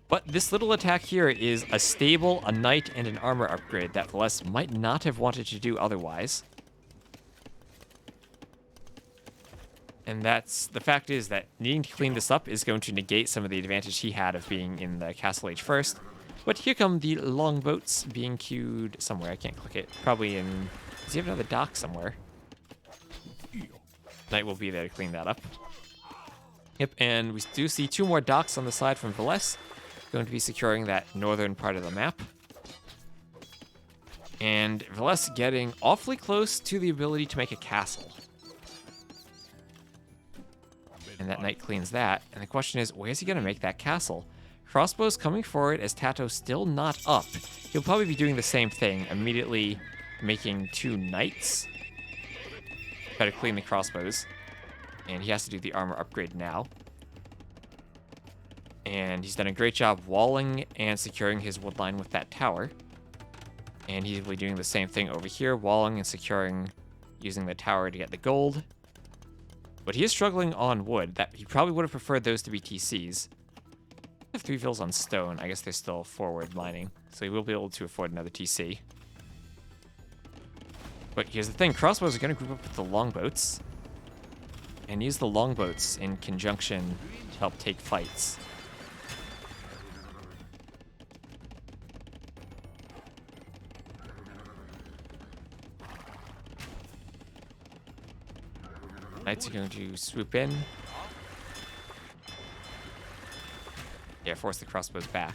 But this little attack here is a stable, a knight, and an armor upgrade that Villese might not have wanted to do otherwise. And the fact is that needing to clean this up is going to negate some of the advantage he had of being in the Castle Age first. But here come the longboats being queued somewhere. I can't click it. Probably in... Does he have another dock somewhere? Knight will be there to clean that up. Yep, and we do see 2 more docks on the side from Villese. Going to be securing that northern part of the map. And Villese getting awfully close to the ability to make a castle. And that knight cleans that. And the question is, where's he going to make that castle? Crossbows coming forward as TaToH still not up. He'll probably be doing the same thing, immediately making 2 knights. Try to clean the crossbows. And he has to do the armor upgrade now. And he's done a great job walling and securing his wood line with that tower. And he's really doing the same thing over here, walling and securing, using the tower to get the gold. But he is struggling on wood. That he probably would have preferred those to be TCs. I have 3 vills on stone. I guess they're still forward mining, so he will be able to afford another TC. But here's the thing, crossbows are going to group up with the longboats. And use the longboats in conjunction to help take fights. Knights are going to swoop in. Yeah, force the crossbows back.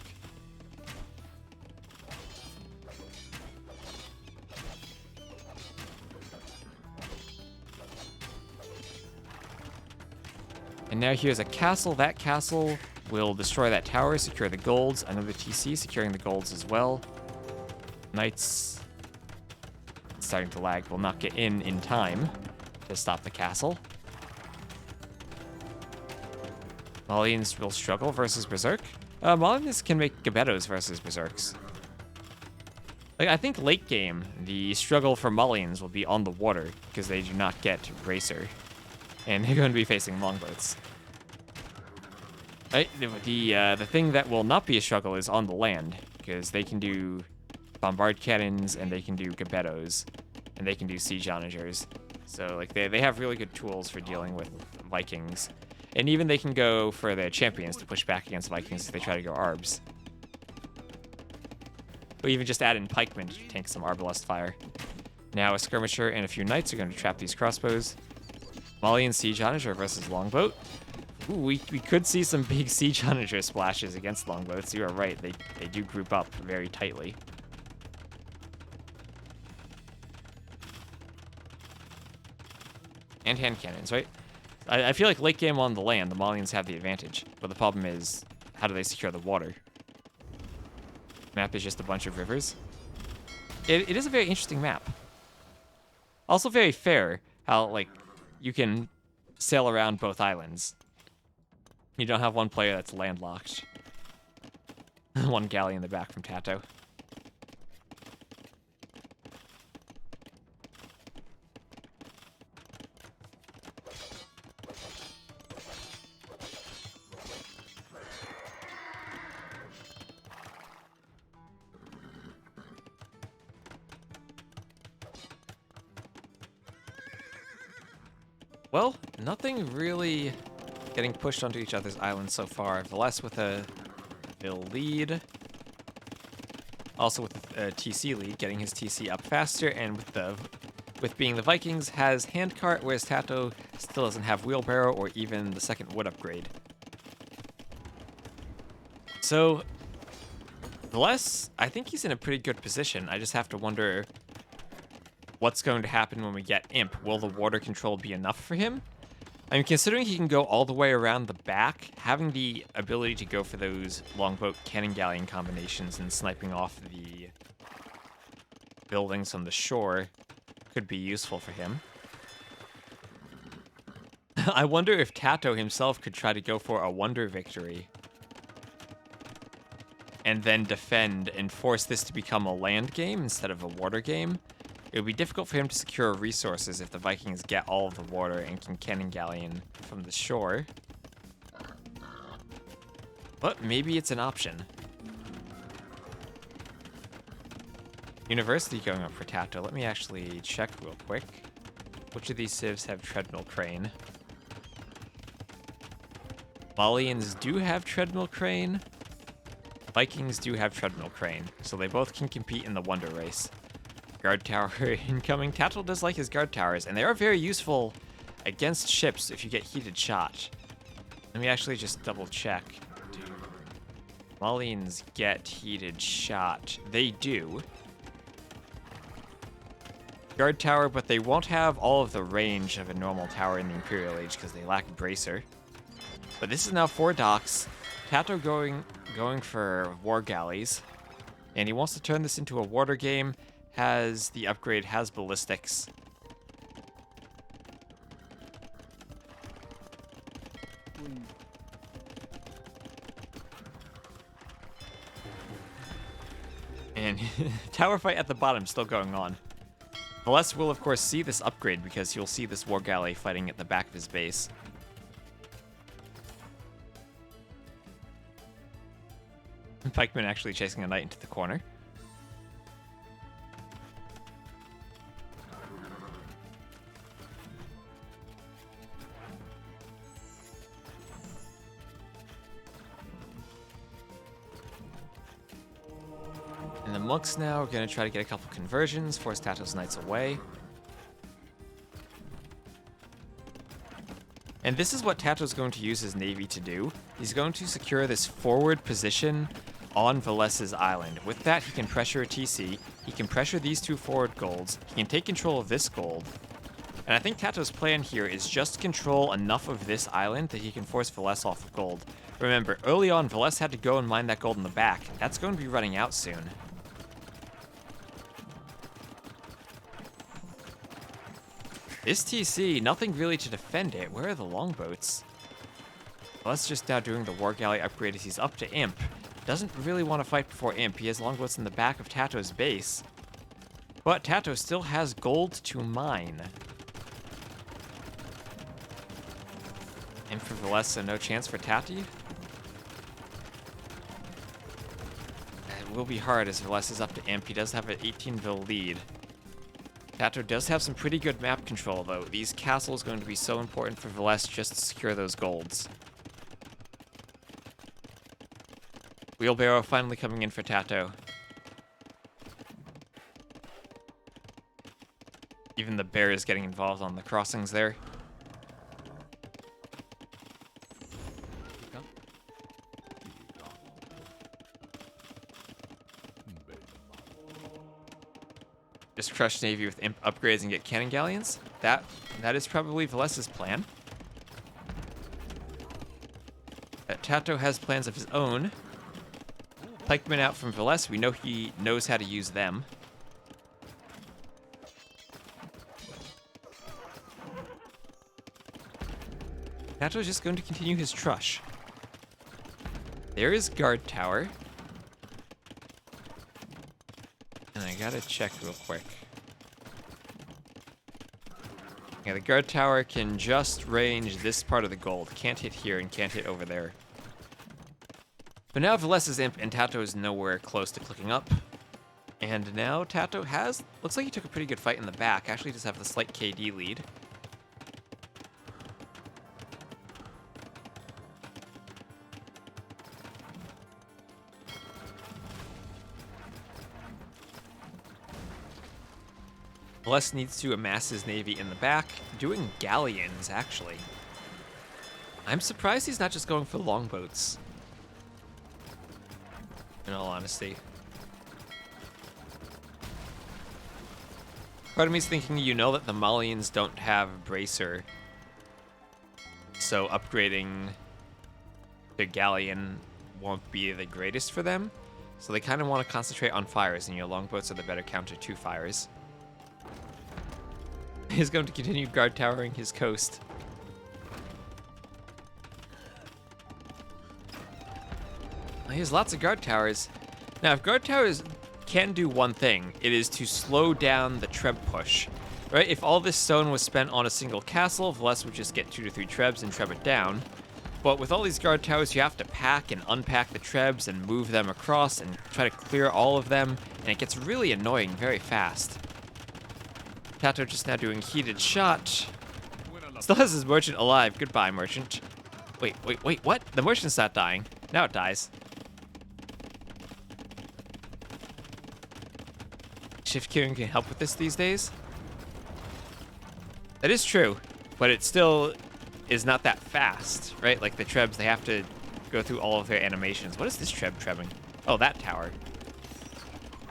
And now here's a castle. That castle will destroy that tower, secure the golds. Another TC securing the golds as well. Knights, starting to lag, will not get in time to stop the castle. Malians will struggle versus Berserk. Malians can make Gebettos versus Berserks. Like, I think late game, the struggle for Malians will be on the water because they do not get Racer. And they're going to be facing longboats. Right, the thing that will not be a struggle is on the land, because they can do bombard cannons and they can do Gebettos and they can do siege onagers. So like they have really good tools for dealing with Vikings. And even they can go for their champions to push back against Vikings if they try to go Arbs. Or even just add in pikemen to tank some Arbalest fire. Now a skirmisher and a few knights are going to trap these crossbows. Malian siege onager versus longboat. Ooh, we could see some big siege onager splashes against longboats. You are right, they do group up very tightly. And hand cannons, right? I feel like late game on the land, the Malians have the advantage. But the problem is, how do they secure the water? Map is just a bunch of rivers. It is a very interesting map. Also very fair, how, like, you can sail around both islands. You don't have one player that's landlocked. One galley in the back from TaToH. Well, nothing really getting pushed onto each other's islands so far. Villese with a Vill lead. Also with a TC lead, getting his TC up faster, and with being the Vikings, has handcart, whereas TaToH still doesn't have wheelbarrow or even the second wood upgrade. So, Villese, I think he's in a pretty good position. I just have to wonder what's going to happen when we get Imp. Will the water control be enough for him? I mean, considering he can go all the way around the back, having the ability to go for those longboat cannon galleon combinations and sniping off the buildings on the shore could be useful for him. I wonder if TaToH himself could try to go for a wonder victory and then defend and force this to become a land game instead of a water game. It would be difficult for him to secure resources if the Vikings get all of the water and can cannon galleon from the shore. But maybe it's an option. University going up for TaToH. Let me actually check real quick. Which of these civs have treadmill crane? Malians do have treadmill crane. Vikings do have treadmill crane, so they both can compete in the wonder race. Guard tower incoming. TaToH does like his guard towers, and they are very useful against ships if you get heated shot. Let me actually just double check. Do Malians get heated shot? They do. Guard tower, but they won't have all of the range of a normal tower in the Imperial Age because they lack bracer. But this is now 4 docks. TaToH going for war galleys, and he wants to turn this into a water game. Has the upgrade, has ballistics. And tower fight at the bottom still going on. Villese will, of course, see this upgrade because he'll see this war galley fighting at the back of his base. Pikeman actually chasing a knight into the corner. And the monks now are going to try to get a couple conversions, force TaToH's knights away. And this is what TaToH's going to use his navy to do. He's going to secure this forward position on Villese's island. With that, he can pressure a TC, he can pressure these 2 forward golds, he can take control of this gold. And I think TaToH's plan here is just control enough of this island that he can force Villese off of gold. Remember, early on, Villese had to go and mine that gold in the back. That's going to be running out soon. This TC, nothing really to defend it. Where are the longboats? Villese just now doing the war galley upgrade as he's up to Imp. Doesn't really want to fight before Imp. He has longboats in the back of TaToH's base. But TaToH still has gold to mine. Imp for Villese, so no chance for Tati. It will be hard as Villese is up to Imp. He does have an 18-vil lead. TaToH does have some pretty good map control, though. These castles are going to be so important for Villese just to secure those golds. Wheelbarrow finally coming in for TaToH. Even the bear is getting involved on the crossings there. Just crush navy with imp upgrades and get cannon galleons. That is probably Villese's plan. TaToH has plans of his own. Pikemen out from Villese. We know he knows how to use them. TaToH's just going to continue his Drush. There is guard tower. And I gotta check real quick. Yeah, the guard tower can just range this part of the gold. Can't hit here and can't hit over there. But now Villese's imp and TaToH is nowhere close to clicking up. And now TaToH has... Looks like he took a pretty good fight in the back. Actually does have the slight KD lead. Villese needs to amass his navy in the back, doing galleons, actually. I'm surprised he's not just going for longboats. In all honesty. Part of me's thinking, you know that the Malians don't have bracer, so upgrading to galleon won't be the greatest for them. So they kind of want to concentrate on fires, and your longboats are the better counter to fires. He's going to continue guard towering his coast. He has lots of guard towers. Now, if guard towers can do one thing, it is to slow down the treb push. Right? If all this stone was spent on a single castle, Villese would just get 2 to 3 trebs and treb it down. But with all these guard towers, you have to pack and unpack the trebs and move them across and try to clear all of them, and it gets really annoying very fast. TaToH just now doing heated shot. Still has his merchant alive. Goodbye, merchant. Wait, what? The merchant's not dying. Now it dies. shift queuing can help with this these days. That is true, but it still is not that fast, right? Like the trebs, they have to go through all of their animations. What is this trebbing? Oh, that tower.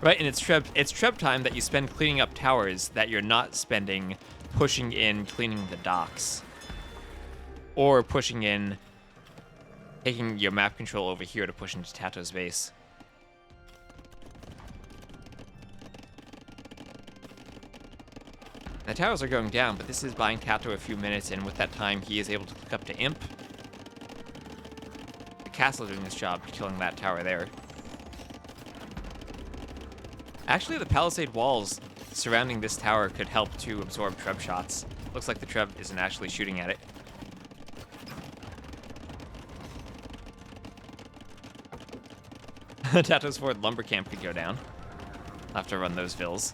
Right, and it's treb time that you spend cleaning up towers that you're not spending pushing in cleaning the docks. Or pushing in, taking your map control over here to push into TaToH's base. The towers are going down, but this is buying TaToH a few minutes, and with that time, he is able to click up to Imp. The castle doing this job, killing that tower there. Actually, the palisade walls surrounding this tower could help to absorb treb shots. Looks like the treb isn't actually shooting at it. TaToH's forward lumber camp could go down. I'll have to run those vills.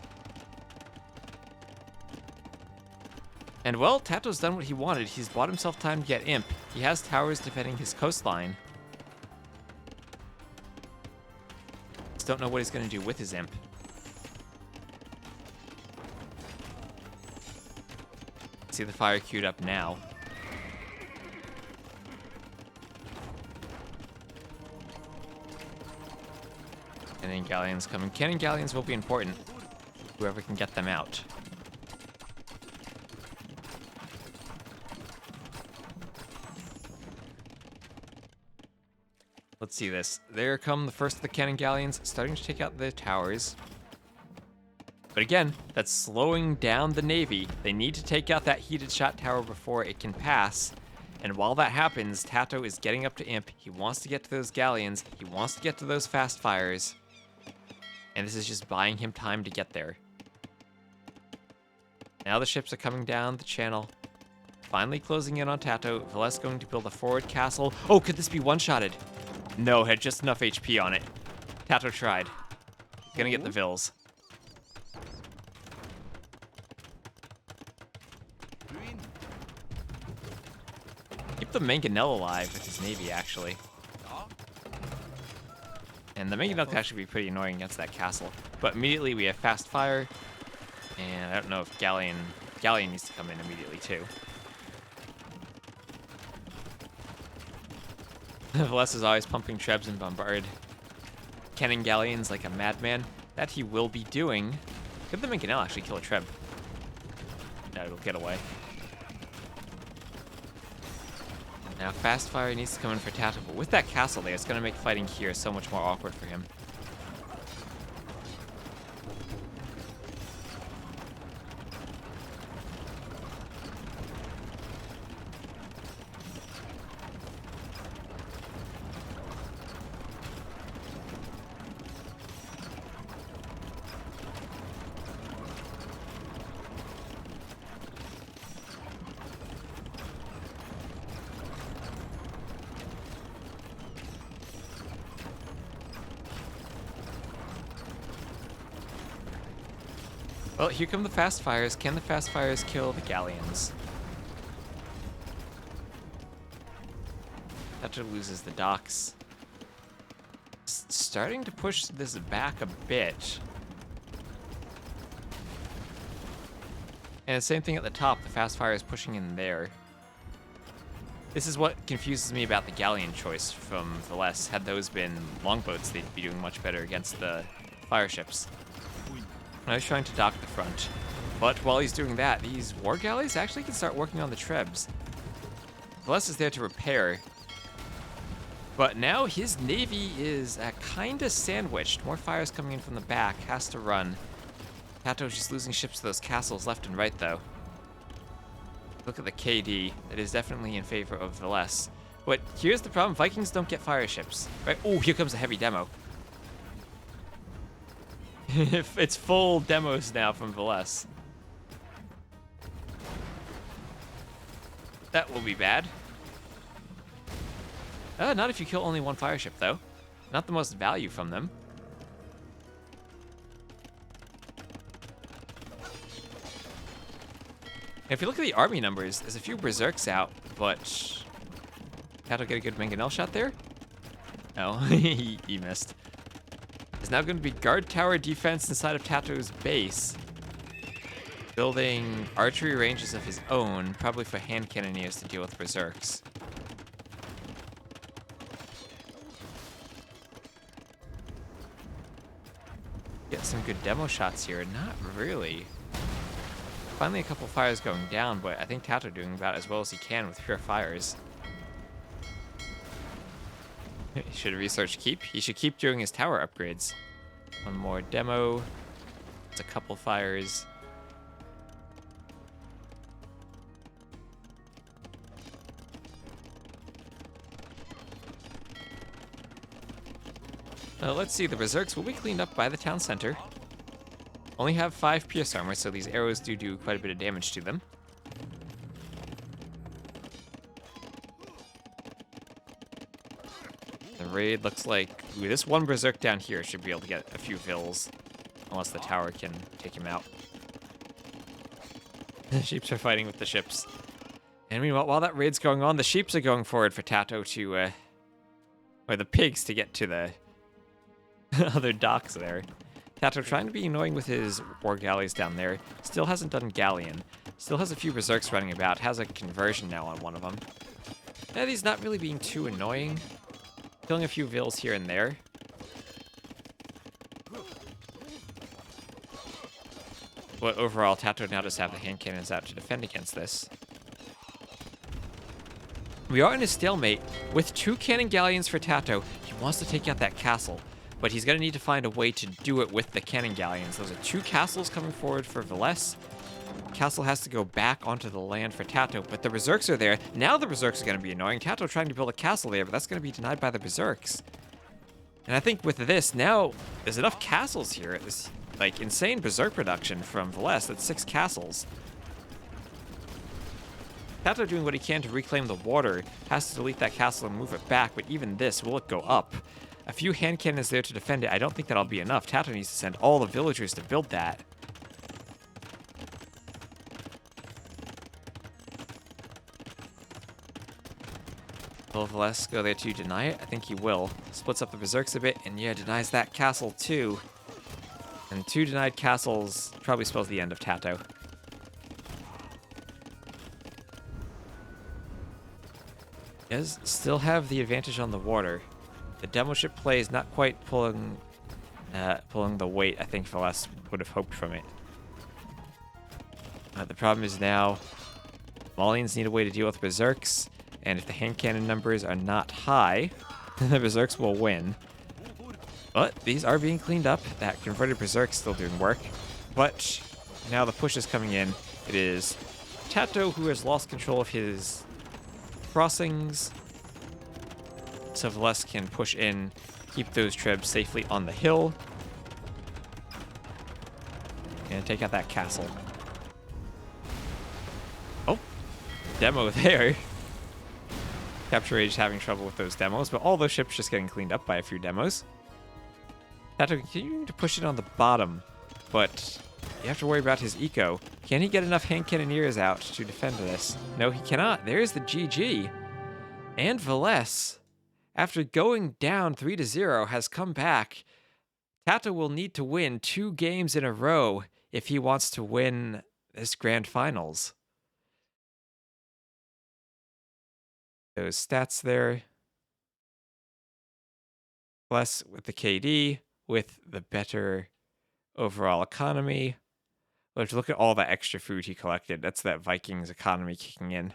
And well, TaToH's done what he wanted. He's bought himself time to get Imp. He has towers defending his coastline. Just don't know what he's going to do with his Imp. See the fire queued up now. Cannon galleons coming. Cannon galleons will be important. Whoever can get them out. Let's see this. There come the first of the cannon galleons, starting to take out the towers. But again, that's slowing down the Navy. They need to take out that heated shot tower before it can pass. And while that happens, TaToH is getting up to Imp. He wants to get to those galleons. He wants to get to those fast fires. And this is just buying him time to get there. Now the ships are coming down the channel. Finally closing in on TaToH. Villese going to build a forward castle. Oh, could this be one-shotted? No, had just enough HP on it. TaToH tried. He's gonna get the vills. Keep the mangonel alive with his navy, actually. And the mangonel can actually be pretty annoying against that castle. But immediately we have fast fire. And I don't know if galleon needs to come in immediately too. Villese is always pumping trebs and bombard cannon galleons like a madman. That he will be doing. Could the mangonel actually kill a treb? No, it'll get away. Now fast fire needs to come in for TaToH, but with that castle there, it's going to make fighting here so much more awkward for him. Well, here come the fast fires. Can the fast fires kill the galleons? TaToH loses the docks. Starting to push this back a bit. And the same thing at the top. The fast fire is pushing in there. This is what confuses me about the galleon choice from Villese. Had those been longboats, they'd be doing much better against the fire ships. Now he's trying to dock the front. But while he's doing that, these war galleys actually can start working on the trebs. Villese is there to repair. But now his navy is kind of sandwiched. More fires coming in from the back. Has to run. TaToH's just losing ships to those castles left and right, though. Look at the KD. That is definitely in favor of Villese. But here's the problem. Vikings don't get fire ships. Right? Oh, here comes a heavy demo. It's full demos now from Villese. That will be bad. Not if you kill only one fire ship, though. Not the most value from them. And if you look at the army numbers, there's a few berserks out, but TaToH get a good mangonel shot there? No, he missed. is now going to be guard tower defense inside of TaToH's base. Building archery ranges of his own, probably for hand cannoneers to deal with berserks. Get some good demo shots here. Not really. Finally a couple fires going down, but I think TaToH doing about as well as he can with pure fires. He should research keep. He should keep doing his tower upgrades. One more demo. It's a couple fires. Let's see, the berserks will be cleaned up by the town center. Only have 5 pierce armor, so these arrows do quite a bit of damage to them. The raid looks like... Ooh, this one berserk down here should be able to get a few fills. Unless the tower can take him out. The sheeps are fighting with the ships. And meanwhile, while that raid's going on, the sheeps are going forward for TaToH to... or the pigs to get to the other docks there. TaToH trying to be annoying with his war galleys down there. Still hasn't done galleon. Still has a few berserks running about. Has a conversion now on one of them. And he's not really being too annoying. Killing a few vills here and there. But overall, TaToH now just have the hand cannons out to defend against this. We are in a stalemate with 2 cannon galleons for TaToH. He wants to take out that castle, but he's going to need to find a way to do it with the cannon galleons. Those are 2 castles coming forward for Villese. Castle has to go back onto the land for TaToH, but the berserks are there. Now the berserks are going to be annoying. TaToH trying to build a castle there, but that's going to be denied by the berserks. And I think with this, now there's enough castles here. This like insane berserk production from Villese. That's 6 castles. TaToH doing what he can to reclaim the water. Has to delete that castle and move it back, but even this, will it go up? A few hand cannons there to defend it. I don't think that'll be enough. TaToH needs to send all the villagers to build that. Will Villese go there to deny it? I think he will. Splits up the berserks a bit, and yeah, denies that castle too. And 2 denied castles probably spells the end of TaToH. Does still have the advantage on the water. The demo ship play is not quite pulling the weight I think Villese would have hoped from it. The problem is now Maulians need a way to deal with berserks, and if the hand cannon numbers are not high, the berserks will win. But these are being cleaned up. That converted berserk still doing work. But now the push is coming in. It is TaToH who has lost control of his crossings. So Villese can push in, keep those trebs safely on the hill, and take out that castle. Oh, demo there. Capture Age having trouble with those demos, but all those ships just getting cleaned up by a few demos. TaToH continuing to push it on the bottom, but you have to worry about his eco. Can he get enough hand cannoneers out to defend this? No, he cannot. There's the GG. And Villese, after going down 3-0, has come back. TaToH will need to win 2 games in a row if he wants to win this grand finals. Those stats there. Plus with the KD, with the better overall economy. Let's look at all the extra food he collected. That's that Vikings economy kicking in.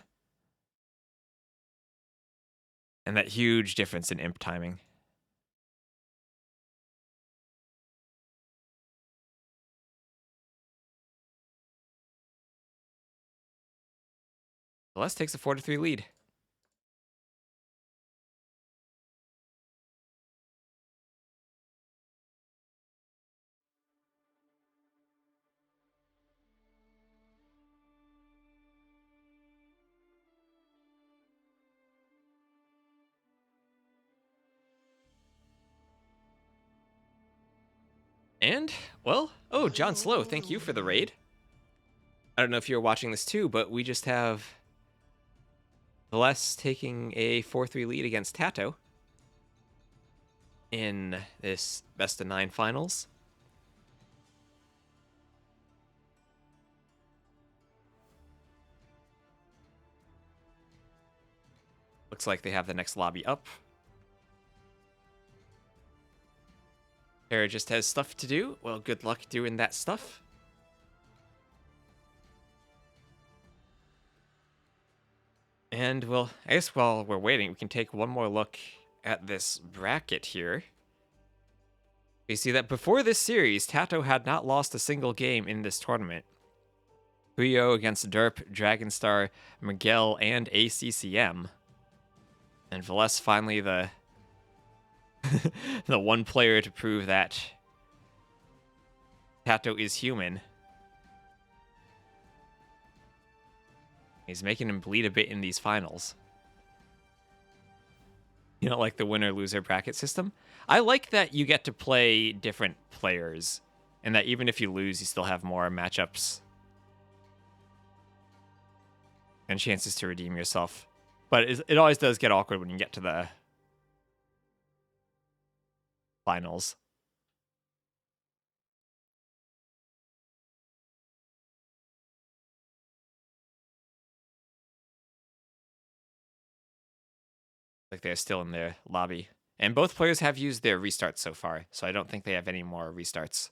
And that huge difference in imp timing. Villese takes a 4-3 lead. And, well, oh, John Slow, thank you for the raid. I don't know if you're watching this too, but we just have Villese taking a 4-3 lead against TaToH. in this best of 9 finals. Looks like they have the next lobby up. Tara just has stuff to do. Well, good luck doing that stuff. And, well, I guess while we're waiting, we can take one more look at this bracket here. You see that before this series, TaToH had not lost a single game in this tournament. Puyo against Derp, Dragonstar, Miguel, and ACCM. And Villese finally the the one player to prove that TaToH is human. He's making him bleed a bit in these finals. You don't like the winner-loser bracket system? I like that you get to play different players, and that even if you lose, you still have more matchups and chances to redeem yourself. But it always does get awkward when you get to the finals. Like they're still in their lobby. And both players have used their restarts so far, so I don't think they have any more restarts.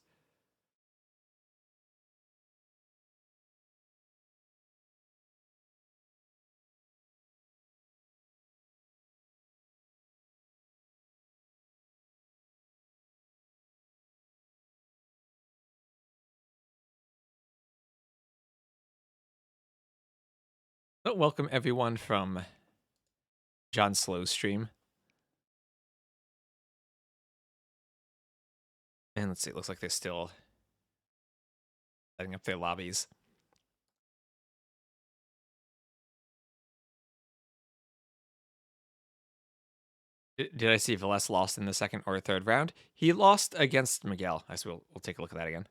Oh, welcome everyone from John Slow's stream. And let's see, it looks like they're still setting up their lobbies. Did I see Villese lost in the second or third round? He lost against Miguel. I guess we'll take a look at that again.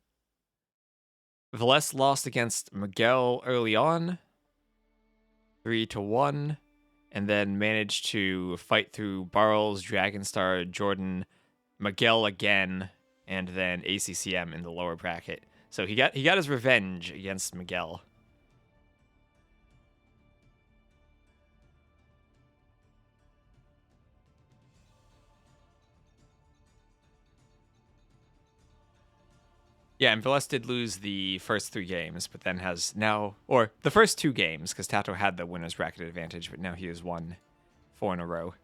Villese lost against Miguel early on, 3-1, and then managed to fight through Barles, Dragonstar, Jordan, Miguel again, and then ACCM in the lower bracket. So he got his revenge against Miguel. Yeah, and Villese did lose the first 3 games, but then has now, or the first 2 games, because TaToH had the winner's bracket advantage, but now he has won 4 in a row.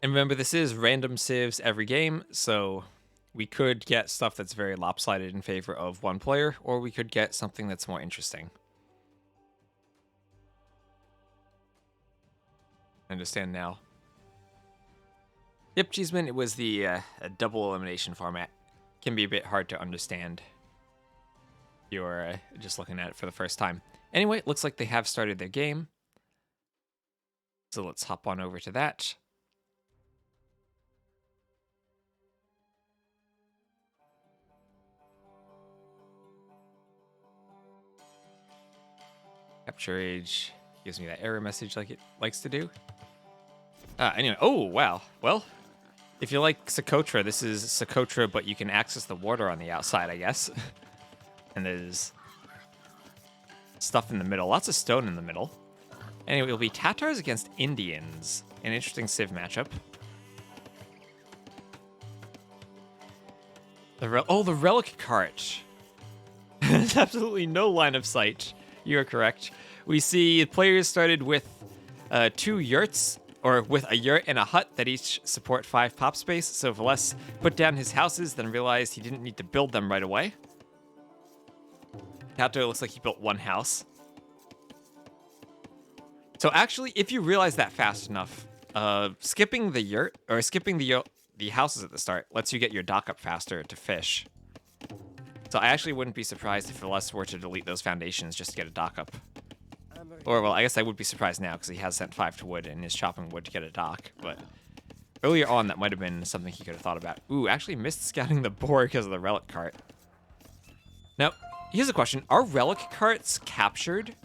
And remember, this is random civs every game, so we could get stuff that's very lopsided in favor of one player, or we could get something that's more interesting. I understand now. Yep, Cheeseman, it was the double elimination format. Can be a bit hard to understand if you're just looking at it for the first time. Anyway, it looks like they have started their game. So let's hop on over to that. Capture age gives me that error message like it likes to do. Anyway, oh, wow. Well, if you like Socotra, this is Socotra, but you can access the water on the outside, I guess. And there's stuff in the middle. Lots of stone in the middle. Anyway, it'll be Tatars against Indians. An interesting civ matchup. The relic cart. There's absolutely no line of sight. You are correct. We see players started with 2 yurts, or with a yurt and a hut that each support 5 pop space. So Villese put down his houses, then realized he didn't need to build them right away. TaToH looks like he built 1 house. So actually, if you realize that fast enough, skipping the yurt, or skipping the houses at the start, lets you get your dock up faster to fish. So I actually wouldn't be surprised if Villese were to delete those foundations just to get a dock up. Or, well, I guess I would be surprised now, because he has sent 5 to wood and is chopping wood to get a dock, but Earlier on, that might have been something he could have thought about. Ooh, actually missed scouting the boar because of the relic cart. Now, here's a question. Are relic carts captured?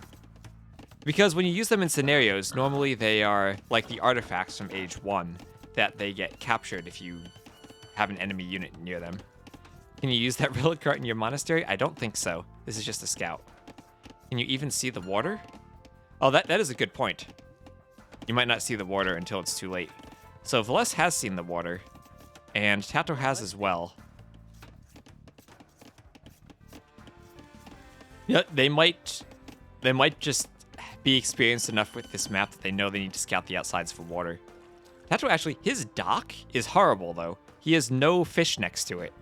Because when you use them in scenarios, normally they are like the artifacts from Age 1, that they get captured if you have an enemy unit near them. Can you use that relic cart in your monastery? I don't think so. This is just a scout. Can you even see the water? Oh, that is a good point. You might not see the water until it's too late. So Villese has seen the water, and TaToH has as well. Yeah, they might just be experienced enough with this map that they know they need to scout the outsides for water. TaToH actually, his dock is horrible though. He has no fish next to it.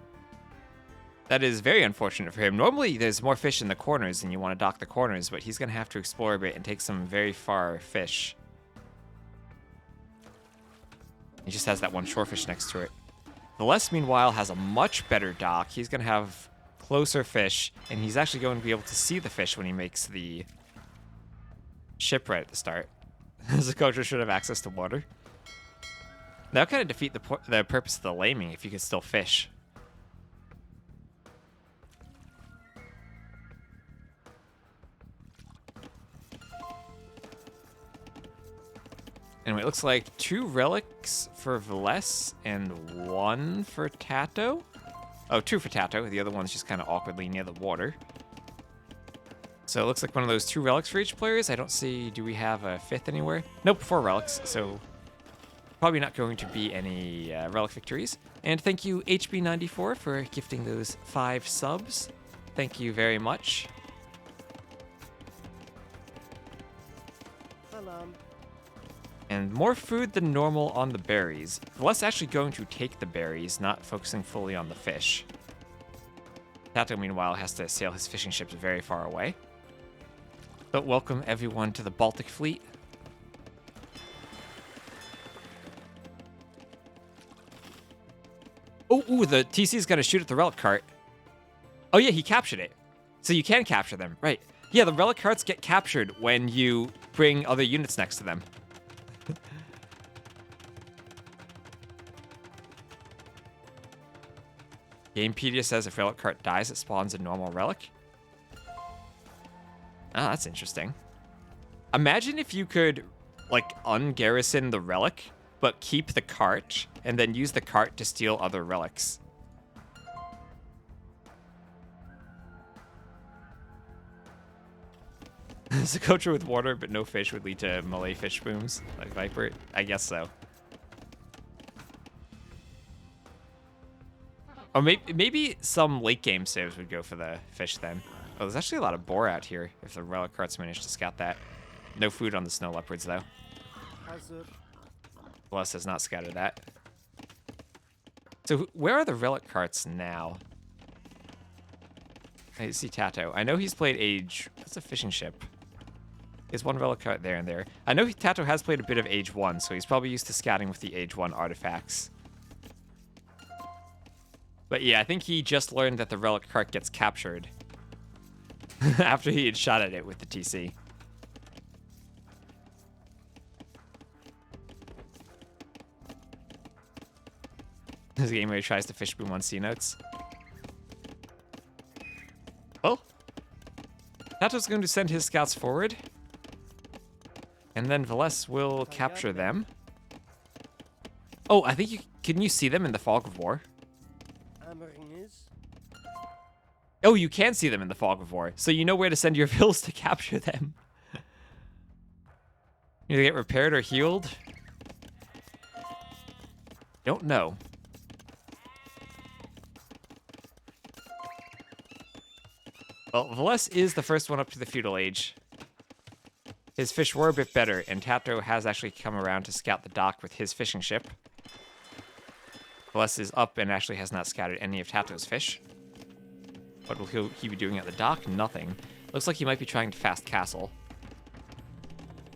That is very unfortunate for him. Normally there's more fish in the corners and you want to dock the corners, but he's going to have to explore a bit and take some very far fish. He just has that one shorefish next to it. Villese, meanwhile, has a much better dock. He's going to have closer fish, and he's actually going to be able to see the fish when he makes the ship right at the start. The coach should have access to water. That would kind of defeat the purpose of the laming if you could still fish. Anyway, it looks like 2 relics for Villese and 1 for TaToH. Oh, 2 for TaToH. The other one's just kind of awkwardly near the water. So it looks like one of those 2 relics for each player. I don't see... Do we have a 5th anywhere? Nope, 4 relics. So probably not going to be any relic victories. And thank you, HB94, for gifting those 5 subs. Thank you very much. And more food than normal on the berries. Villese actually going to take the berries, not focusing fully on the fish. TaToH, meanwhile, has to sail his fishing ships very far away. But welcome everyone to the Baltic Fleet. Oh, ooh, the TC is going to shoot at the relic cart. Oh yeah, he captured it. So you can capture them, right. Yeah, the relic carts get captured when you bring other units next to them. Gamepedia says if relic cart dies, it spawns a normal relic. Ah, that's interesting. Imagine if you could, like, ungarrison the relic, but keep the cart, and then use the cart to steal other relics. Socotra with water, but no fish would lead to Malay fish booms, like Viper? I guess so. Or maybe some late game saves would go for the fish then. Oh, there's actually a lot of boar out here if the relic carts manage to scout that. No food on the snow leopards though. Villese has not scouted that. So where are the relic carts now? I see TaToH. I know he's played Age... That's a fishing ship. There's one relic cart there and there. I know TaToH has played a bit of Age 1, so he's probably used to scouting with the Age 1 artifacts. But yeah, I think he just learned that the relic cart gets captured after he had shot at it with the TC. This game where he tries to fish boom on C notes. Well, TaToH's going to send his scouts forward. And then Villese will capture them. Oh, I think can you see them in the fog of war? Oh, you can see them in the fog of war, so you know where to send your vills to capture them. Either get repaired or healed. Don't know. Well, Villese is the first one up to the feudal age. His fish were a bit better, and TaToH has actually come around to scout the dock with his fishing ship. Villese is up and actually has not scouted any of TaToH's fish. What will he be doing at the dock? Nothing. Looks like he might be trying to fast castle.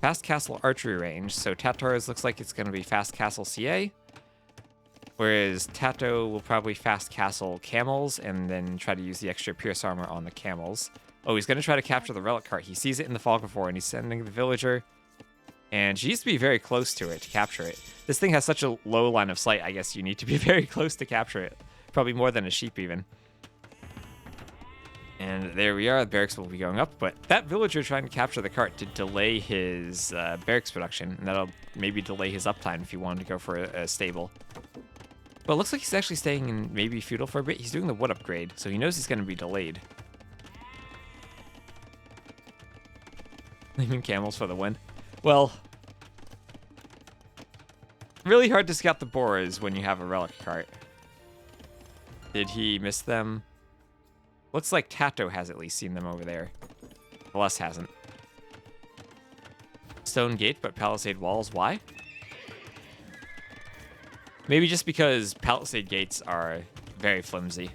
Fast castle archery range. So TaToH's looks like it's going to be fast castle CA. Whereas TaToH will probably fast castle camels and then try to use the extra pierce armor on the camels. Oh, he's going to try to capture the relic cart. He sees it in the fog of war and he's sending the villager And she needs to be very close to it to capture it. This thing has such a low line of sight, I guess you need to be very close to capture it. Probably more than a sheep even. And there we are, the barracks will be going up, but that villager trying to capture the cart to delay his barracks production, and that'll maybe delay his uptime if he wanted to go for a stable. But it looks like he's actually staying in maybe feudal for a bit. He's doing the wood upgrade, so he knows he's going to be delayed. Leaving camels for the win. Well, really hard to scout the boars when you have a relic cart. Did he miss them? Looks like TaToH has at least seen them over there. Villese hasn't. Stone gate, but palisade walls. Why? Maybe just because palisade gates are very flimsy.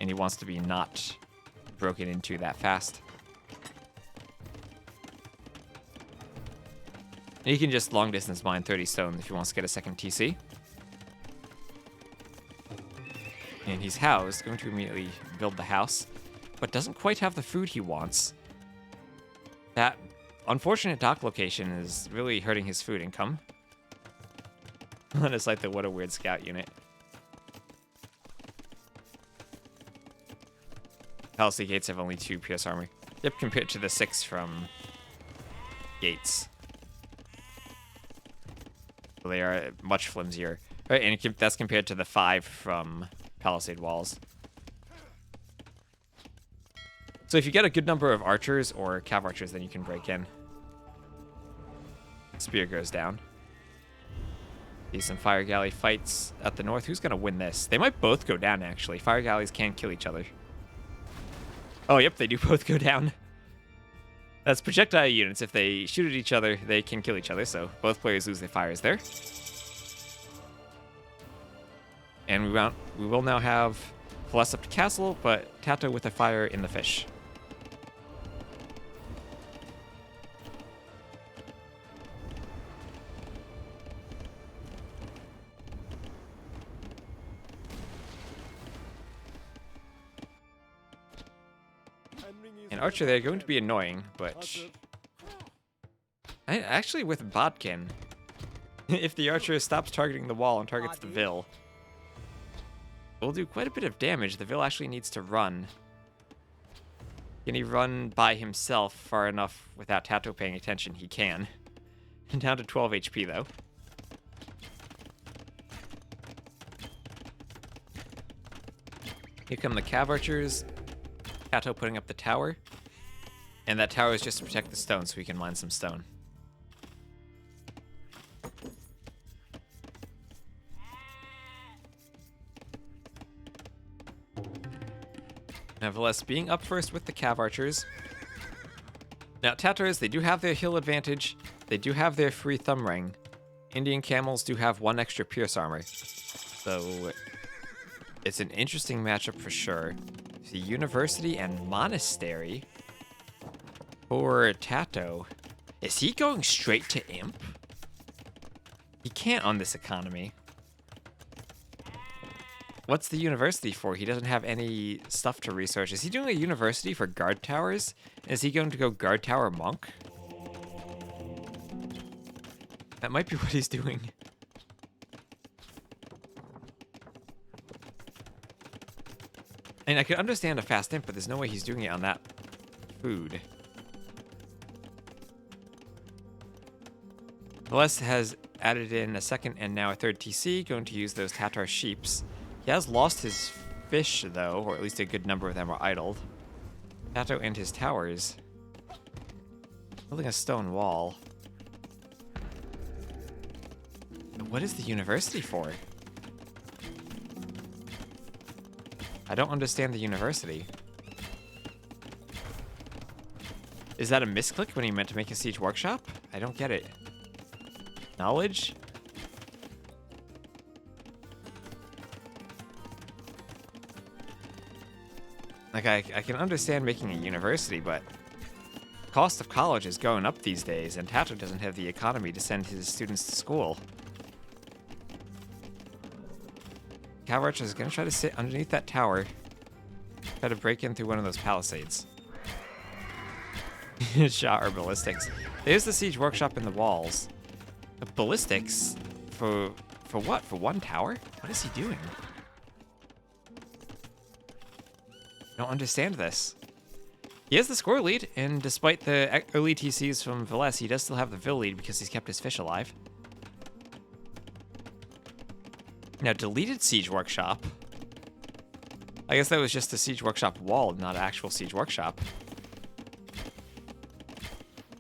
And he wants to be not broken into that fast. And he can just long distance mine 30 stone if he wants to get a second TC. And he's housed, going to immediately build the house, but doesn't quite have the food he wants. That unfortunate dock location is really hurting his food income. It's like the what a weird scout unit. Palisade gates have only 2 pierce armor. Yep, compared to the 6 from gates. So they are much flimsier. Right, and that's compared to the 5 from palisade walls. So if you get a good number of archers or cav archers, then you can break in. Spear goes down. See some fire galley fights at the north. Who's going to win this? They might both go down, actually. Fire galleys can kill each other. Oh, yep, they do both go down. That's projectile units. If they shoot at each other, they can kill each other, so both players lose their fires there. And we will now have Villese up to castle, but TaToH with a fire in the fish. And Archer there going to be annoying, but actually with Bodkin, if the Archer stops targeting the wall and targets the Vill, will do quite a bit of damage. The Vill actually needs to run. Can he run by himself far enough without TaToH paying attention? He can. Down to 12 HP though. Here come the cav archers. TaToH putting up the tower. And that tower is just to protect the stone so we can mine some stone. Nevertheless, being up first with the cav archers. Now, TaToHs, they do have their hill advantage. They do have their free thumb ring. Indian camels do have 1 extra pierce armor. So, it's an interesting matchup for sure. The university and monastery for TaToH. Is he going straight to imp? He can't on this economy. What's the university for? He doesn't have any stuff to research. Is he doing a university for guard towers? Is he going to go guard tower monk? That might be what he's doing. And I could understand a fast imp, but there's no way he's doing it on that food. Villese has added in a second and now a third TC, going to use those Tatar sheeps. He has lost his fish, though, or at least a good number of them are idled. TaToH and his towers. Building a stone wall. What is the university for? I don't understand the university. Is that a misclick when he meant to make a siege workshop? I don't get it. Knowledge? Like, I can understand making a university, but cost of college is going up these days, and TaToH doesn't have the economy to send his students to school. Cav Archer is going to try to sit underneath that tower, try to break in through one of those palisades. Shot or ballistics. There's the siege workshop in the walls. The ballistics for what? For one tower? What is he doing? I don't understand this. He has the score lead, and despite the early TCs from Villese, he does still have the Vill lead because he's kept his fish alive. Now, deleted siege workshop. I guess that was just a siege workshop wall, not an actual siege workshop.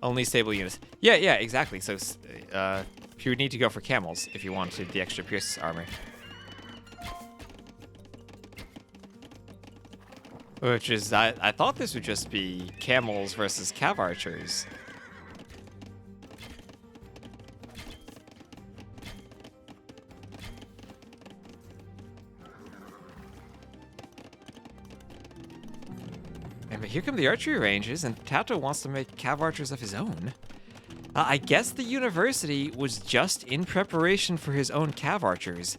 Only stable units. Yeah, exactly. So you would need to go for camels if you wanted the extra pierce armor. Which is, I thought this would just be camels versus cav archers. But here come the archery ranges, and TaToH wants to make cav archers of his own. I guess the university was just in preparation for his own cav archers,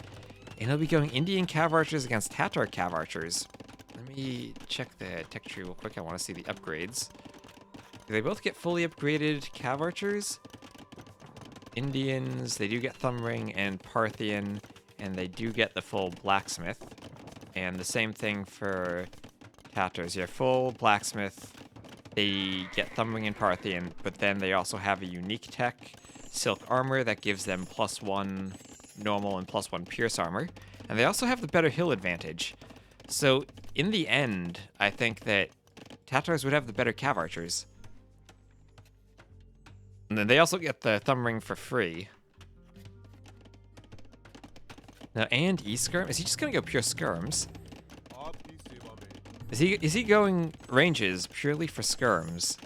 and he'll be going Indian cav archers against Tatar cav archers. Let me check the tech tree real quick. I want to see the upgrades. Do they both get fully upgraded cav archers? Indians, they do get thumb ring and Parthian, and they do get the full blacksmith. And the same thing for TaToHs. Yeah, full blacksmith. They get thumb ring and Parthian, but then they also have a unique tech, silk armor, that gives them +1 normal and +1 pierce armor. And they also have the better hill advantage. So in the end, I think that TaToHs would have the better cav archers. And then they also get the thumb ring for free. Now, and E-skirm? Is he just gonna go pure skirms? Is he going ranges purely for skirms?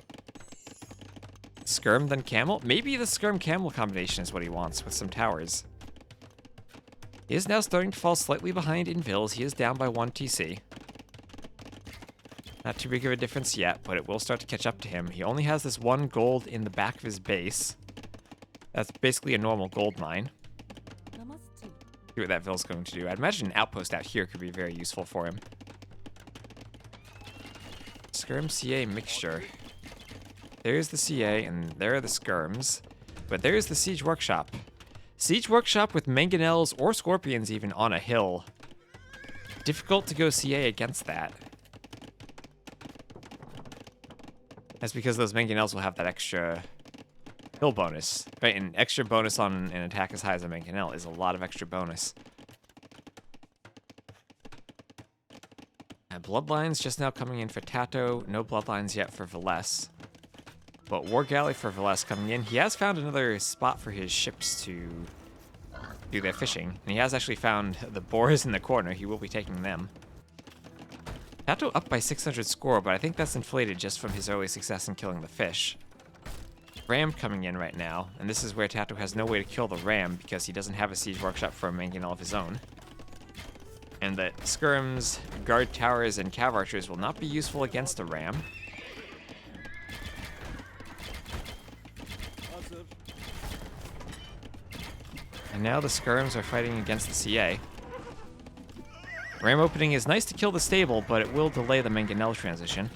Skirm then camel? Maybe the skirm camel combination is what he wants with some towers. He is now starting to fall slightly behind in Villese. He is down by 1 TC. Not too big of a difference yet, but it will start to catch up to him. He only has this 1 gold in the back of his base. That's basically a normal gold mine. See what that Ville's going to do. I'd imagine an outpost out here could be very useful for him. Skirm CA mixture. There's the CA, and there are the skirms. But there's the siege workshop. Siege workshop with mangonels or scorpions even on a hill. Difficult to go CA against that. That's because those mangonels will have that extra hill bonus, right? An extra bonus on an attack as high as a mangonel is a lot of extra bonus. And bloodlines just now coming in for TaToH. No bloodlines yet for Villese. But War Galley for Villese coming in. He has found another spot for his ships to do their fishing. And he has actually found the boars in the corner. He will be taking them. TaToH up by 600 score, but I think that's inflated just from his early success in killing the fish. Ram coming in right now, and this is where TaToH has no way to kill the ram because he doesn't have a siege workshop for a mangonel of his own. And that skirms, guard towers, and cav archers will not be useful against a ram. And now the skirms are fighting against the CA. Ram opening is nice to kill the stable, but it will delay the mangonel transition.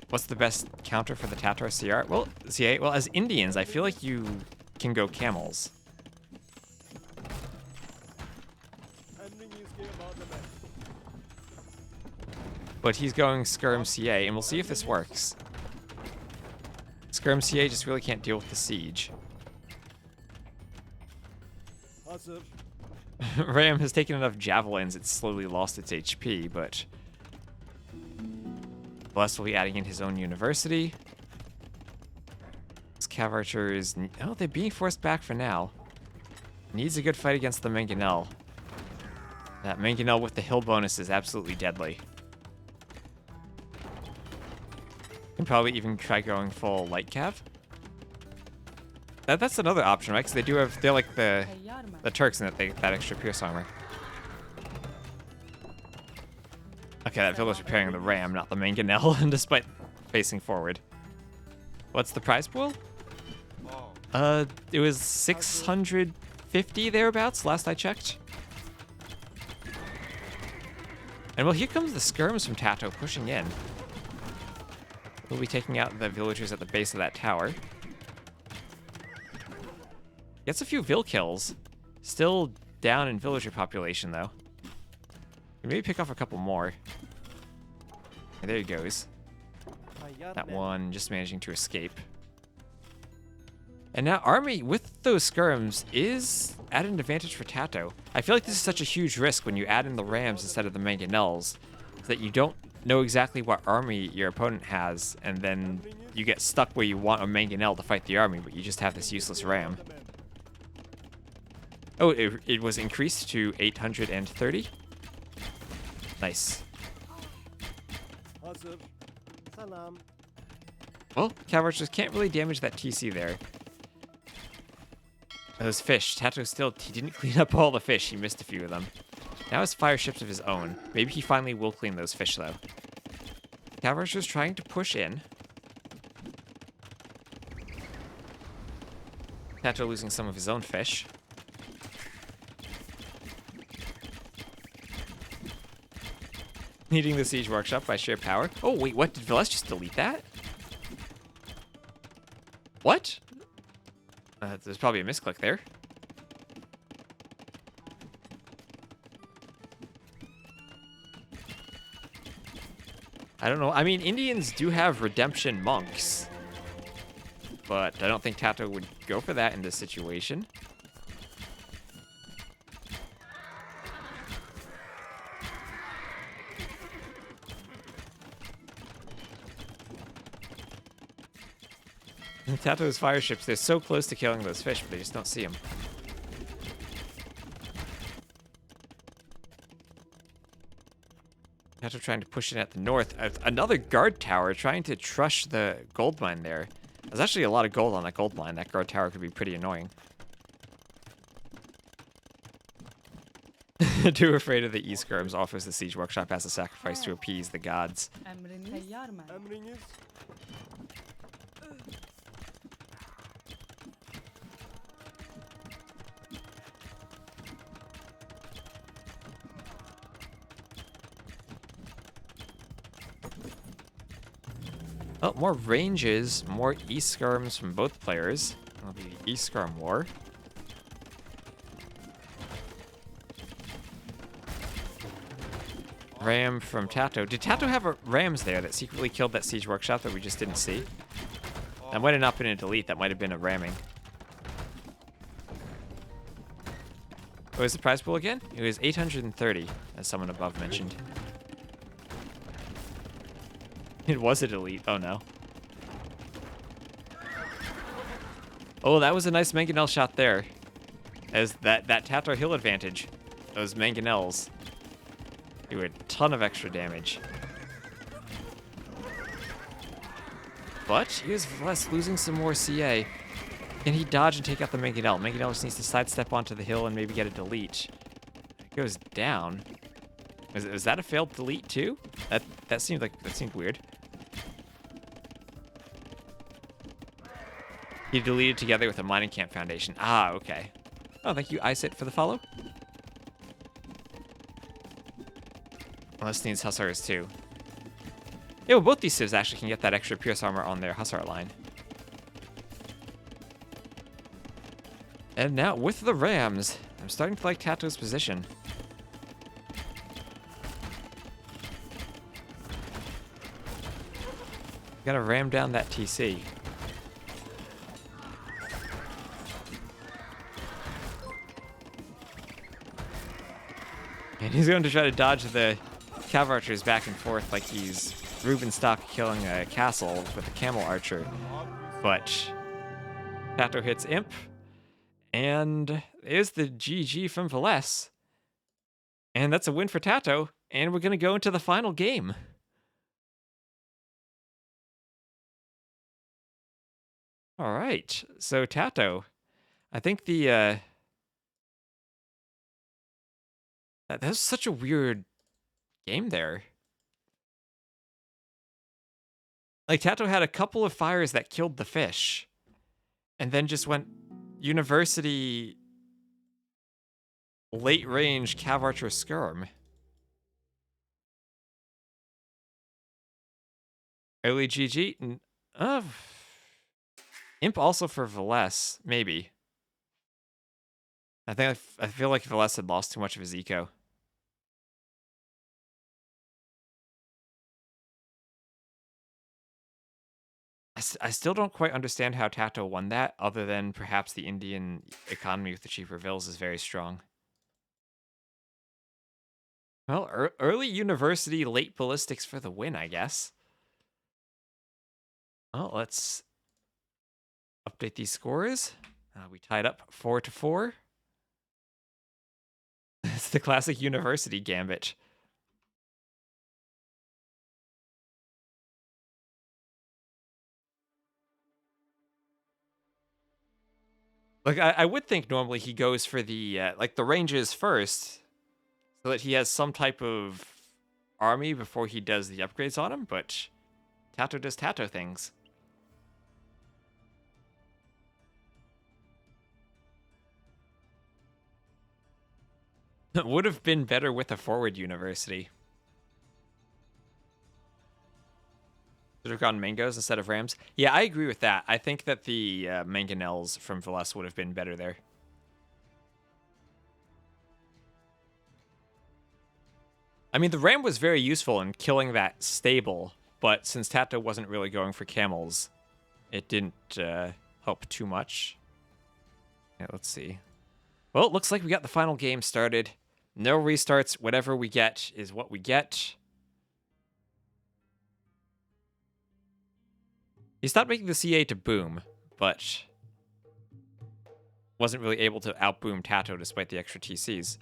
What's the best counter for the TaToH CR? Well, CA, well, as Indians, I feel like you can go camels. But he's going skirm CA, and we'll see if this works. Skirm CA just really can't deal with the siege. Ram has taken enough javelins, it's slowly lost its HP, but Bless will be adding in his own university. This cav archer is... Oh, they're being forced back for now. Needs a good fight against the mangonel. That mangonel with the hill bonus is absolutely deadly. Can probably even try going full light cav. That's another option, right? Because they do have... They're like the Turks in that they that extra pierce armor. Okay, that villa's repairing the ram, not the mangonel, despite facing forward. What's the prize pool? It was 650 thereabouts, last I checked. And well, here comes the skirms from TaToH pushing in. We'll be taking out the villagers at the base of that tower. Gets a few Vill kills. Still down in villager population, though. Maybe pick off a couple more. There he goes. That one just managing to escape. And now Army, with those skirms, is at an advantage for TaToH. I feel like this is such a huge risk when you add in the rams instead of the mangonels, that you don't know exactly what army your opponent has, and then you get stuck where you want a mangonel to fight the army, but you just have this useless ram. Oh, it was increased to 830. Nice. Well, cavalry just can't really damage that TC there. Those fish. TaToH still, he didn't clean up all the fish. He missed a few of them. Now has fire ships of his own. Maybe he finally will clean those fish, though. Cavalry just trying to push in. TaToH losing some of his own fish. Needing the siege workshop by sheer power. Oh, wait, what? Did Villese just delete that? What? There's probably a misclick there. I don't know. I mean, Indians do have redemption monks. But I don't think TaToH would go for that in this situation. TaToH's fire ships, they're so close to killing those fish, but they just don't see them. TaToH trying to push in at the north. Another guard tower trying to trush the gold mine there. There's actually a lot of gold on that gold mine. That guard tower could be pretty annoying. Too afraid of the E-skirms, offers the siege workshop as a sacrifice to appease the gods. Oh, more ranges, more E-skirms from both players. It'll be E-skirm war. Ram from TaToH. Did TaToH have rams there that secretly killed that siege workshop that we just didn't see? That might have not been a delete. That might have been a ramming. What was the prize pool again? It was 830, as someone above mentioned. It was a delete. Oh, no. Oh, that was a nice mangonel shot there. As that TaToH hill advantage. Those mangonels do a ton of extra damage. But here's Villese losing some more CA. Can he dodge and take out the mangonel? Mangonel just needs to sidestep onto the hill and maybe get a delete. It goes down. Is that a failed delete too? That seemed weird. He deleted together with a mining camp foundation. Ah, okay. Oh, thank you, Isit, for the follow. Unless needs Hussars too. Yeah, well, both these civs actually can get that extra pierce armor on their Hussar line. And now with the rams, I'm starting to like TaToH's position. Gotta ram down that TC. And he's going to try to dodge the cav archers back and forth like he's Ruben Stock killing a castle with a camel archer. But TaToH hits Imp. And there's the GG from Villese. And that's a win for TaToH. And we're going to go into the final game. All right. So TaToH, I think the... That was such a weird game there. Like, TaToH had a couple of fires that killed the fish. And then just went university late range cav archer skirm. Early GG. Imp also for Villese, maybe. I feel like Villese had lost too much of his eco. I still don't quite understand how TaToH won that, other than perhaps the Indian economy with the cheaper vills is very strong. Well, early university, late ballistics for the win, I guess. Well, let's update these scores. We tied up 4-4. It's the classic university gambit. Like, I would think normally he goes for the, like, the ranges first, so that he has some type of army before he does the upgrades on him, but TaToH does TaToH things. It would have been better with a forward university. Should have gone mangoes instead of rams. Yeah, I agree with that. I think that the mangonels from Villese would have been better there. I mean, the ram was very useful in killing that stable, but since TaToH wasn't really going for camels, it didn't help too much. Yeah, let's see. Well, it looks like we got the final game started. No restarts. Whatever we get is what we get. He stopped making the CA to boom, but wasn't really able to outboom TaToH despite the extra TCs.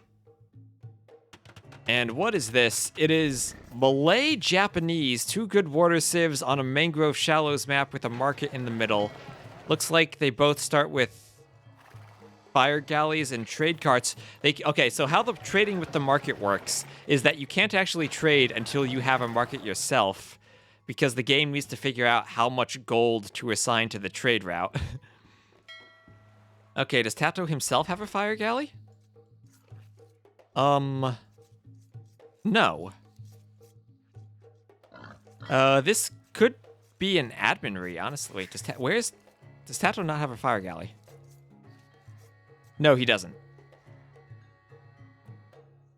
And what is this? It is Malay Japanese, 2 good water civs on a mangrove shallows map with a market in the middle. Looks like they both start with fire galleys and trade carts. Okay, so how the trading with the market works is that you can't actually trade until you have a market yourself, because the game needs to figure out how much gold to assign to the trade route. Okay, does TaToH himself have a fire galley? No. This could be an adminry, honestly. Does TaToH not have a fire galley? No, he doesn't.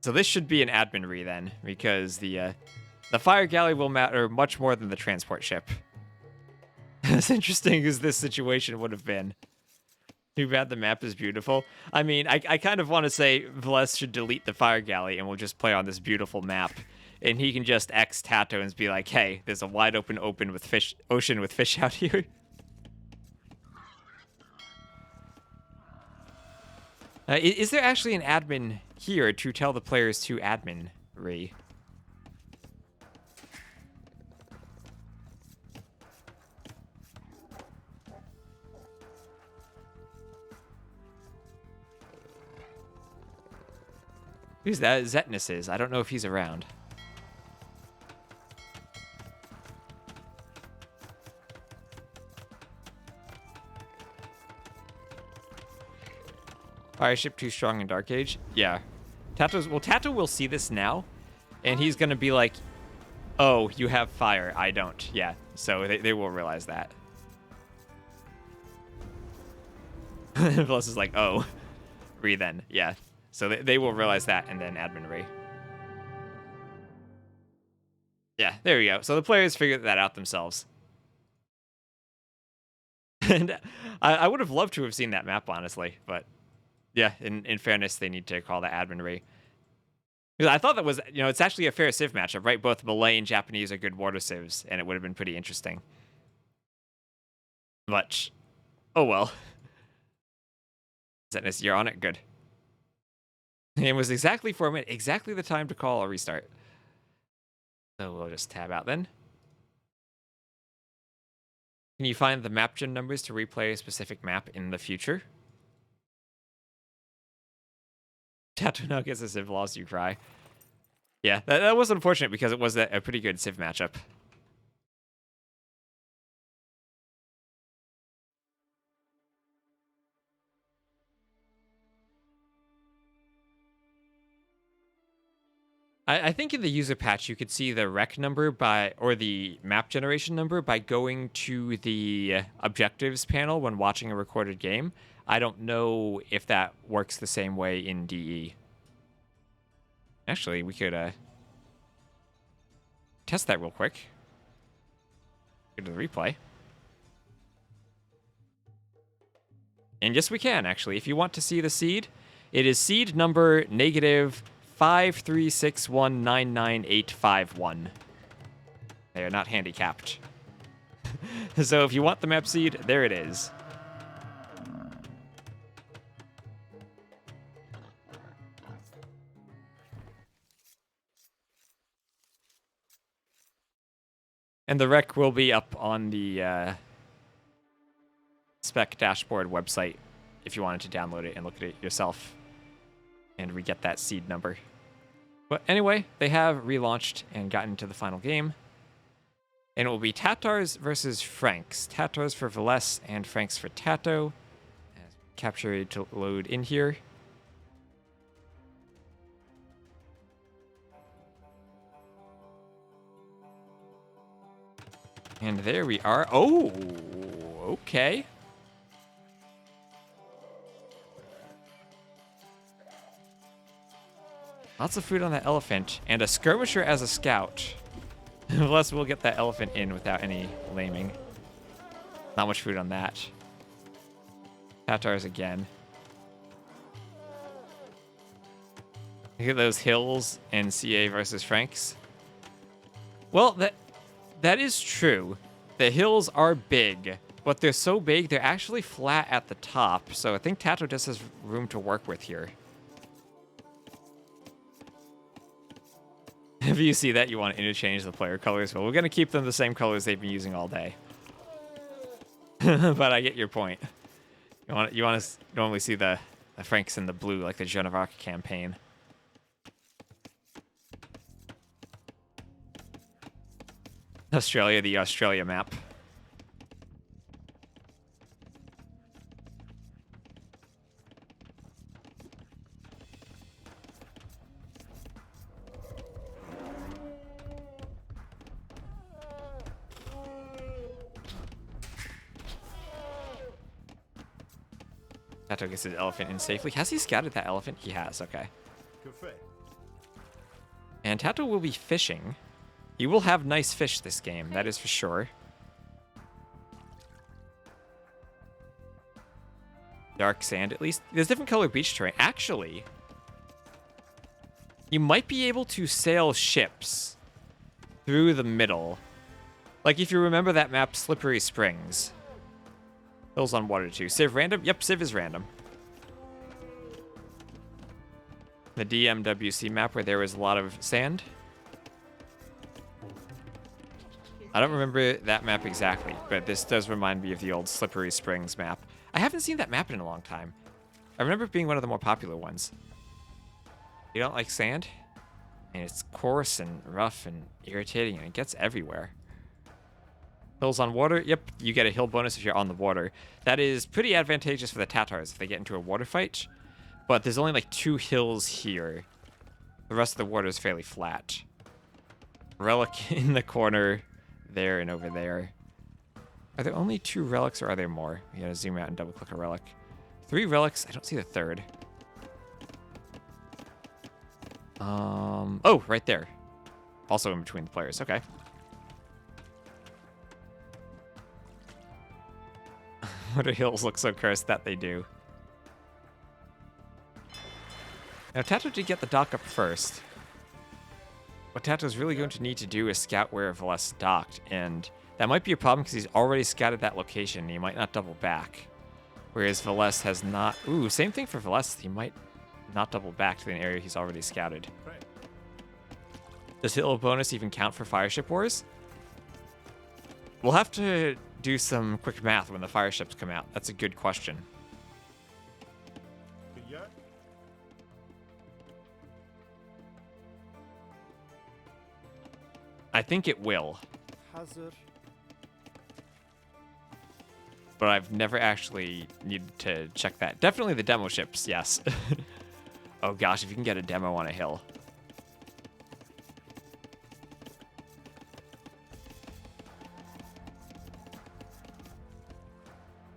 So this should be an adminry then, because the fire galley will matter much more than the transport ship. As interesting as this situation would have been. Too bad the map is beautiful. I mean, I kind of want to say Villese should delete the fire galley and we'll just play on this beautiful map. And he can just X TaToH and be like, hey, there's a wide open ocean with fish out here. Is there actually an admin here to tell the players to admin, Ree? Who's that? Zetnus is. I don't know if he's around. Fire ship too strong in Dark Age? Yeah. TaToH will see this now, and he's gonna be like, oh, you have fire, I don't. Yeah, so they will realize that. Plus is like, oh, Ree then. Yeah. So they will realize that, and then admin Ree. Yeah, there we go. So the players figured that out themselves. And I would have loved to have seen that map, honestly, but yeah, in fairness, they need to call that admin Ree. Because I thought that was, it's actually a fair civ matchup, right? Both Malay and Japanese are good water civs, and it would have been pretty interesting. But, oh well. Zetnus, you're on it. Good. It was exactly 4 minutes, exactly the time to call a restart. So we'll just tab out then. Can you find the map gen numbers to replay a specific map in the future? TaToH now gets a civ loss, you cry. Yeah, that was unfortunate because it was a pretty good civ matchup. I think in the user patch you could see the rec number by, or the map generation number by going to the objectives panel when watching a recorded game. I don't know if that works the same way in DE. Actually, we could test that real quick. Go to the replay. And yes, we can, actually. If you want to see the seed, it is seed number -536199851. They are not handicapped. So if you want the map seed, there it is. And the rec will be up on the spec dashboard website if you wanted to download it and look at it yourself and re-get that seed number. But anyway, they have relaunched and gotten into the final game. And it will be Tatars versus Franks. Tatars for Villese and Franks for TaToH. Capture to load in here. And there we are. Oh, okay. Lots of food on that elephant, and a skirmisher as a scout. Unless we'll get that elephant in without any laming. Not much food on that. Tatars again. Look at those hills in CA versus Franks. Well, that is true. The hills are big, but they're so big they're actually flat at the top. So I think TaToH just has room to work with here. If you see that, you want to interchange the player colors. Well, we're going to keep them the same colors they've been using all day. But I get your point. You want to normally see the Franks in the blue, like the Joan of Arc campaign. Australia, the Australia map. TaToH gets his elephant in safely. Has he scouted that elephant? He has, okay. And TaToH will be fishing. He will have nice fish this game, that is for sure. Dark sand, at least. There's different color beach terrain. Actually, you might be able to sail ships through the middle. Like if you remember that map, Slippery Springs. Hills on water too. Civ random? Yep, Civ is random. The DMWC map where there was a lot of sand. I don't remember that map exactly, but this does remind me of the old Slippery Springs map. I haven't seen that map in a long time. I remember it being one of the more popular ones. You don't like sand? And it's coarse and rough and irritating, and it gets everywhere. Hills on water? Yep, you get a hill bonus if you're on the water. That is pretty advantageous for the Tatars if they get into a water fight. But there's only like 2 hills here. The rest of the water is fairly flat. Relic in the corner. There and over there. Are there only 2 relics or are there more? You gotta zoom out and double click a relic. 3 relics. I don't see the third. Oh, right there. Also in between the players. Okay. What do hills look so cursed that they do? Now, TaToH did get the dock up first. What TaToH's really going to need to do is scout where Villese docked, and that might be a problem because he's already scouted that location, and he might not double back. Whereas Villese has not... Ooh, same thing for Villese. He might not double back to an area he's already scouted. Does hill bonus even count for Fireship Wars? We'll have to do some quick math when the fire ships come out. That's a good question. I think it will. But I've never actually needed to check that. Definitely the demo ships, yes. Oh gosh, if you can get a demo on a hill.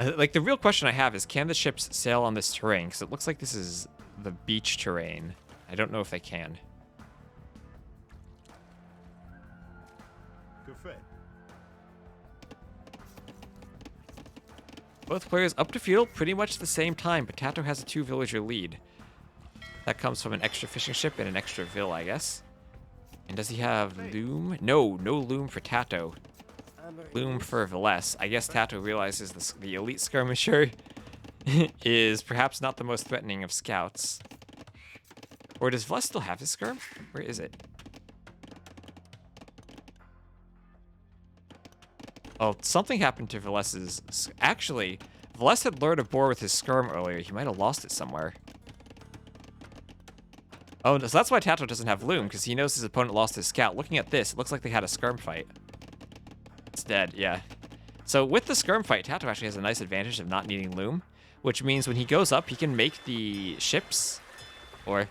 Like, the real question I have is, can the ships sail on this terrain? Because it looks like this is the beach terrain. I don't know if they can. Both players up to feudal pretty much the same time, but TaToH has a 2-villager lead. That comes from an extra fishing ship and an extra vill, I guess. And does he have loom? No, no loom for TaToH. Loom for Villese. I guess TaToH realizes the elite skirmisher is perhaps not the most threatening of scouts. Or does Villese still have his skirm? Where is it? Oh, something happened to Villese's... Actually, Villese had lured a boar with his skirm earlier. He might have lost it somewhere. Oh, so that's why TaToH doesn't have loom, because he knows his opponent lost his scout. Looking at this, it looks like they had a skirm fight. It's dead, yeah. So with the skirm fight, TaToH actually has a nice advantage of not needing loom, which means when he goes up, he can make the ships, or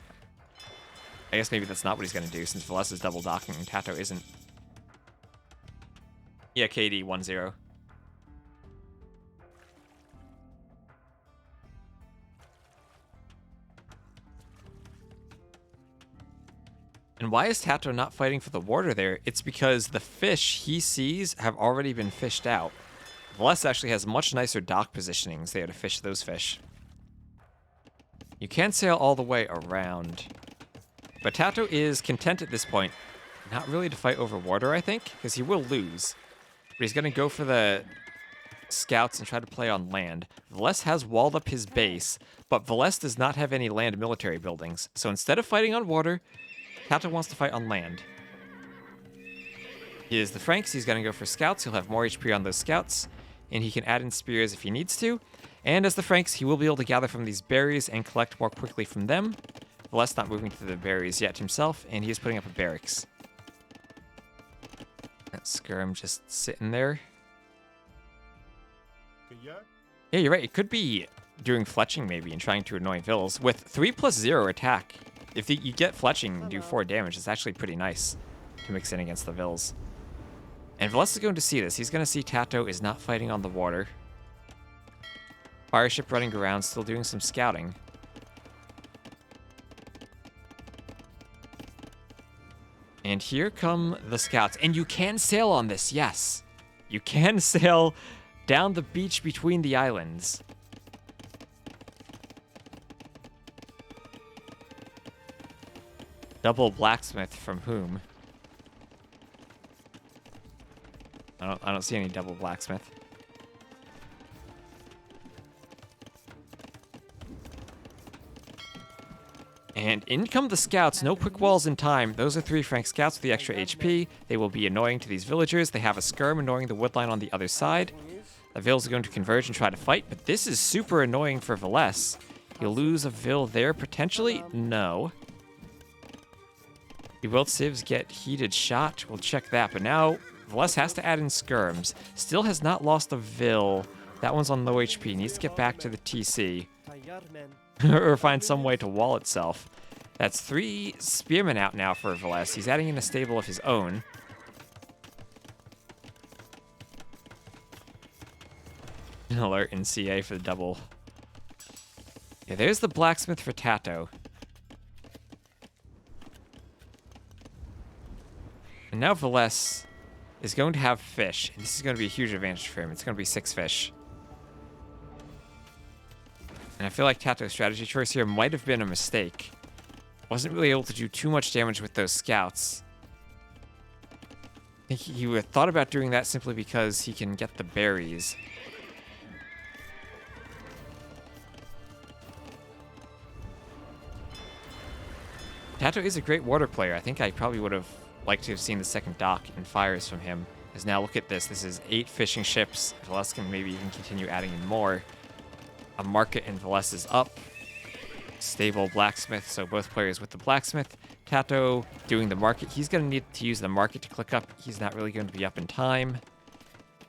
I guess maybe that's not what he's going to do, since Villese is double docking and TaToH isn't. Yeah, KD 1-0. And why is TaToH not fighting for the warder there? It's because the fish he sees have already been fished out. Villese actually has much nicer dock positionings there to fish those fish. You can sail all the way around. But TaToH is content at this point, not really to fight over warder, I think, because he will lose. But he's going to go for the scouts and try to play on land. Villese has walled up his base, but Villese does not have any land military buildings. So instead of fighting on water, TaToH wants to fight on land. He is the Franks. He's going to go for scouts. He'll have more HP on those scouts, and he can add in spears if he needs to. And as the Franks, he will be able to gather from these berries and collect more quickly from them. Villese not moving to the berries yet himself, and he is putting up a barracks. That skirm just sitting there. Yeah, you're right. It could be doing fletching maybe and trying to annoy vills. With 3+0 attack, if you get fletching and do 4 damage, it's actually pretty nice to mix in against the vills. And Villese is going to see this. He's going to see TaToH is not fighting on the water. Fireship running around, still doing some scouting. And here come the scouts. And you can sail on this, yes. You can sail down the beach between the islands. Double blacksmith from whom? I don't see any double blacksmith. And in come the scouts, no quick walls in time. Those are 3 Frank scouts with the extra HP. They will be annoying to these villagers. They have a skirm annoying the woodline on the other side. The vills are going to converge and try to fight, but this is super annoying for Villese. He'll lose a vill there, potentially? No. The Wild Civs get heated shot. We'll check that, but now Villese has to add in skirms. Still has not lost a vill. That one's on low HP. Needs to get back to the TC. Or find some way to wall itself. That's 3 spearmen out now for Villese. He's adding in a stable of his own. An alert in CA for the double. Yeah, there's the blacksmith for TaToH. And now Villese is going to have fish. And this is going to be a huge advantage for him. It's going to be 6 fish. And I feel like TaToH's strategy choice here might have been a mistake. Wasn't really able to do too much damage with those scouts. I think he would have thought about doing that simply because he can get the berries. TaToH is a great water player. I think I probably would have liked to have seen the second dock and fires from him. Because now look at this. This is 8 fishing ships. Villese can maybe even continue adding in more. A market in Villese is up. Stable blacksmith, so both players with the blacksmith. TaToH doing the market. He's going to need to use the market to click up. He's not really going to be up in time.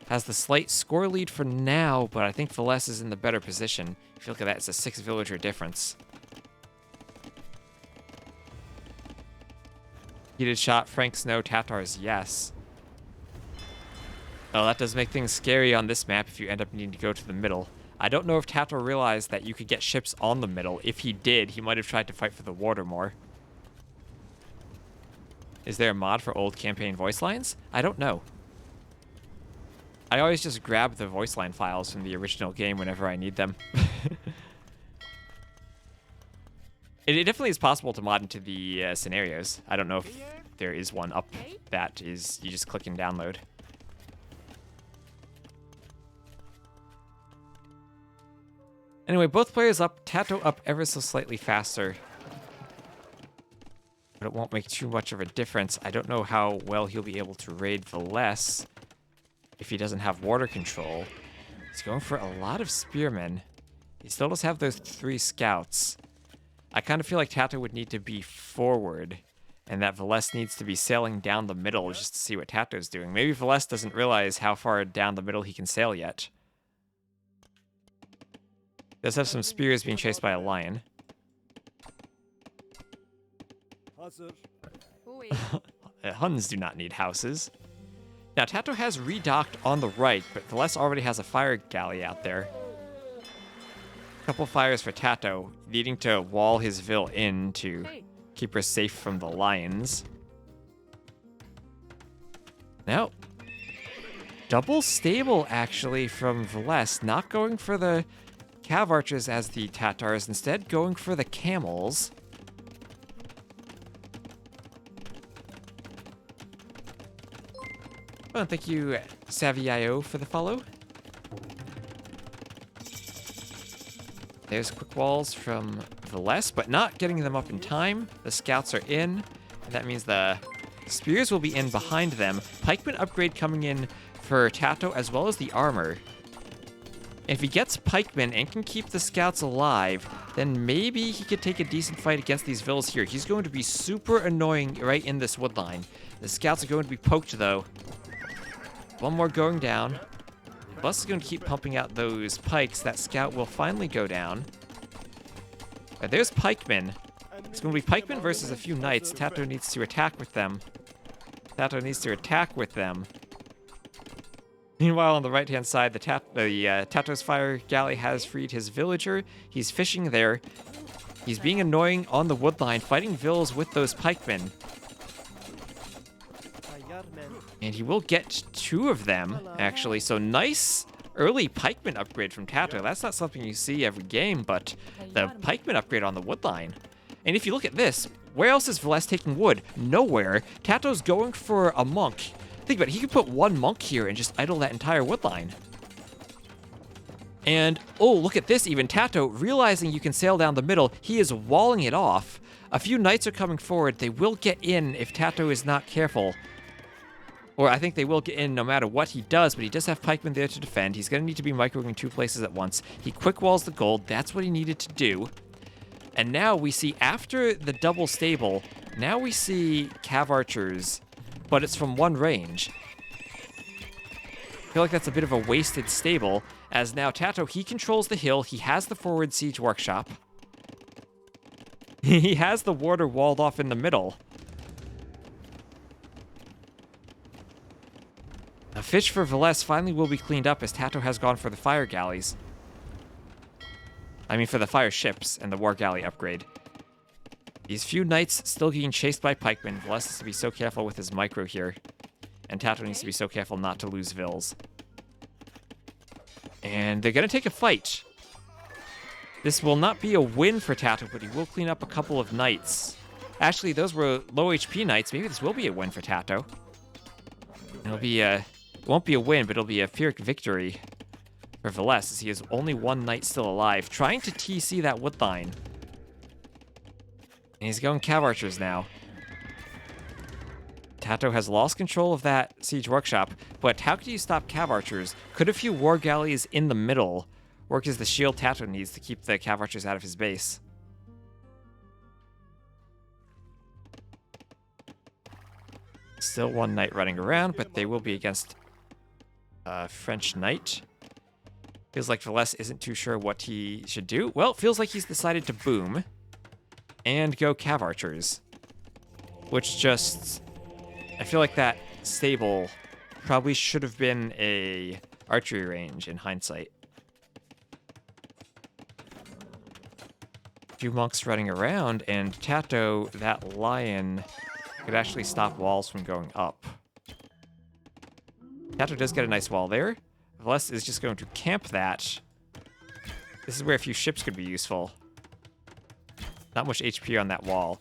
Has the slight score lead for now, but I think Villese is in the better position. If you look at that, it's a 6 villager difference. Heated shot, Frank's no, TaToH's yes. Oh, that does make things scary on this map if you end up needing to go to the middle. I don't know if TaToH realized that you could get ships on the middle. If he did, he might have tried to fight for the water more. Is there a mod for old campaign voice lines? I don't know. I always just grab the voice line files from the original game whenever I need them. It definitely is possible to mod into the scenarios. I don't know if there is one up that is you just click and download. Anyway, both players up. TaToH up ever so slightly faster. But it won't make too much of a difference. I don't know how well he'll be able to raid Villese if he doesn't have water control. He's going for a lot of spearmen. He still does have those 3 scouts. I kind of feel like TaToH would need to be forward, and that Villese needs to be sailing down the middle just to see what TaToH's doing. Maybe Villese doesn't realize how far down the middle he can sail yet. Does have some spears being chased by a lion. Huns do not need houses. Now, TaToH has redocked on the right, but Villese already has a fire galley out there. A couple fires for TaToH, needing to wall his Vill in to keep her safe from the lions. Now, double stable, actually, from Villese. Not going for the cav archers as the Tatars, instead going for the camels. Well, thank you, Savio, for the follow. There's quick walls from Villese, but not getting them up in time. The scouts are in, and that means the spears will be in behind them. Pikeman upgrade coming in for TaToH as well as the armor. If he gets pikemen and can keep the scouts alive, then maybe he could take a decent fight against these villas here. He's going to be super annoying right in this wood line. The scouts are going to be poked, though. One more going down. Bus is going to keep pumping out those pikes. That scout will finally go down. There's pikemen. It's going to be pikemen versus a few knights. TaToH needs to attack with them. TaToH needs to attack with them. Meanwhile, on the right-hand side, the TaToH's fire galley has freed his villager. He's fishing there. He's being annoying on the wood line, fighting vills with those pikemen. And he will get 2 of them, actually. So nice early pikeman upgrade from TaToH. That's not something you see every game, but the pikeman upgrade on the wood line. And if you look at this, where else is Villese taking wood? Nowhere. TaToH's going for a monk. Think about it, he could put 1 monk here and just idle that entire wood line. And, oh, look at this even. TaToH, realizing you can sail down the middle, he is walling it off. A few knights are coming forward. They will get in if TaToH is not careful. Or I think they will get in no matter what he does, but he does have pikemen there to defend. He's going to need to be microing in 2 places at once. He quick walls the gold. That's what he needed to do. And now we see, after the double stable, now we see cav archers, but it's from 1 range. I feel like that's a bit of a wasted stable, as now TaToH, he controls the hill. He has the forward siege workshop. He has the water walled off in the middle. A fish for Villese finally will be cleaned up as TaToH has gone for the fire galleys. I mean, for the fire ships and the war galley upgrade. These few knights still getting chased by pikemen. Villese has to be so careful with his micro here. And TaToH needs to be so careful not to lose vills. And they're going to take a fight. This will not be a win for TaToH, but he will clean up a couple of knights. Actually, those were low HP knights. Maybe this will be a win for TaToH. It'll be a... It won't be a win, but it'll be a Pyrrhic victory for Villese, as he has only 1 knight still alive, trying to TC that wood line. And he's going cav archers now. TaToH has lost control of that siege workshop, but how could you stop cav archers? Could a few war galleys in the middle work as the shield TaToH needs to keep the cav archers out of his base? Still 1 knight running around, but they will be against a French knight. Feels like Villese isn't too sure what he should do. Well, feels like he's decided to boom and go cav archers, which just... I feel like that stable probably should have been a archery range in hindsight. A few monks running around, and TaToH, that lion, could actually stop walls from going up. TaToH does get a nice wall there. Villese is just going to camp that. This is where a few ships could be useful. Not much HP on that wall.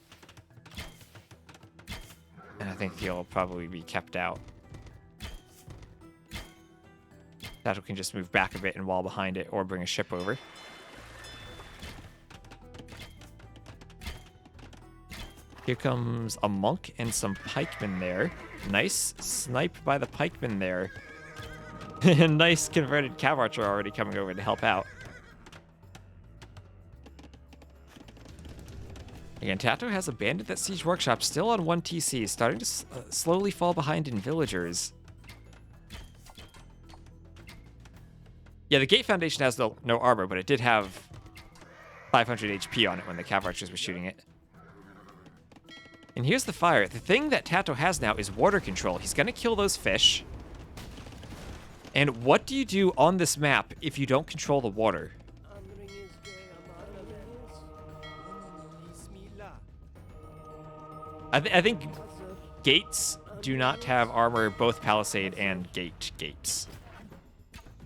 And I think he'll probably be kept out. TaToH can just move back a bit and wall behind it, or bring a ship over. Here comes a monk and some pikemen there. Nice snipe by the pikemen there. Nice converted cav archer already coming over to help out. Again, TaToH has abandoned that siege workshop, still on 1 TC, starting to slowly fall behind in villagers. Yeah, the gate foundation has no armor, but it did have 500 HP on it when the cav archers were shooting it. And here's the fire. The thing that TaToH has now is water control. He's going to kill those fish. And what do you do on this map if you don't control the water? I think gates do not have armor, both palisade and gates.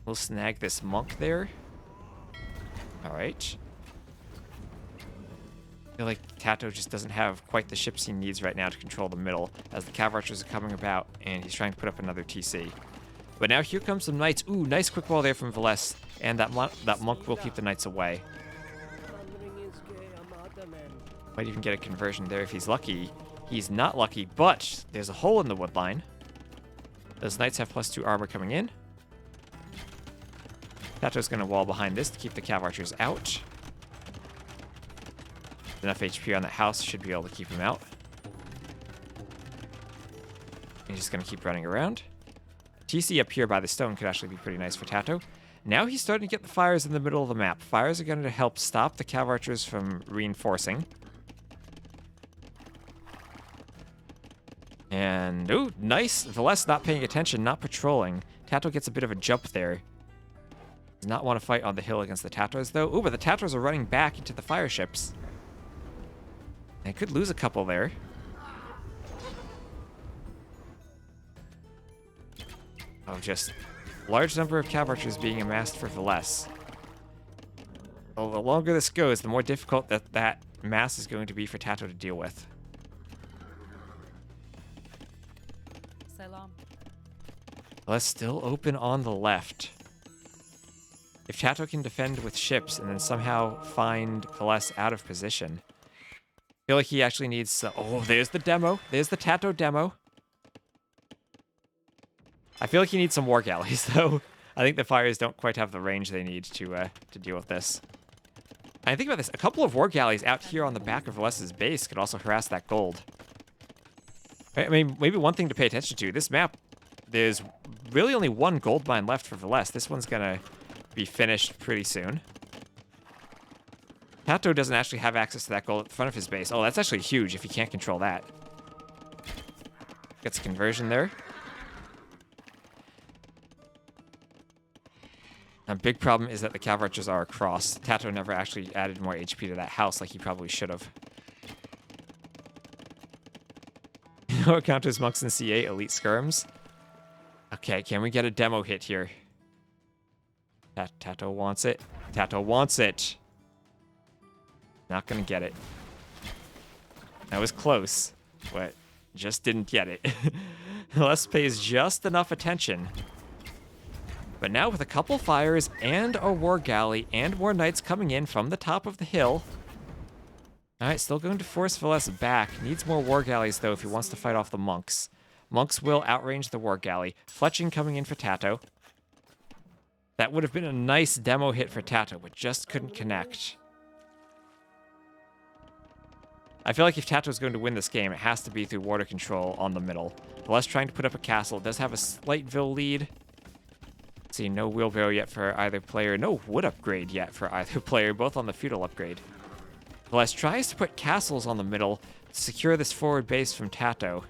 We'll snag this monk there. All right. I feel like TaToH just doesn't have quite the ships he needs right now to control the middle, as the cav archers are coming about, and he's trying to put up another TC. But now here comes some knights. Ooh, nice quick wall there from Villese, and that monk will keep the knights away. Might even get a conversion there if he's lucky. He's not lucky, but there's a hole in the wood line. Those knights have +2 armor coming in. TaToH's going to wall behind this to keep the cav archers out. Enough HP on that house should be able to keep him out. He's just going to keep running around. TC up here by the stone could actually be pretty nice for TaToH. Now he's starting to get the fires in the middle of the map. Fires are going to help stop the cav archers from reinforcing. And, ooh, nice. Villese not paying attention, not patrolling. TaToH gets a bit of a jump there. Does not want to fight on the hill against the TaToHs, though. Ooh, but the TaToHs are running back into the fire ships. I could lose a couple there. Oh, just large number of cav archers being amassed for Villese. Well, the longer this goes, the more difficult that mass is going to be for TaToH to deal with. Salam. Villese still open on the left. If TaToH can defend with ships and then somehow find Villese out of position, I feel like he actually needs... oh, there's the demo. There's the TaToH demo. I feel like he needs some war galleys, though. I think the fires don't quite have the range they need to deal with this. And I think about this. A couple of war galleys out here on the back of Villese's base could also harass that gold. I mean, maybe one thing to pay attention to. This map, there's really only one gold mine left for Villese. This one's going to be finished pretty soon. TaToH doesn't actually have access to that gold at the front of his base. Oh, that's actually huge if he can't control that. Gets a conversion there. A big problem is that the cav archers are across. TaToH never actually added more HP to that house like he probably should have. No counters monks in CA, elite skirms. Okay, can we get a demo hit here? TaToH wants it. TaToH wants it. Not gonna get it. That was close, but just didn't get it. Villese pays just enough attention. But now with a couple fires and a war galley and more knights coming in from the top of the hill. Alright, still going to force Villese back. Needs more war galleys though if he wants to fight off the monks. Monks will outrange the war galley. Fletching coming in for TaToH. That would have been a nice demo hit for TaToH, but just couldn't connect. I feel like if TaToH is going to win this game, it has to be through water control on the middle. Villese trying to put up a castle. It does have a slight Vil lead. Let's see, no wheelbarrow yet for either player. No wood upgrade yet for either player, both on the feudal upgrade. Villese tries to put castles on the middle to secure this forward base from TaToH.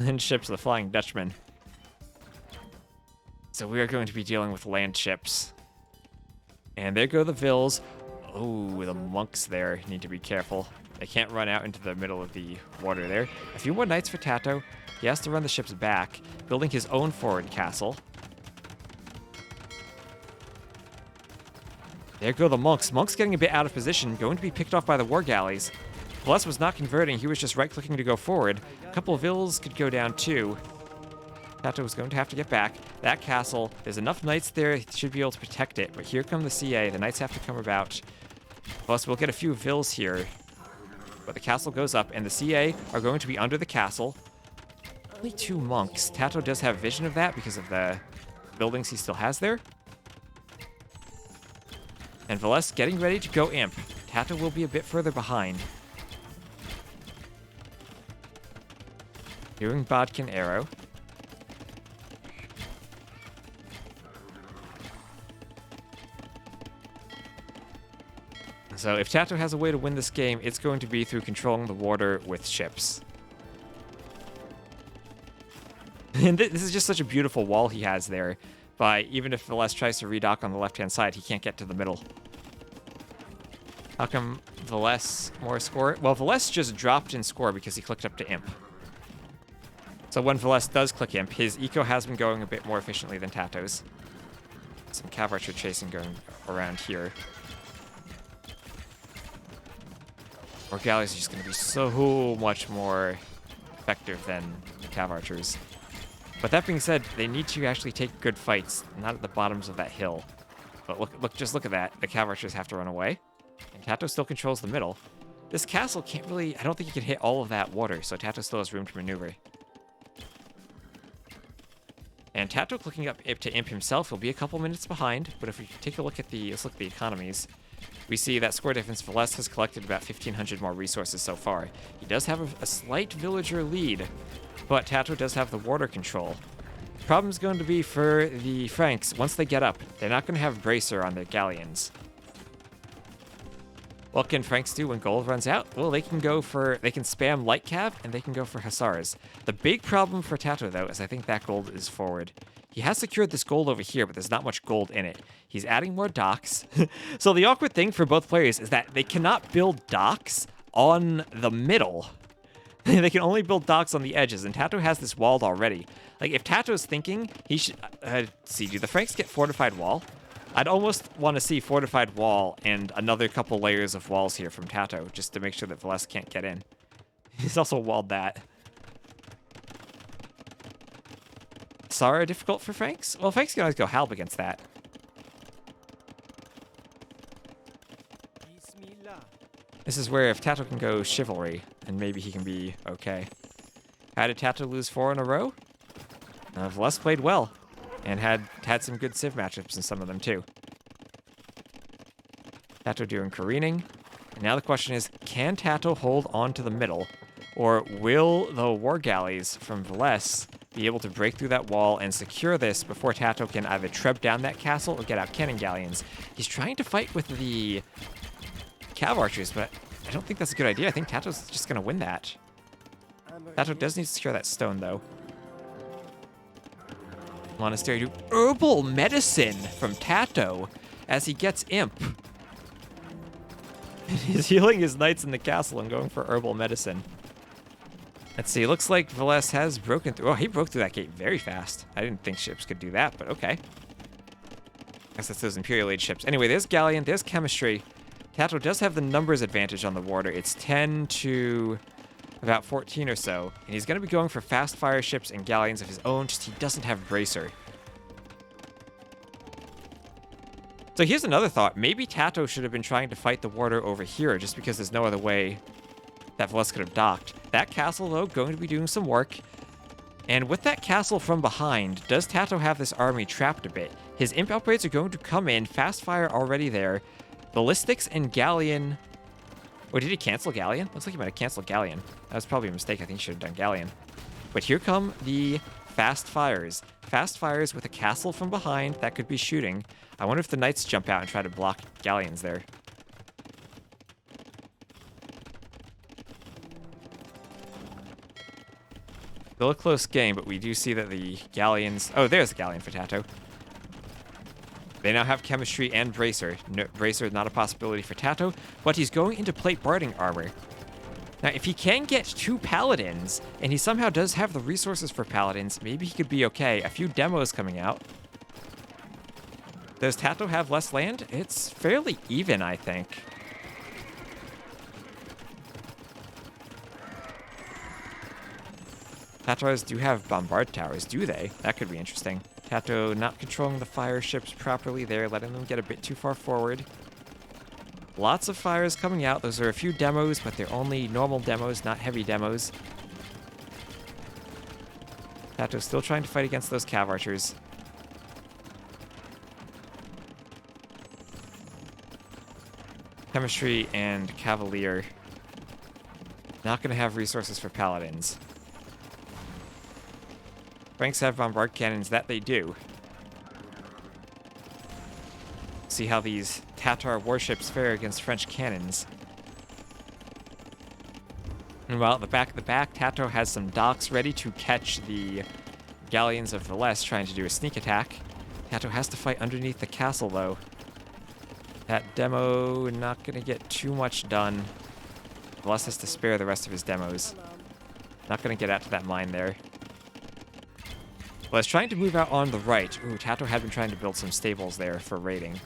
And ships the Flying Dutchman. So we are going to be dealing with land ships. And there go the Villes. Oh, the monks there need to be careful. They can't run out into the middle of the water there. A few more knights for TaToH. He has to run the ships back, building his own forward castle. There go the monks. Monks getting a bit out of position, going to be picked off by the war galleys. Villese was not converting. He was just right-clicking to go forward. A couple of Villes could go down too. TaToH was going to have to get back. That castle, there's enough knights there, he should be able to protect it. But here come the CA. The knights have to come about. Plus, we'll get a few Villes here. But the castle goes up, and the CA are going to be under the castle. Only 2 monks. TaToH does have vision of that because of the buildings he still has there. And Villese getting ready to go imp. TaToH will be a bit further behind. Doing Bodkin arrow. So if TaToH has a way to win this game, it's going to be through controlling the water with ships. And this is just such a beautiful wall he has there. By even if Villese tries to redock on the left-hand side, he can't get to the middle. How come Villese more score? Well, Villese just dropped in score because he clicked up to imp. So when Villese does click imp, his eco has been going a bit more efficiently than TaToH's. Some cav archer chasing going around here. Or galleys are just going to be so much more effective than the cav archers. But that being said, they need to actually take good fights, not at the bottoms of that hill. But just look at that. The cav archers have to run away. And TaToH still controls the middle. This castle can't really... I don't think he can hit all of that water, so TaToH still has room to maneuver. And TaToH clicking up to imp himself will be a couple minutes behind, but if we take a look at the... Let's look at the economies. We see that score difference. Villese has collected about 1,500 more resources so far. He does have a slight villager lead, but TaToH does have the water control. The problem is going to be for the Franks. Once they get up, they're not going to have bracer on their galleons. What can Franks do when gold runs out? Well, they can spam light cav, and they can go for hussars. The big problem for TaToH, though, is I think that gold is forward. He has secured this gold over here, but there's not much gold in it. He's adding more docks. So the awkward thing for both players is that they cannot build docks on the middle. They can only build docks on the edges, and TaToH has this walled already. Like, if TaToH's thinking, he should... see, do the Franks get fortified wall? I'd almost want to see fortified wall and another couple layers of walls here from TaToH, just to make sure that Villese can't get in. He's also walled that. Sara difficult for Franks? Well, Franks can always go halb against that. This is where if TaToH can go chivalry, and maybe he can be okay. How did TaToH lose 4 in a row? Villese played well, and had some good civ matchups in some of them too. TaToH doing careening. And now the question is, can TaToH hold on to the middle? Or will the war galleys from Villese be able to break through that wall and secure this before TaToH can either treb down that castle or get out cannon galleons? He's trying to fight with the cav archers, but I don't think that's a good idea. I think TaToH's just going to win that. TaToH does need to secure that stone, though. Monastery do herbal medicine from TaToH as he gets imp. He's healing his knights in the castle and going for herbal medicine. Let's see, looks like Villese has broken through. Oh, he broke through that gate very fast. I didn't think ships could do that, but okay. I guess that's those Imperial Age ships. Anyway, there's Galleon, there's Chemistry. TaToH does have the numbers advantage on the water. It's 10 to about 14 or so. And he's going to be going for fast fire ships and galleons of his own, just he doesn't have bracer. So here's another thought. Maybe TaToH should have been trying to fight the water over here just because there's no other way that Villese could have docked. That castle, though, going to be doing some work. And with that castle from behind, does TaToH have this army trapped a bit? His imp upgrades are going to come in. Fast fire already there. Ballistics and Galleon. Or did he cancel Galleon? Looks like he might have canceled Galleon. That was probably a mistake. I think he should have done Galleon. But here come the fast fires. Fast fires with a castle from behind that could be shooting. I wonder if the knights jump out and try to block Galleons there. Still a close game, but we do see that the galleons... Oh, there's the galleon for TaToH. They now have chemistry and bracer. No, bracer is not a possibility for TaToH, but he's going into plate barding armor. Now, if he can get 2 paladins, and he somehow does have the resources for paladins, maybe he could be okay. A few demos coming out. Does TaToH have less land? It's fairly even, I think. TaToHs do have bombard towers, do they? That could be interesting. TaToH not controlling the fire ships properly there, letting them get a bit too far forward. Lots of fires coming out. Those are a few demos, but they're only normal demos, not heavy demos. TaToH still trying to fight against those cav archers. Chemistry and Cavalier. Not going to have resources for paladins. Franks have bombard cannons, that they do. See how these Tatar warships fare against French cannons. And while at the back of the back, TaToH has some docks ready to catch the galleons of Villese trying to do a sneak attack. TaToH has to fight underneath the castle, though. That demo not going to get too much done. Villese has to spare the rest of his demos. Not going to get out to that mine there. Villese trying to move out on the right. Ooh, TaToH had been trying to build some stables there for raiding.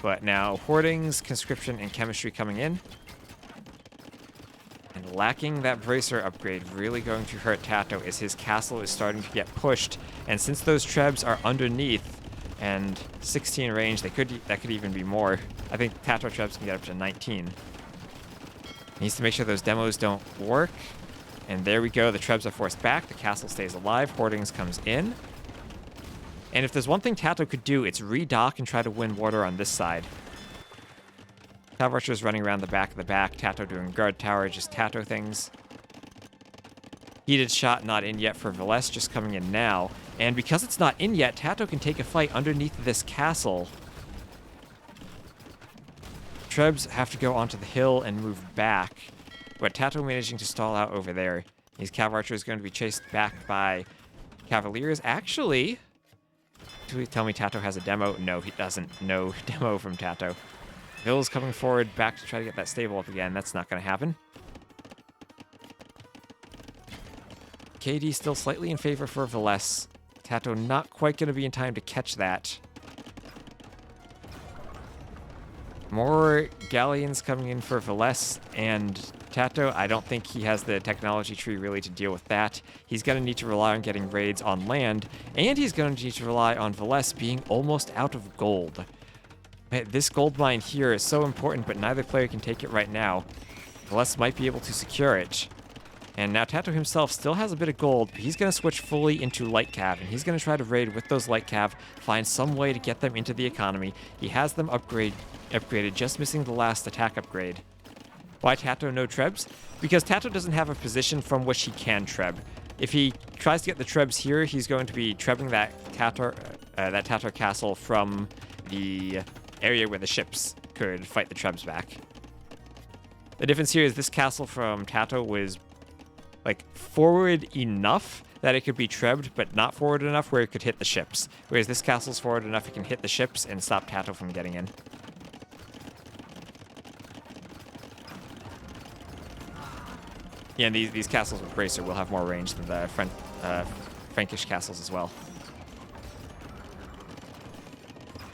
But now hoardings, conscription, and chemistry coming in. And lacking that bracer upgrade really going to hurt TaToH as his castle is starting to get pushed. And since those trebs are underneath and 16 range, that could even be more. I think TaToH trebs can get up to 19. Needs to make sure those demos don't work. And there we go. The trebs are forced back. The castle stays alive. Hoardings comes in. And if there's one thing TaToH could do, it's redock and try to win water on this side. Cav archers running around the back of the back. TaToH doing guard tower, just TaToH things. Heated shot not in yet for Villese, just coming in now. And because it's not in yet, TaToH can take a fight underneath this castle. Trebs have to go onto the hill and move back. But TaToH managing to stall out over there. These cav archers going to be chased back by cavaliers. Actually, do we tell me TaToH has a demo? No, he doesn't. No demo from TaToH. Hill's coming forward back to try to get that stable up again. That's not going to happen. KD still slightly in favor for Villese. TaToH not quite going to be in time to catch that. More galleons coming in for Villese, and TaToH, I don't think he has the technology tree really to deal with that. He's going to need to rely on getting raids on land, and he's going to need to rely on Villese being almost out of gold. This gold mine here is so important, but neither player can take it right now. Villese might be able to secure it. And now TaToH himself still has a bit of gold, but he's going to switch fully into light cav, and he's going to try to raid with those light cav, find some way to get them into the economy. He has them upgraded, just missing the last attack upgrade. Why TaToH no trebs? Because TaToH doesn't have a position from which he can treb. If he tries to get the trebs here, he's going to be trebbing that TaToH castle from the area where the ships could fight the trebs back. The difference here is this castle from TaToH was like forward enough that it could be trebbed, but not forward enough where it could hit the ships. Whereas this castle's forward enough it can hit the ships and stop TaToH from getting in. Yeah, and these castles with bracer will have more range than the Frankish castles as well.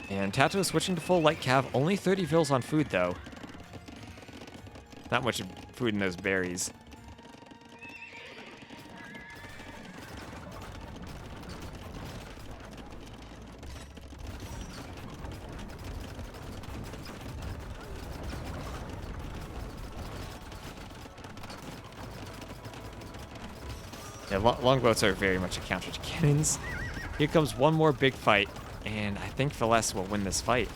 And TaToH switching to full light cav, only 30 vils on food though. Not much food in those berries. Yeah, longboats are very much a counter to cannons. Here comes one more big fight, and I think Villese will win this fight.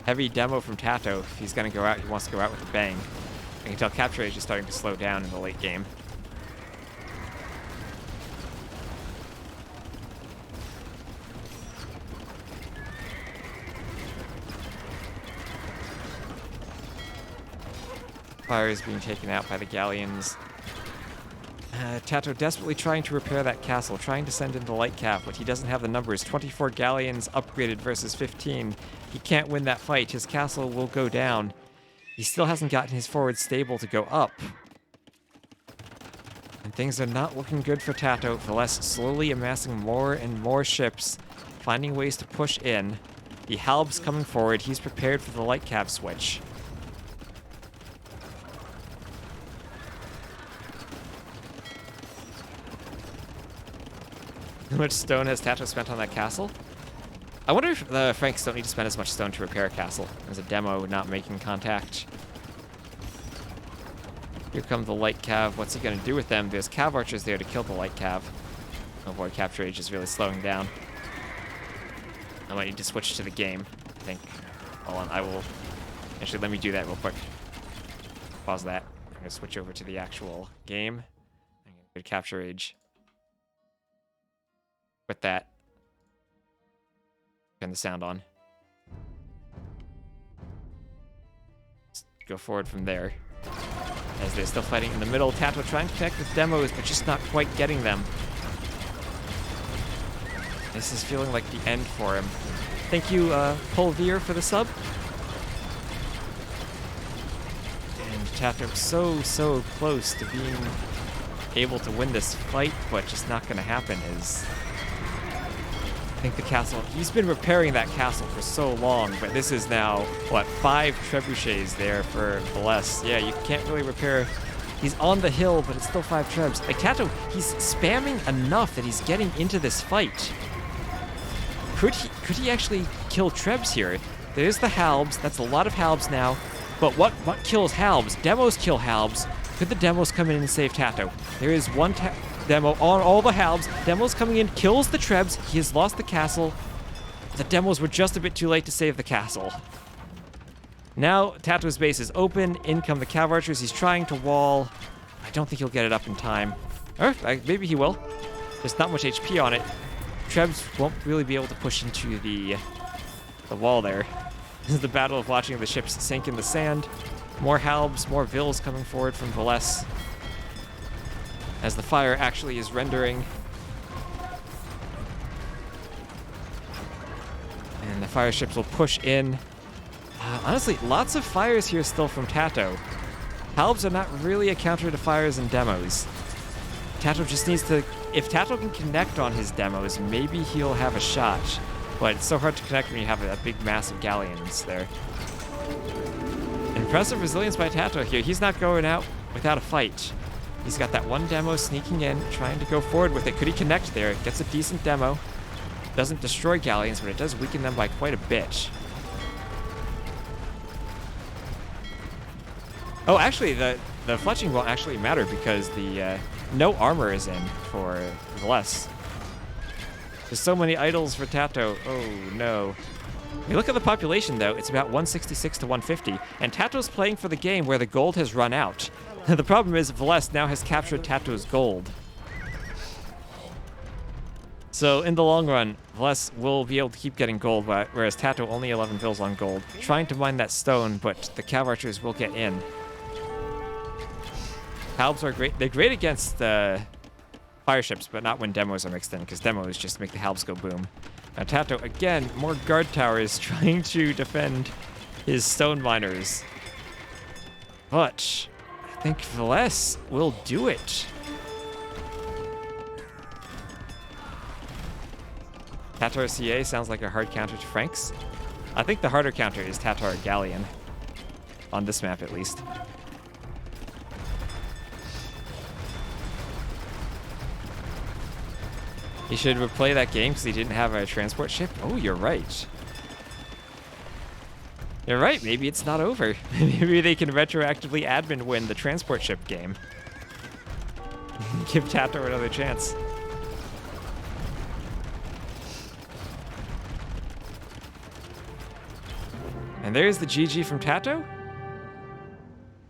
Heavy demo from TaToH. If he's going to go out, he wants to go out with a bang. I can tell capture age is starting to slow down in the late game. Fire is being taken out by the galleons. TaToH desperately trying to repair that castle, trying to send in the light cap, but he doesn't have the numbers. 24 galleons upgraded versus 15. He can't win that fight. His castle will go down. He still hasn't gotten his forward stable to go up. And things are not looking good for TaToH. Villese slowly amassing more and more ships, finding ways to push in. The Halb's coming forward. He's prepared for the light cap switch. How much stone has TaToH spent on that castle? I wonder if the Franks don't need to spend as much stone to repair a castle as a demo not making contact. Here come the light cav. What's he going to do with them? There's cav archers there to kill the light cav. Oh boy, capture age is really slowing down. I might need to switch to the game, I think. Hold on, I will... Actually, let me do that real quick. Pause that. I'm going to switch over to the actual game. I'm going to go to capture age. With that. Turn the sound on. Let's go forward from there. As they're still fighting in the middle, TaToH trying to connect with demos, but just not quite getting them. This is feeling like the end for him. Thank you, Polvier, for the sub. And TaToH so close to being able to win this fight, but just not going to happen. I think the castle, he's been repairing that castle for so long, but this is now, what, 5 trebuchets there for Villese. Yeah, you can't really repair. He's on the hill, but it's still 5 trebs. Like, TaToH, he's spamming enough that he's getting into this fight. Could he actually kill trebs here? There's the Halbs. That's a lot of Halbs now. But what kills Halbs? Demos kill Halbs. Could the demos come in and save TaToH? There is one demo on all the Halbs. Demos coming in, kills the trebs. He has lost the castle. The demos were just a bit too late to save the castle. Now TaToH's base is open. In come the cav archers. He's trying to wall. I don't think he'll get it up in time. Or maybe he will. There's not much HP on it. Trebs won't really be able to push into the wall there. This is the battle of watching the ships sink in the sand. More Halbs, more Vills coming forward from Villese. As the fire actually is rendering. And the fire ships will push in. Honestly, lots of fires here still from TaToH. Halbs are not really a counter to fires and demos. TaToH just needs to... If TaToH can connect on his demos, maybe he'll have a shot. But it's so hard to connect when you have that big mass of galleons there. Impressive resilience by TaToH here. He's not going out without a fight. He's got that one demo sneaking in, trying to go forward with it. Could he connect there? Gets a decent demo. Doesn't destroy galleons, but it does weaken them by quite a bit. Oh, actually, the fletching won't actually matter because the no armor is in for Villese. There's so many idols for TaToH. Oh, no. If you look at the population, though, it's about 166 to 150, and TaToH's playing for the game where the gold has run out. The problem is Villese now has captured TaToH's gold. So in the long run, Villese will be able to keep getting gold, whereas TaToH only 11 vills on gold. Trying to mine that stone, but the cav archers will get in. Halbs are great. They're great against fire ships, but not when demos are mixed in, because demos just make the Halbs go boom. Now TaToH, again, more guard towers trying to defend his stone miners. But I think Villese will do it. TaToH CA sounds like a hard counter to Franks. I think the harder counter is TaToH Galleon. On this map, at least. He should replay that game because he didn't have a transport ship. Oh, you're right. You're right. Maybe it's not over. Maybe they can retroactively admin win the transport ship game. Give TaToH another chance. And there's the GG from TaToH.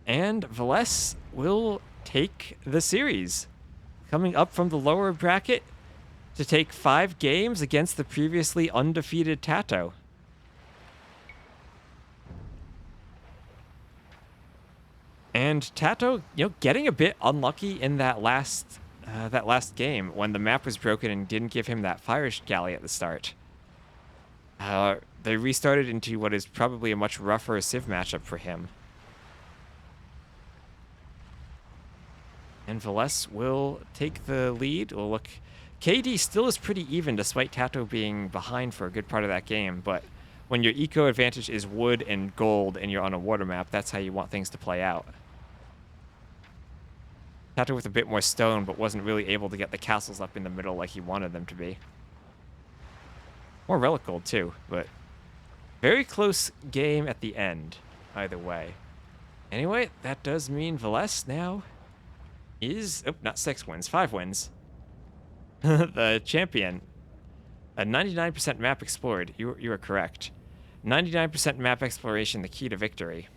And Villese will take the series. Coming up from the lower bracket to take 5 games against the previously undefeated TaToH. And TaToH, getting a bit unlucky in that last game when the map was broken and didn't give him that fire galley at the start. They restarted into what is probably a much rougher Civ matchup for him. And Villese will take the lead. Well, look, KD still is pretty even despite TaToH being behind for a good part of that game, but when your eco advantage is wood and gold and you're on a water map, that's how you want things to play out. TaToH with a bit more stone, but wasn't really able to get the castles up in the middle like he wanted them to be. More relic gold too, but very close game at the end, either way. Anyway, that does mean Villese now is, not 6 wins, 5 wins. The champion. A 99% map explored. You are correct. 99% map exploration, the key to victory.